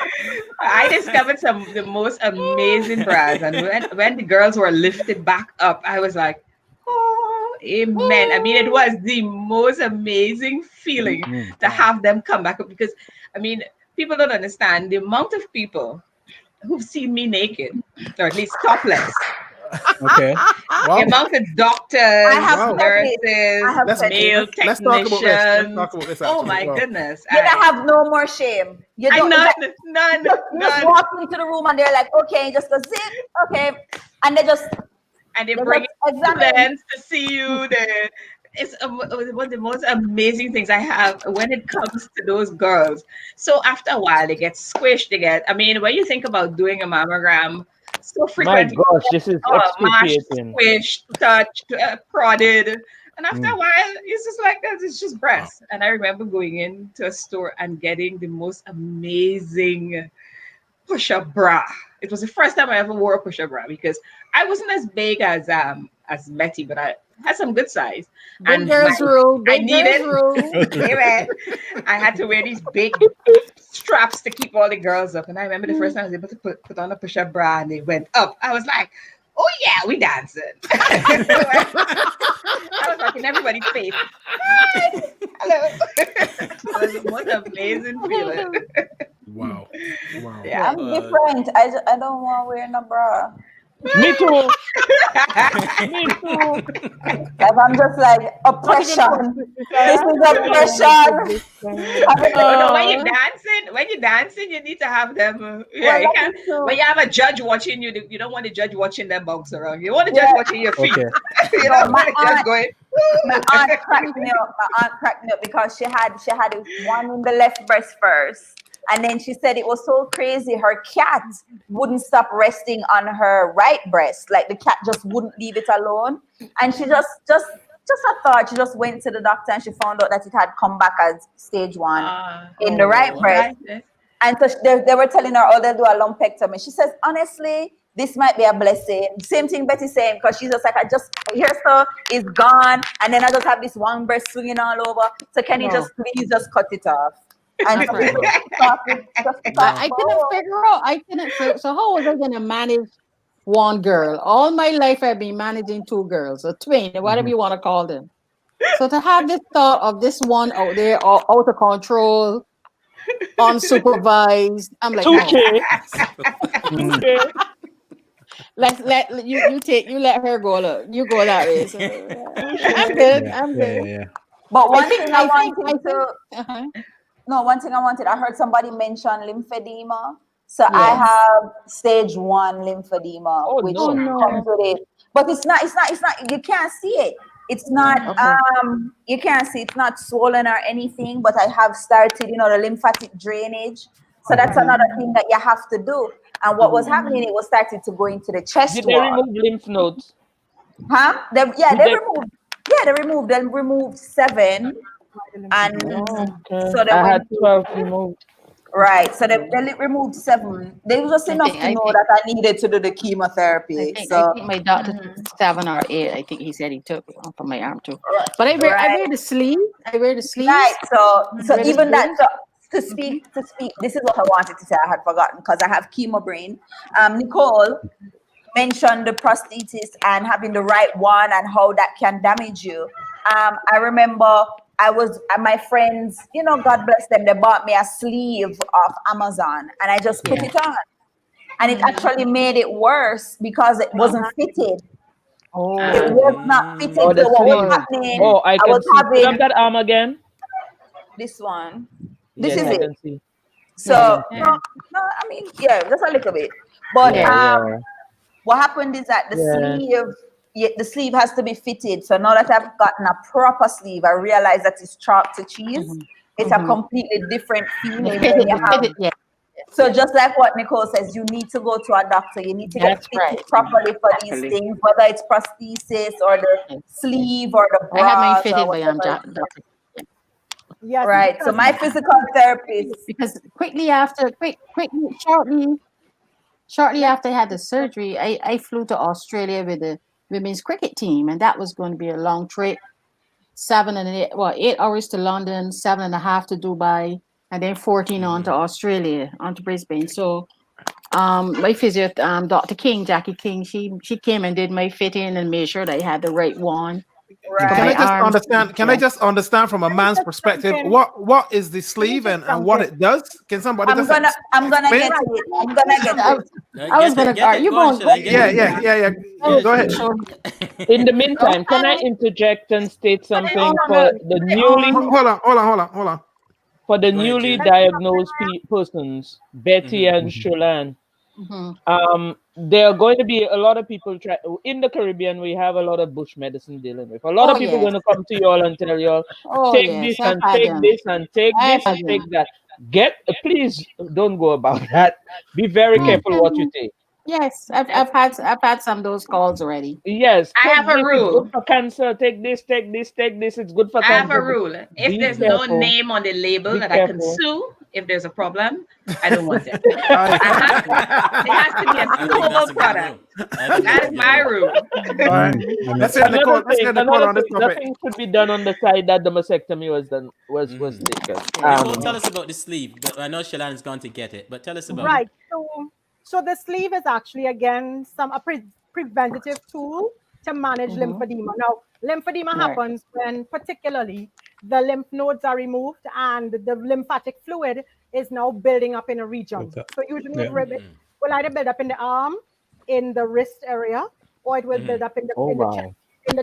I discovered some of the most amazing bras, and when the girls were lifted back up, I was like, "Oh, amen!" I mean, it was the most amazing feeling to have them come back up because, I mean, people don't understand the amount of people who've seen me naked, or at least topless. Okay. The amount of doctors, have nurses, I have male Let's talk about this. Let's technicians. talk about this. Oh actually. my Wow. goodness! You don't have no more shame. You I don't. none, You none, just none. walk into the room and they're like, okay, you just go zip, okay, and they just And they they bring just examine. students to see you. It's one of the most amazing things I have when it comes to those girls. So after a while, they get squished. I mean, when you think about doing a mammogram, so My frequently, gosh, this is mashed, excruciating. squished, touched, prodded. And after a while, it's just like that. It's just breasts. And I remember going into a store and getting the most amazing push-up bra. It was the first time I ever wore a push-up bra because I wasn't as big as Betty, but I had some good size. Big girls rule. I Big needed- girls rule. Amen. I had to wear these big straps to keep all the girls up. And I remember the first time I was able to put on a push-up bra and they went up. I was like, oh yeah, we dancing. I was like in everybody's face. Hi, hello. It was the most amazing feeling. Wow. Wow. Yeah. I'm different. I don't want to wear no bra. Me too. Me too. Like I'm just like oppression. This is oppression. No, when you're dancing, you need to have them. You can't. When you have a judge watching you, you don't want the judge watching them bounce around. You want the judge watching your feet. Okay. You don't want the judge going. My aunt cracked me up. My aunt cracked me up because she had one in the left breast first. And then she said it was so crazy. Her cat wouldn't stop resting on her right breast. Like the cat just wouldn't leave it alone. And she just a thought. She just went to the doctor and she found out that it had come back as stage 1 in the right breast. And so they were telling her, oh, they'll do a lumpectomy. She says, honestly, this might be a blessing. Same thing Betty's saying, because she's just like, here stuff is gone. And then I just have this one breast swinging all over. So can you just please just cut it off? And so people stop it, just stop. I couldn't figure out. So how was I going to manage one girl? All my life I've been managing 2 girls, a twin, whatever you want to call them. So to have this thought of this one out there, out of control, unsupervised, I'm like, 2K. let you let her go. Look, you go that way. So, I'm good. I'm good. Yeah. But one I think- thing I think- I heard somebody mention lymphedema. So I Yes. have stage 1 lymphedema, Oh, which no. comes with it. But it's not, you can't see it. It's not, Okay. you can't see, it's not swollen or anything, but I have started, the lymphatic drainage. So that's another thing that you have to do. And what was happening, it was started to go into the chest Did they wall. remove lymph nodes? Huh? They removed 7. And Okay. so they I had went to, 12 removed. right. So they removed 7. They was just enough to know that I needed to do the chemotherapy. I So think my doctor took 7 or 8. I think he said he took from my arm too. But I wear the sleeve. I wear the sleeves. right. So Wear the even that. sleeves. So to speak. This is what I wanted to say. I had forgotten because I have chemo brain. Nicole mentioned the prosthesis and having the right one and how that can damage you. I remember I was my friends, God bless them, they bought me a sleeve off Amazon and I just put it on. And it actually made it worse because it wasn't fitted. Oh. It was not fitted. Oh, the So what was sleeve. happening? Oh, I can was see. Put up having that arm again. this one. This Yes, is I it. can see. So Yeah. no, I mean, just a little bit. But Yeah. what happened is that the sleeve has to be fitted. So now that I've gotten a proper sleeve, I realize that it's chalk to cheese. It's a completely different feeling when you have. Yeah. So just like what Nicole says, you need to go to a doctor. You need to get That's fitted right. properly for these Exactly. things, whether it's prosthesis or the sleeve or the I had mine bras or fitted by whatever. doctor. Yes, Right. So because my physical therapist. Because shortly after I had the surgery, I flew to Australia with the women's cricket team, and that was going to be a long trip. 8 hours to London, 7.5 to Dubai, and then 14 on to Australia, on to Brisbane. So my physio, Dr. King, Jackie King, she came and did my fitting and made sure that I had the right one. Right. Can I just arms, understand? Can I yeah. just understand from a man's perspective in. what is the sleeve and what it does? Can somebody I'm just gonna explain? get it. I'm gonna get it. I was gonna. You Go on, going? Shalane, get Yeah. it. Go ahead. In the meantime, can I interject and state something for the Hold on. for the Go ahead, newly Jude. diagnosed persons, Betty and Shulan? Mhm. There are going to be a lot of people in the Caribbean. We have a lot of bush medicine dealing with. A lot Oh of people yes. going to come to you all and tell you all, Oh take yes. this I've and had take them. this and take I've this had and them. take that. Please don't go about that. Be very careful what you take. Yes, I've had some of those calls already. Yes, I take have a this. It's rule. good for cancer. Take this. Take this. Take this. It's good for I have a cancer. rule. If Be there's no careful. name on the label Be that I can careful. sue, if there's a problem, I don't want it. It has to be a I think that's suable a good product. rule. I think That that's is a good my rule. rule. All right. Let's hear Nicole. Let's hear Nicole on this topic. Nothing should be done on the side that the mastectomy was done was taken. Nicole, tell us about the sleeve. But I know Shalane is going to get it, but tell us about Right. So the sleeve is actually again a preventative tool to manage lymphedema. Now, lymphedema happens when particularly the lymph nodes are removed and the lymphatic fluid is now building up in a region. So usually it will either build up in the arm, in the wrist area, or it will build up in the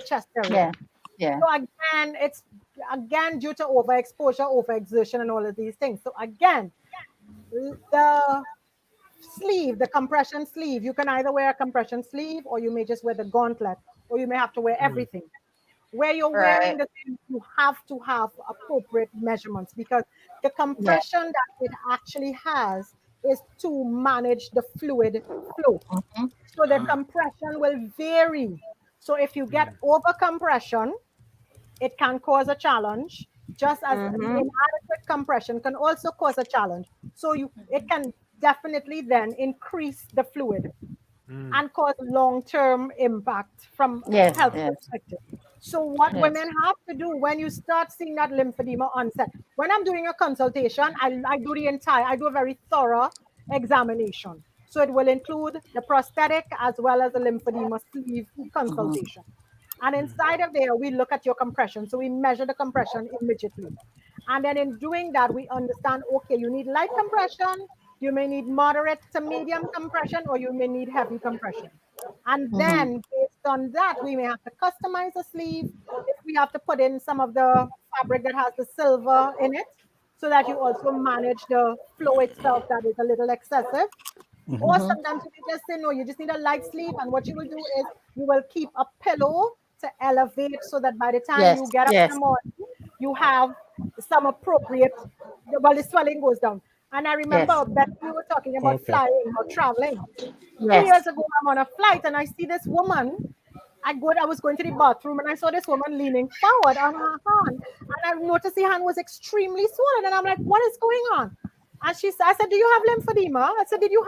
chest area. Yeah. So again, it's due to overexposure, overexertion, and all of these things. So again, the sleeve, the compression sleeve, you can either wear a compression sleeve or you may just wear the gauntlet, or you may have to wear everything. Where you're wearing the thing, you have to have appropriate measurements because the compression that it actually has is to manage the fluid flow. So the compression will vary. So if you get over compression, it can cause a challenge, just as inadequate compression can also cause a challenge. So it can definitely then increase the fluid and cause long-term impact from a health perspective. So what women have to do when you start seeing that lymphedema onset, when I'm doing a consultation, I do a very thorough examination. So it will include the prosthetic as well as the lymphedema sleeve consultation. And inside of there, we look at your compression. So we measure the compression immediately. And then in doing that, we understand, okay, you need light compression, you may need moderate to medium compression, or you may need heavy compression. And then based on that, we may have to customize the sleeve. If we have to put in some of the fabric that has the silver in it, so that you also manage the flow itself that is a little excessive. Or sometimes you just say, no, you just need a light sleeve. And what you will do is you will keep a pillow to elevate so that by the time Yes, you get up in yes. the morning, you have some appropriate, well, the swelling goes down. And I remember that we were talking about Okay. flying or traveling. 2 Yes. years ago, I'm on a flight and I see this woman. I was going to the bathroom and I saw this woman leaning forward on her hand. And I noticed the hand was extremely swollen. And I'm like, what is going on? And I said, do you have lymphedema? I said, did you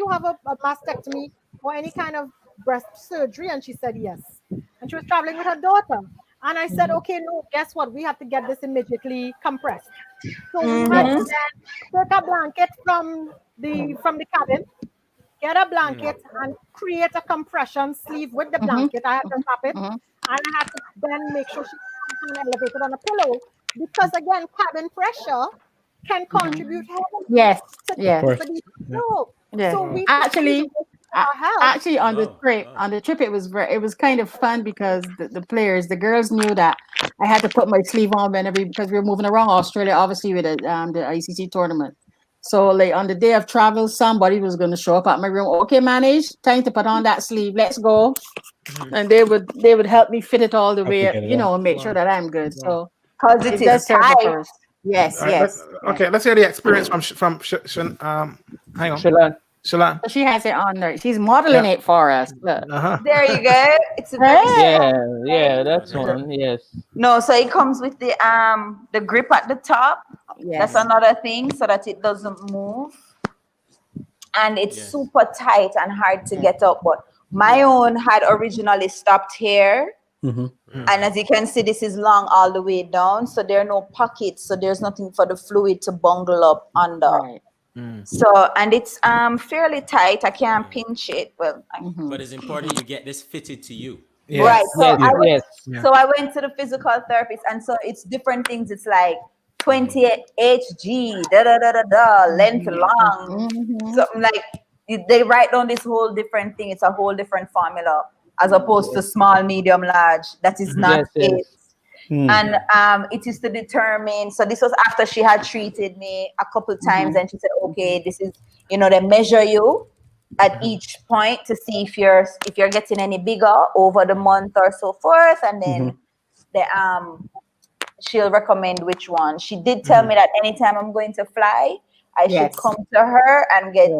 have a mastectomy or any kind of breast surgery? And she said, yes. And she was traveling with her daughter. And I said, okay, no, guess what? We have to get this immediately compressed. So we had to then take a blanket from the cabin, get a blanket and create a compression sleeve with the blanket. I had to wrap it. And I had to then make sure she was elevated on a pillow. Because again, cabin pressure can contribute heavily Yes, to yes. the flow. Yeah. So we Actually on the trip wow. on the trip it was kind of fun because the girls knew that I had to put my sleeve on whenever, because we were moving around Australia obviously with the ICC tournament. So like on the day of travel, somebody was going to show up at my room. Okay, manage, time to put on that sleeve, let's go. And they would help me fit it all the way, get it on. and make sure that I'm good. So Because it it does is serve a tight. purpose. Yes, All right, yes. let's hear the experience from hang on, Shilan. Shalan. She has it on there. She's modeling it for us. Look. There you go. It's a very Yeah, that's one. Yes. No, so it comes with the grip at the top. Yes. That's another thing, so that it doesn't move. And it's super tight and hard to get up. But my own had originally stopped here. And as you can see, this is long all the way down. So there are no pockets. So there's nothing for the fluid to bungle up under. Right. So, and it's fairly tight. I can't pinch it. Well, But it's important you get this fitted to you. right. So Yes. so I went to the physical therapist, and so it's different things. It's like 28 HG, length long, something like they write down this whole different thing. It's a whole different formula as opposed to small, medium, large. That is not it. And it is to determine. So this was after she had treated me a couple times, and she said, "Okay, this is, they measure you at each point to see if you're getting any bigger over the month or so forth, and then she'll recommend which one." She did tell me that anytime I'm going to fly, I should come to her and get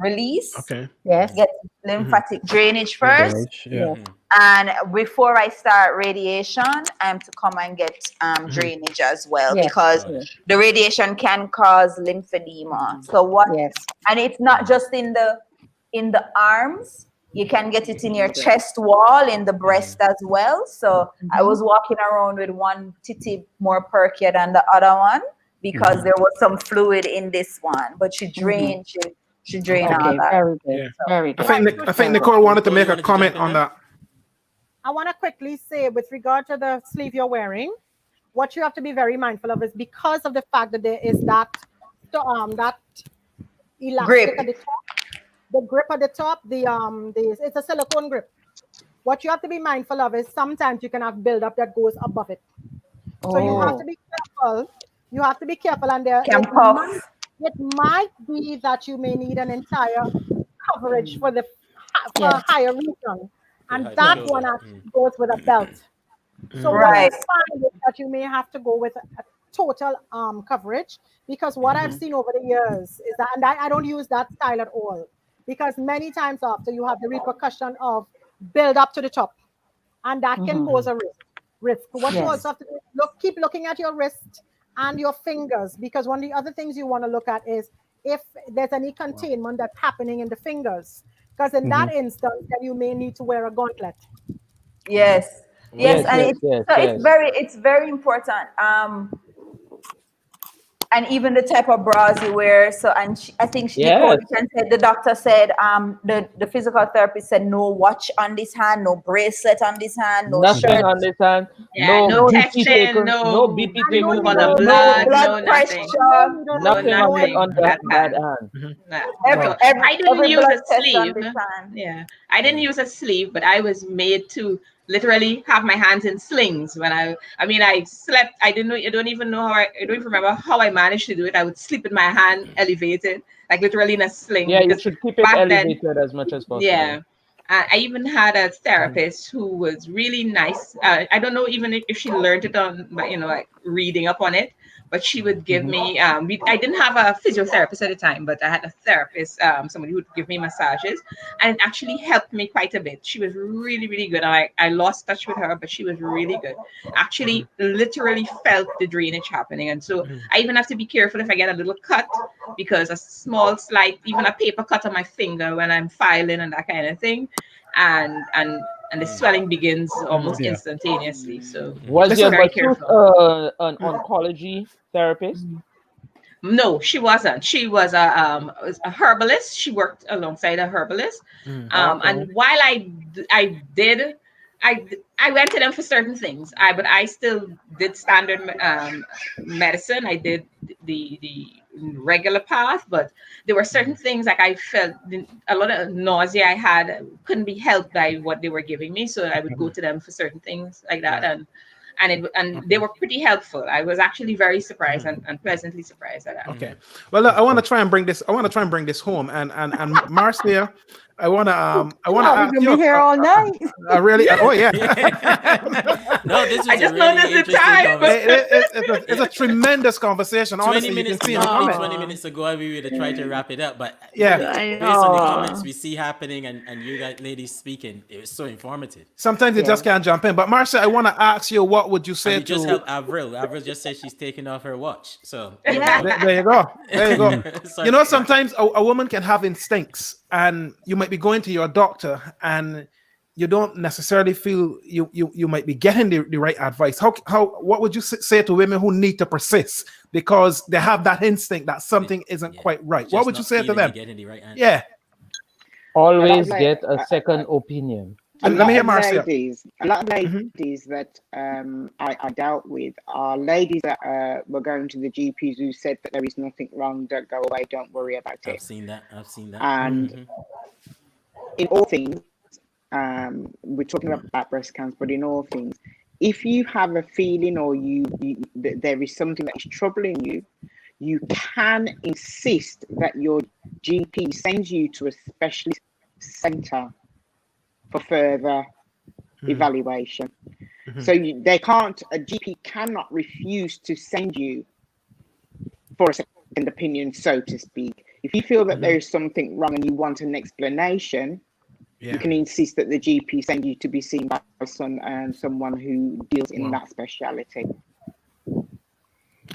release. Okay. Yes. Get lymphatic drainage first. And before I start radiation, I'm to come and get drainage as well, because the radiation can cause lymphedema. So and it's not just in the arms. You can get it in your chest wall, in the breast as well. So I was walking around with one titty more perkier than the other one, because there was some fluid in this one, but she drained, she drained all that. Very good. Very good. I think Nicole wanted to make a comment on that. I want to quickly say, with regard to the sleeve you're wearing, what you have to be very mindful of is, because of the fact that there is that elastic Grip. at the top, the grip at the top, it's a silicone grip. What you have to be mindful of is sometimes you can have buildup that goes above it. So you have to be careful. You have to be careful, and it might be that you may need an entire coverage for a higher region. And that one actually goes with a belt. So what I find is that you may have to go with a total coverage, because what I've seen over the years is that, and I don't use that style at all, because many times after you have the repercussion of build up to the top, and that can cause a risk. What you also have to do is keep looking at your wrist and your fingers, because one of the other things you want to look at is if there's any containment that's happening in the fingers. Because in that instance, then you may need to wear a gauntlet. Yes, and it's very important. And even the type of bras you wear. So, and I think the doctor said, the physical therapist said, no watch on this hand, no bracelet on this hand, no Nothing shirt on this hand. Yeah, no BP texture, no BP taken, no blood pressure, nothing on that hand. I didn't use a sleeve. Yeah, I didn't use a sleeve, but I was made to literally have my hands in slings when I slept. I don't even remember how I managed to do it. I would sleep with my hand elevated, like literally in a sling. Yeah, you because should keep it back then, elevated as much as possible. yeah. I even had a therapist who was really nice. I don't know even if she learned it on, like reading up on it, but she would give me. I didn't have a physiotherapist at the time, but I had a therapist, somebody who would give me massages, and it actually helped me quite a bit. She was really, really good. I lost touch with her, but she was really good. Actually, literally felt the drainage happening, and so I even have to be careful if I get a little cut, because a small, slight, even a paper cut on my finger when I'm filing and that kind of thing. And the swelling begins almost instantaneously. So Was just your very masseuse careful. an oncology therapist? No, she wasn't. She was a herbalist. She worked alongside a herbalist. And while I went to them for certain things. But I still did standard medicine. I did the regular path, but there were certain things like I felt a lot of nausea I had couldn't be helped by what they were giving me, so I would go to them for certain things like that, and they were pretty helpful. I was actually very surprised and pleasantly surprised at that. Okay. Well, look, I want to try and bring this home, and Marcia, I want to ask We're you. gonna be here all night. Really? Oh yeah. No, this is I just a really noticed the interesting time. conversation. It's a tremendous conversation. 20 Honestly, you minutes, can see in the comments. 20 minutes ago, we would have tried to wrap it up, but Yeah. based on the comments we see happening and you guys ladies speaking, it was so informative. Sometimes you just can't jump in. But Marcia, I want to ask you, what would you say And you just to? helped Avril. Avril just said she's taking off her watch. So There you go. There you go. Sorry. You know, sometimes a woman can have instincts, and you might be going to your doctor, and you don't necessarily feel you might be getting the right advice. What would you say to women who need to persist because they have that instinct that something isn't quite right? Just What would you not say to feeling them? you're getting the right answer. Yeah. Always Like, get a second opinion. Let me hear Marcia. A lot of ladies that I dealt with are ladies that were going to the GPs who said that there is nothing wrong, don't go away, don't worry about it. I've seen that. And in all things, we're talking about breast cancer, but in all things, if you have a feeling or there is something that is troubling you, you can insist that your GP sends you to a specialist center for further evaluation. So a GP cannot refuse to send you for a second opinion, so to speak. If you feel that there is something wrong and you want an explanation, you can insist that the GP send you to be seen by someone who deals in that speciality.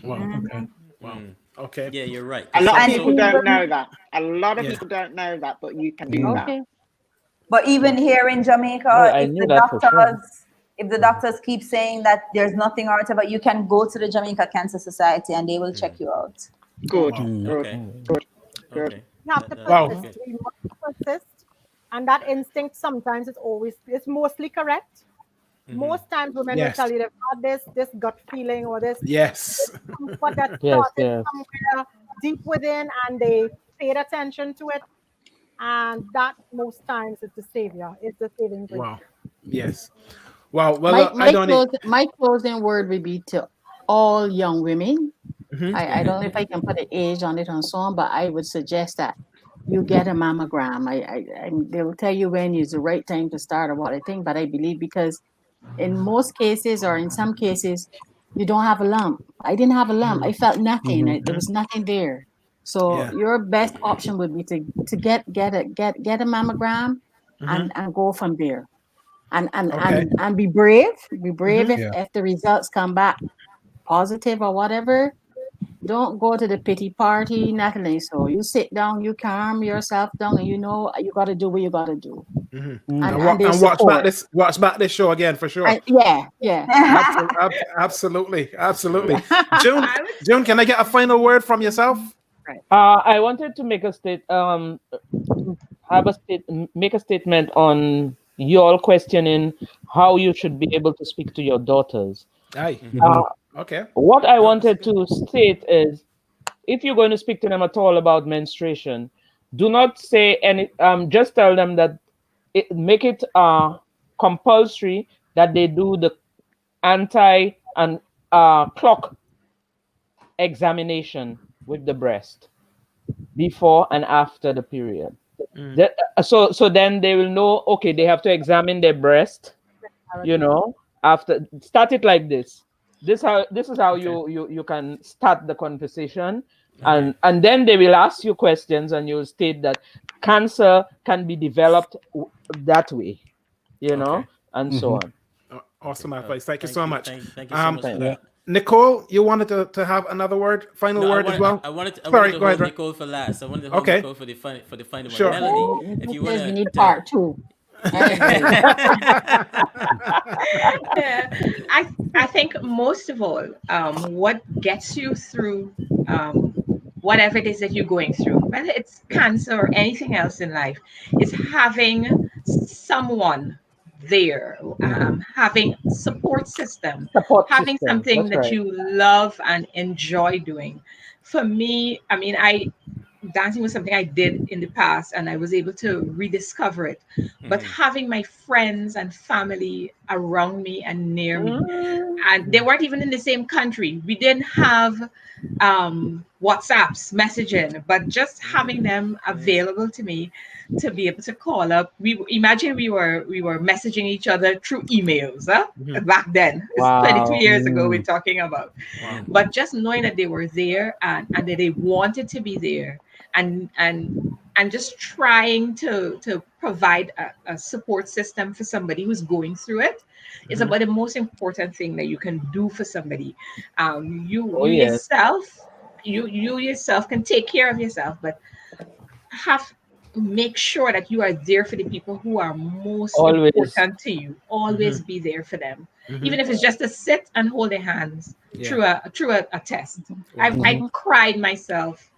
Wow. Okay. Wow. Okay. Yeah, you're right. A lot of And people even- don't know that. A lot of people don't know that, but you can do that. Okay. But even here in Jamaica, I if knew the that for sure. doctors, if the doctors keep saying that there's nothing or whatever, you can go to the Jamaica Cancer Society and they will check you out. Good. Okay. Good. Okay. You have to Wow. persist. We must persist. And that instinct sometimes it's mostly correct. Most times women will Yes. tell you they've had this gut feeling or this Yes. comfort that Yes, started yes. somewhere deep within, and they paid attention to it. And that most times is the savior. It's the saving grace. Wow. Yes. Wow. Well, look, I don't. My closing word would be to all young women. Mhm. I don't know if I can put an age on it and so on, but I would suggest that you get a mammogram. They will tell you when is the right time to start or what I think, but I believe because in most cases or in some cases, you don't have a lump. I didn't have a lump. I felt nothing. There was nothing there. So Yeah. your best option would be to get a mammogram and go from there. And be brave. Be brave if the results come back positive or whatever. Don't go to the pity party, nothing. So you sit down, you calm yourself down, and you know you got to do what you got to do. And they watch support. back this show again for sure. Yeah. Absolutely. June, can I get a final word from yourself? I wanted to make a make a statement on you all questioning how you should be able to speak to your daughters. Aye. Okay. What I wanted to state is, if you're going to speak to them at all about menstruation, do not say any. Just tell them that make it compulsory that they do the clock examination with the breast before and after the period. So then they will know, okay, they have to examine their breast, after. Start it like this. This is how you can start the conversation. And then they will ask you questions, and you'll state that cancer can be developed that way, and so on. Awesome advice. Thank you so much. Thank you so much for that. Nicole, you wanted to have another final word as well? I wanted to Sorry, hold go ahead. Nicole for last. I wanted to hold Nicole for the final Sure. one. Melanie, if you want we need part 2. I think most of all, what gets you through whatever it is that you're going through, whether it's cancer or anything else in life, is having someone there, having support system, having something that you love and enjoy doing. For me, I mean, dancing was something I did in the past, and I was able to rediscover it. But having my friends and family around me and near me, and they weren't even in the same country. We didn't have WhatsApps, messaging, but just having them available to me to be able to call up. We were messaging each other through emails back then. Wow. 22 years ago we're talking about. Wow. But just knowing that they were there and that they wanted to be there, and just trying to provide a support system for somebody who's going through it is about the most important thing that you can do for somebody. You yourself can take care of yourself, but make sure that you are there for the people who are most important to you. Always be there for them, even if it's just to sit and hold their hands through a test. I cried myself.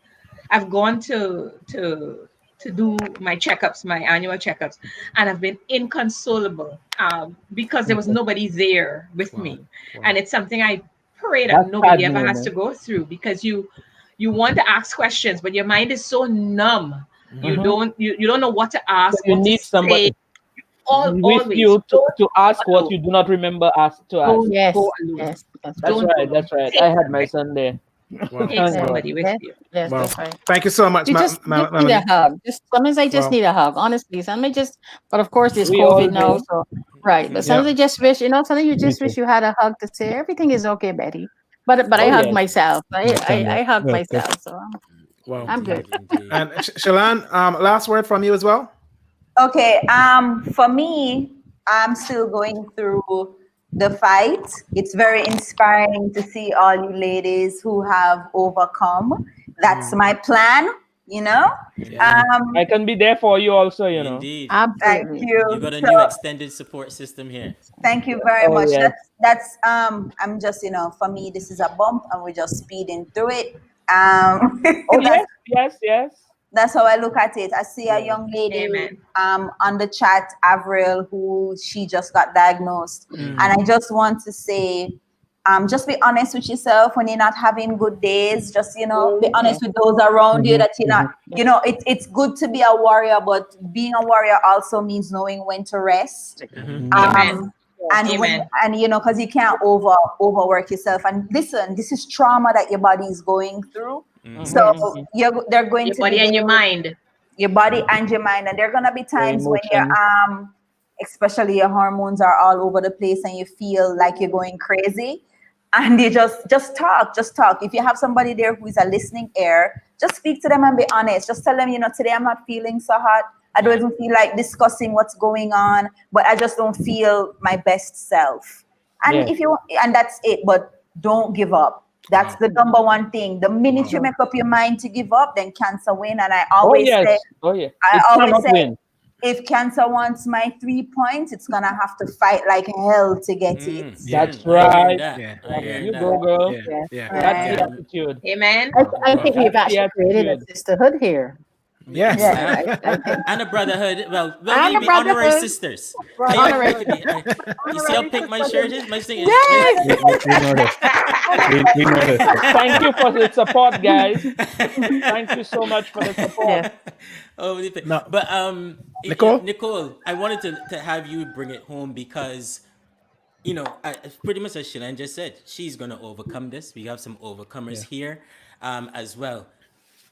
I've gone to do my checkups, my annual checkups, and I've been inconsolable because there was nobody there with me. And it's something I pray that nobody ever has to go through, because you want to ask questions, but your mind is so numb. You don't know what to ask. So you need somebody with you to ask what you do not remember to ask. Oh, yes. That's right. I had my son there. Wow. Take somebody with you. Yes, Wow. that's right. Thank you so much, You just need a hug. Sometimes I just need a hug, honestly. But of course, there's COVID now, so right. But sometimes I just wish, sometimes you just wish you had a hug to say everything is okay, Betty. But I hug myself. I hug myself, so I'm good. And Shalane, last word from you as well. Okay. For me, I'm still going through the fight. It's very inspiring to see all you ladies who have overcome. That's my plan, I can be there for you also, Indeed. Thank you. You got a new extended support system here. Thank you very much. Yeah. That's I'm just, for me, this is a bump and we're just speeding through it. Yes. That's how I look at it. I see a young lady on the chat, Avril, who she just got diagnosed. And I just want to say, just be honest with yourself when you're not having good days. Just, be honest with those around you that you're not, it's good to be a warrior, but being a warrior also means knowing when to rest. Because you can't overwork yourself. And listen, this is trauma that your body is going through. So they're going your to body and your mind. Your body and your mind, and there are gonna be times when you're especially your hormones are all over the place and you feel like you're going crazy. And you just talk. If you have somebody there who is a listening ear, just speak to them and be honest. Just tell them, today I'm not feeling so hot. I don't even feel like discussing what's going on, but I just don't feel my best self. And and that's it. But don't give up. That's the number one thing. The minute you make up your mind to give up, then cancer win. And I always say, win. If cancer wants my 3 points, it's gonna have to fight like hell to get it. That's right. You go, girl. Yes. That's the attitude. Amen. I think we've actually created a sisterhood here. Yes. And a brotherhood. Well, And we a honorary brotherhood. sisters. Honorary. You see how pink my shirt is? My thing is. We know this. Thank you for the support, guys. Thank you so much for the support. But Nicole? Nicole, I wanted to have you bring it home because you know, pretty much as Shilan just said, she's going to overcome this. We have some overcomers here as well.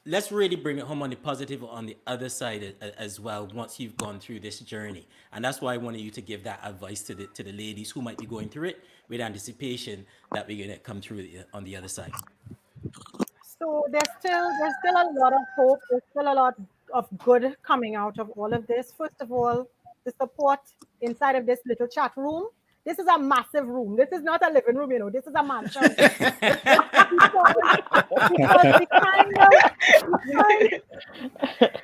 Let's really bring it home on the positive on the other side as well once you've gone through this journey. And that's why I wanted you to give that advice to the ladies who might be going through it with anticipation that we're going to come through on the other side. So there's still a lot of hope. There's still a lot of good coming out of all of this. First of all, the support inside of this little chat room. This is a massive room. This is not a living room, you know. This is a mansion. Because the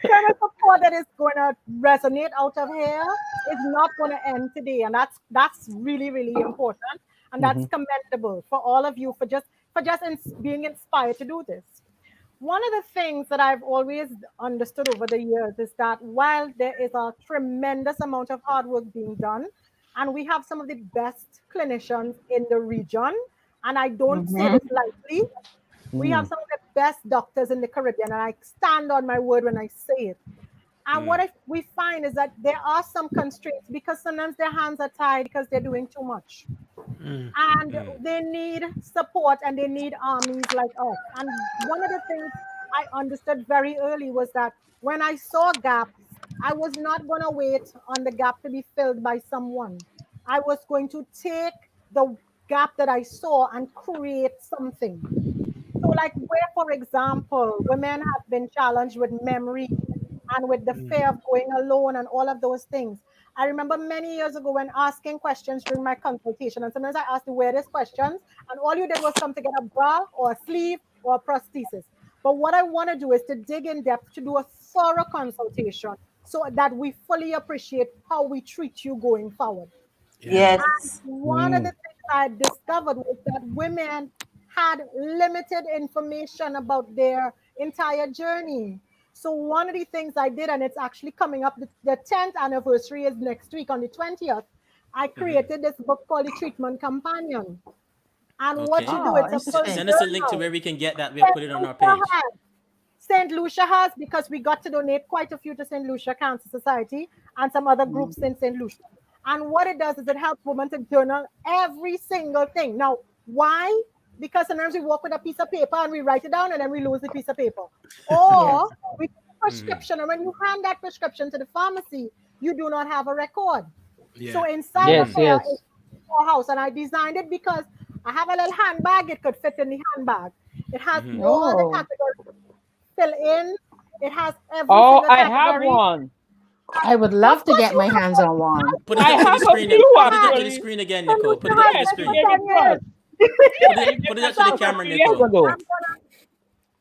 kind of support that is going to resonate out of here is not going to end today, and that's really, really important, and that's commendable for all of you for just being inspired to do this. One of the things that I've always understood over the years is that while there is a tremendous amount of hard work being done, and we have some of the best clinicians in the region, and I don't say this lightly, we have some of the best doctors in the Caribbean, and I stand on my word when I say it. And what we find is that there are some constraints because sometimes their hands are tied because they're doing too much. And they need support and they need armies like us. And one of the things I understood very early was that when I saw gaps, I was not going to wait on the gap to be filled by someone. I was going to take the gap that I saw and create something. So like where, for example, women have been challenged with memory and with the fear of going alone and all of those things. I remember many years ago when asking questions during my consultation, and sometimes I asked the weirdest questions, and all you did was come to get a bra or a sleeve or a prosthesis. But what I want to do is to dig in depth, to do a thorough consultation so that we fully appreciate how we treat you going forward. Yes. And one of the things I discovered was that women had limited information about their entire journey. So one of the things I did, and it's actually coming up, the 10th anniversary is next week on the 20th. I created this book called The Treatment Companion. And what you do, it's a full Send us a link to where we can get that. We'll put it on our page. St. Lucia has, because we got to donate quite a few to St. Lucia Cancer Society and some other groups in St. Lucia. And what it does is it helps women to journal every single thing. Now, why? Because sometimes we walk with a piece of paper and we write it down and then we lose the piece of paper. Or we get a prescription, and when you hand that prescription to the pharmacy, you do not have a record. So inside of there is our house, and I designed it because I have a little handbag. It could fit in the handbag. It has all the categories. Fill in. It has every single I category. have one. I would love to get my hands on one. Put it up to the screen. Put it up to the screen again, Nicole. Put it up to the screen. Put it up to the camera, Nicole.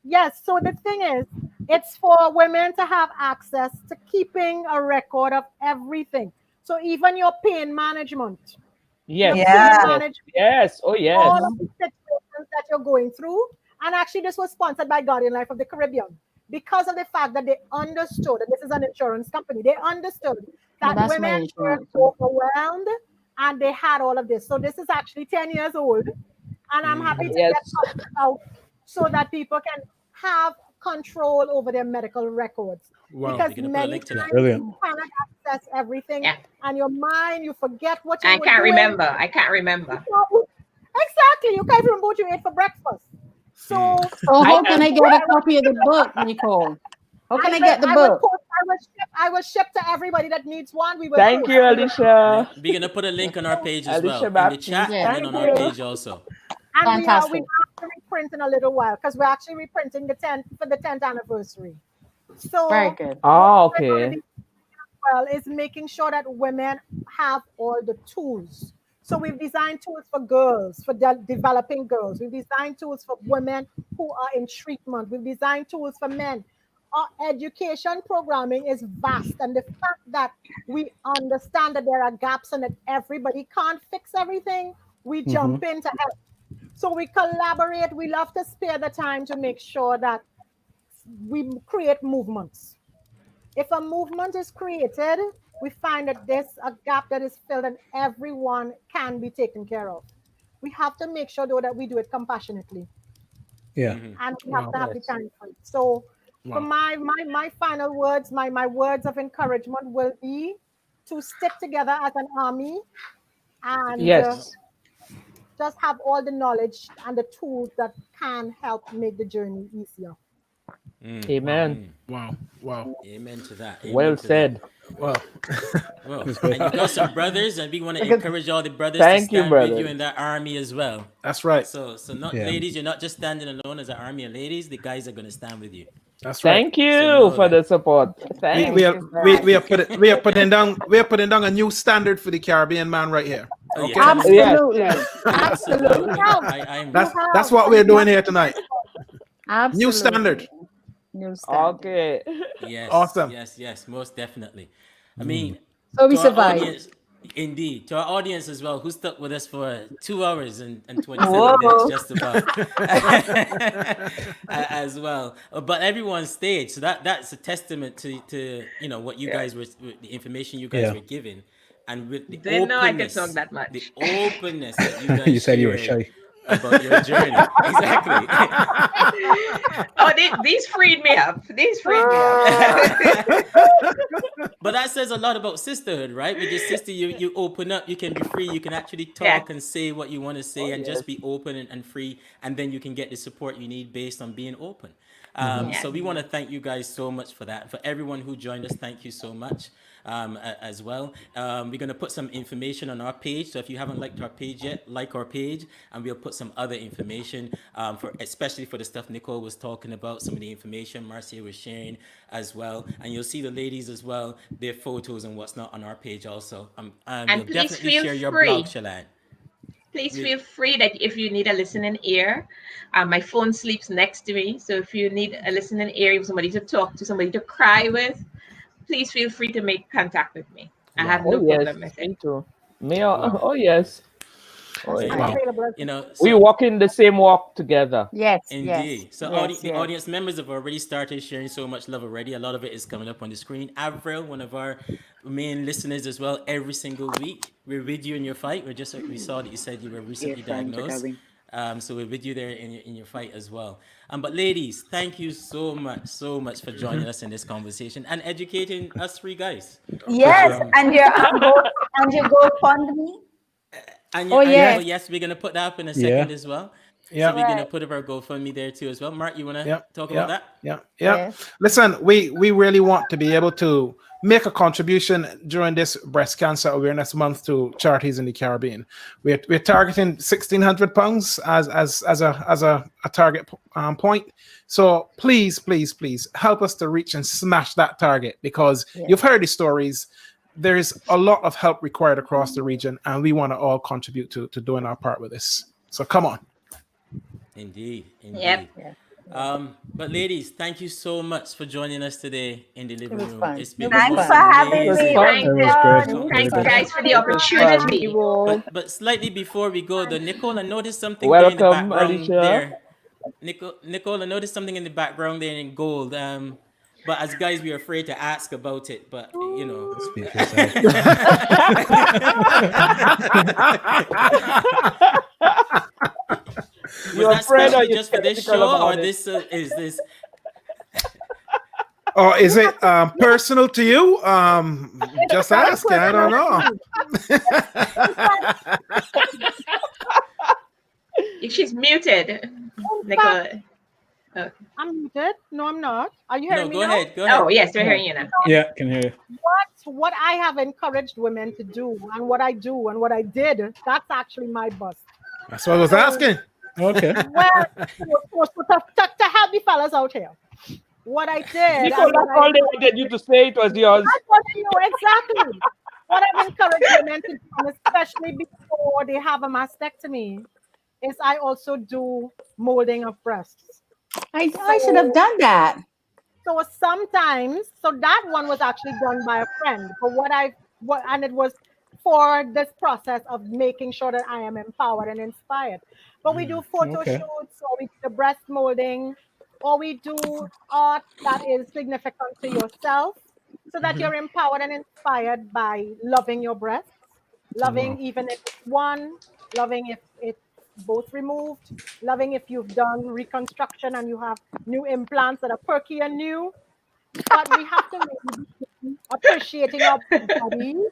Yes, so the thing is, it's for women to have access to keeping a record of everything. So even your pain management. Yes. Yes. Oh, yes. All of the situations that you're going through. And actually, this was sponsored by Guardian Life of the Caribbean because of the fact that they understood, and this is an insurance company, they understood that women were overwhelmed and they had all of this. So this is actually 10 years old. And I'm happy to get it out so that people can have control over their medical records. Because many times you cannot access everything, and your mind, you forget what you I can't remember. Exactly. You can't remember what you ate for breakfast. So how can I get a copy of the book, Nicole? How can I get the book? I will ship to everybody that needs one. We will. Thank you, Alicia. We're gonna put a link on our page as well, in the chat and then on our page also. And we have to reprint in a little while because we're actually reprinting the 10th for the 10th anniversary. So very good. Okay. Well, is making sure that women have all the tools. So we've designed tools for girls, for developing girls. We've designed tools for women who are in treatment. We've designed tools for men. Our education programming is vast, and the fact that we understand that there are gaps and that everybody can't fix everything, we jump in to help. So we collaborate. We love to spare the time to make sure that we create movements. If a movement is created, we find that there's a gap that is filled and everyone can be taken care of. We have to make sure, though, that we do it compassionately. And we have to have the time for it. So for my final words, my words of encouragement will be to stick together as an army and Yes. just have all the knowledge and the tools that can help make the journey easier. Amen. Wow. Amen to that. Well Amen to said. Wow. that. Well, and you got some brothers, and we want to Look at- encourage all the brothers to Thank you, stand with you brothers. in that army as well. That's right. So not Yeah. ladies, you're not just standing alone as an army of ladies. The guys are going to stand with you. That's right. Thank you know for that. the support. We, Thank we you. are we are putting down a new standard for the Caribbean man right here. Oh, Okay. yeah. Absolutely. Absolutely. I'm That's what we're doing here tonight. Absolutely. New standard. New standard. Okay. yes, Awesome. yes, most definitely. I mean, So we to our survived. audience, indeed, to our audience as well, who stuck with us for 2 hours and 27 Whoa. minutes, just about, as well. But everyone stayed, so that's a testament to what you guys were, the information you guys Yeah. were given, and with the Didn't know I could openness, talk that much. the openness that you guys You said you were shared shy. about your journey. Exactly. Oh, these freed me up. These freed me up. But that says a lot about sisterhood, right? With your sister, you open up, you can be free, you can actually talk Yeah. and say what you want to say, and yes. just be open and free, and then you can get the support you need based on being open. So we want to thank you guys so much for that. For everyone who joined us, thank you so much as well. We're going to put some information on our page. So if you haven't liked our page yet, like our page, and we'll put some other information especially for the stuff Nicole was talking about, some of the information Marcia was sharing as well. And you'll see the ladies as well, their photos and what's not on our page also. And And we'll please definitely feel share your free. blog, Shalane. Please feel free that if you need a listening ear, my phone sleeps next to me. So if you need a listening ear, if somebody to talk to, somebody to cry with, please feel free to make contact with me. I have no Oh yes. problem with it. Me too. Me. Oh yes. Oh, So, yeah. Available. We so- walk in the same walk together. Yes. Indeed. Yes. So yes, the yes. audience members have already started sharing so much love already. A lot of it is coming up on the screen. Avril, one of our main listeners as well, every single week. We're with you in your fight. We saw that you said you were recently friends are diagnosed. going. So we're with you there in your fight as well. But ladies, thank you so much for joining us in this conversation and educating us three guys. Yes, and your GoFundMe. And Oh, yeah. yes, we're gonna put that up in a second as well. Yeah. So we're gonna put up our GoFundMe there too as well. Mark, you wanna talk about that? Yeah. Yes. Listen, we really want to be able to make a contribution during this breast cancer awareness month to charities in the Caribbean. We're targeting £1,600 as a target point. So please help us to reach and smash that target, because you've heard the stories. There's a lot of help required across the region, and we want to all contribute to doing our part with this. So come on. Indeed. Yep. But ladies, thank you so much for joining us today in the living was room. fun. It's been Thanks most for having amazing. me. Thank It was great. you. Thank you guys for the Fun. opportunity. But slightly before we go, though, Nicole, I noticed something there in the Welcome, background Alicia. there. Nicole, I noticed something in the background there in gold. But as guys, we are afraid to ask about it. But Speak for yourself. was You're that afraid or specially you're just for this skeptical show, or about it? this is this? Or is it personal to you? Just asking. I don't know. She's muted. Nicole. I'm muted. No, I'm not. Are you No, hearing me go now? ahead. Go ahead. Oh, yes, we're hearing you now. Yeah, can hear you. What I have encouraged women to do, and what I do, and what I did, that's actually my bust. That's what I was asking. Okay. Well, to help the fellas out here. What I did, Nicole, and that's what I all they wanted you to say. It was yours. That's what I know exactly. What I've encouraged women to do, especially before they have a mastectomy, is I also do molding of breasts. I should have done that. So sometimes, that one was actually done by a friend. But and it was for this process of making sure that I am empowered and inspired. But we do photo Okay. shoots, or we do the breast molding, or we do art that is significant to yourself, so that you're empowered and inspired by loving your breasts, loving even if it's one, loving if it's both removed, loving if you've done reconstruction and you have new implants that are perky and new. But we have to really be appreciating our bodies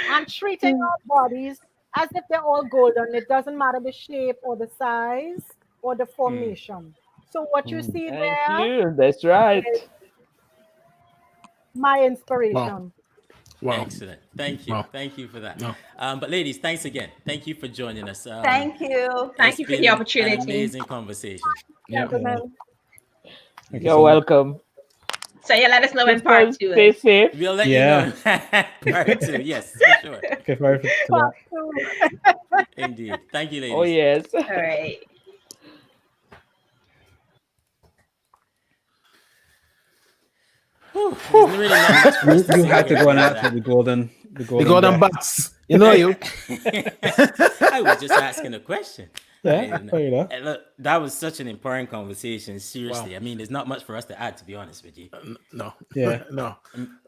and treating our bodies as if they're all golden. It doesn't matter the shape or the size or the formation. So what you see Thank there you. That's right. is my inspiration. Wow. Excellent. Thank you. Wow. Thank you for that. No. But ladies, thanks again. Thank you for joining us. Thank you. Thank It's you for been the An opportunity. amazing conversation. Yeah. Gentlemen, Thank you You're so much. welcome. So you let us know when Just part guys 2 stay is. safe. We'll let Yeah. you know. Part 2. Yes, for sure. Okay, forward to that. part two. Indeed. Thank you, ladies. Oh yes. All right. There's really not much for us You say had to here go and other answer than- the golden The golden bear. butts. You know you. I was just asking a question. Yeah, And, fair enough. and look, that was such an important conversation. Seriously, I mean, there's not much for us to add, to be honest with you. No. Yeah. No.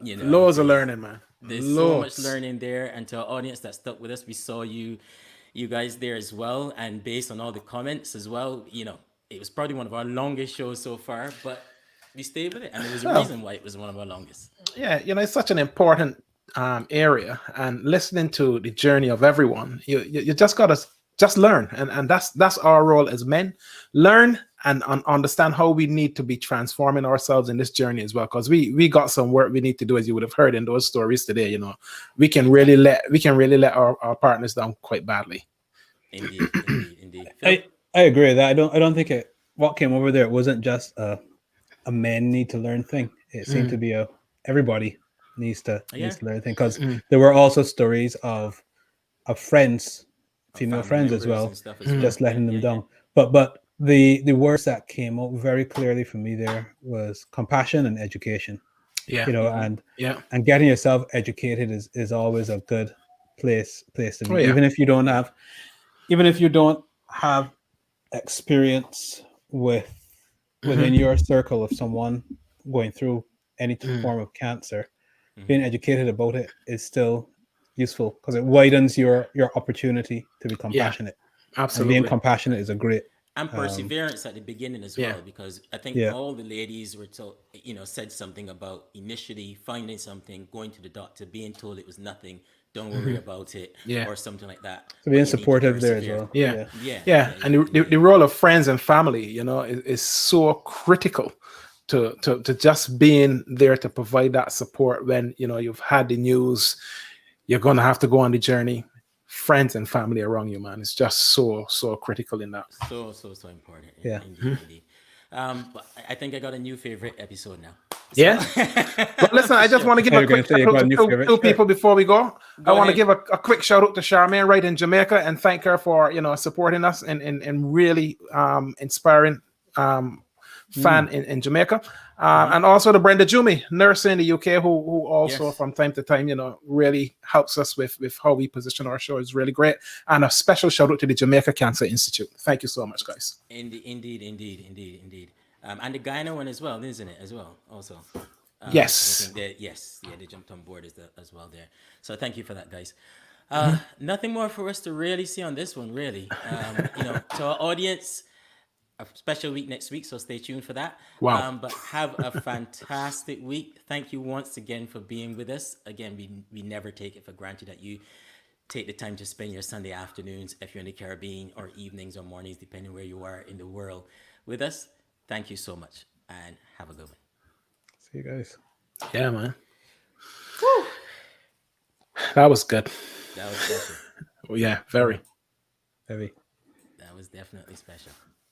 You know, Loads of learning, man. there's so much Loads. learning there, and to our audience that stuck with us, we saw you guys there as well. And based on all the comments as well, you know, it was probably one of our longest shows so far, but we stayed with it, and there was a Well. reason why it was one of our longest. Yeah, you know, it's such an important area, and listening to the journey of everyone, you just gotta just learn, and that's our role as men. Learn and understand how we need to be transforming ourselves in this journey as well, because we got some work we need to do, as you would have heard in those stories today. You know, we can really let our partners down quite badly. Indeed, indeed. Phil? I agree with that. I don't think what came over there, it wasn't just a men need to learn thing. It seemed to be everybody needs to learn thing, because there were also stories of friends, female Family friends as members well, and stuff as well. just letting them Yeah, down. But the words that came out very clearly for me there was compassion and education. Yeah, You know, and yeah, getting yourself educated is always a good place to be. Oh, yeah. Even if you don't have experience within your circle of someone going through any form of cancer, being educated about it is still useful, because it widens your opportunity to be compassionate. And absolutely. being compassionate is a great And perseverance at the beginning as yeah. well, because I think Yeah. all the ladies were told, said something about initially finding something, going to the doctor, being told it was nothing, don't worry about it, Yeah. or something like that. so But being you need to supportive there as persevere. well. Yeah. And the role of friends and family, is so critical to just being there to provide that support when you've had the news, you're gonna have to go on the journey. Friends and family around you, man, it's just so critical in that. So important. Yeah. Indeed. But I think I got a new favorite episode now. Yeah. But listen, I just want to give Oh, a you're gonna quick say you shout got out a new to favorite? two Sure. people before we go. I want to ahead. give a quick shout out to Charmaine right in Jamaica and thank her for supporting us and really inspiring fan in Jamaica. And also to Brenda Jumi, nurse in the UK, who also Yes. from time to time, really helps us with how we position our show. Is really great. And a special shout out to the Jamaica Cancer Institute. Thank you so much, guys. Indeed. And the Guyana one as well, isn't it? As well, also. Yes. I think they jumped on board as well there. So thank you for that, guys. Nothing more for us to really see on this one, really. To our audience, a special week next week, so stay tuned for that. Wow. But have a fantastic week. Thank you once again for being with us. Again, we never take it for granted that you take the time to spend your Sunday afternoons, if you're in the Caribbean, or evenings or mornings, depending where you are in the world, with us. Thank you so much, and have a good one. See you guys. Yeah, man. That was good. That was special. Oh, yeah, very. Heavy. That was definitely special.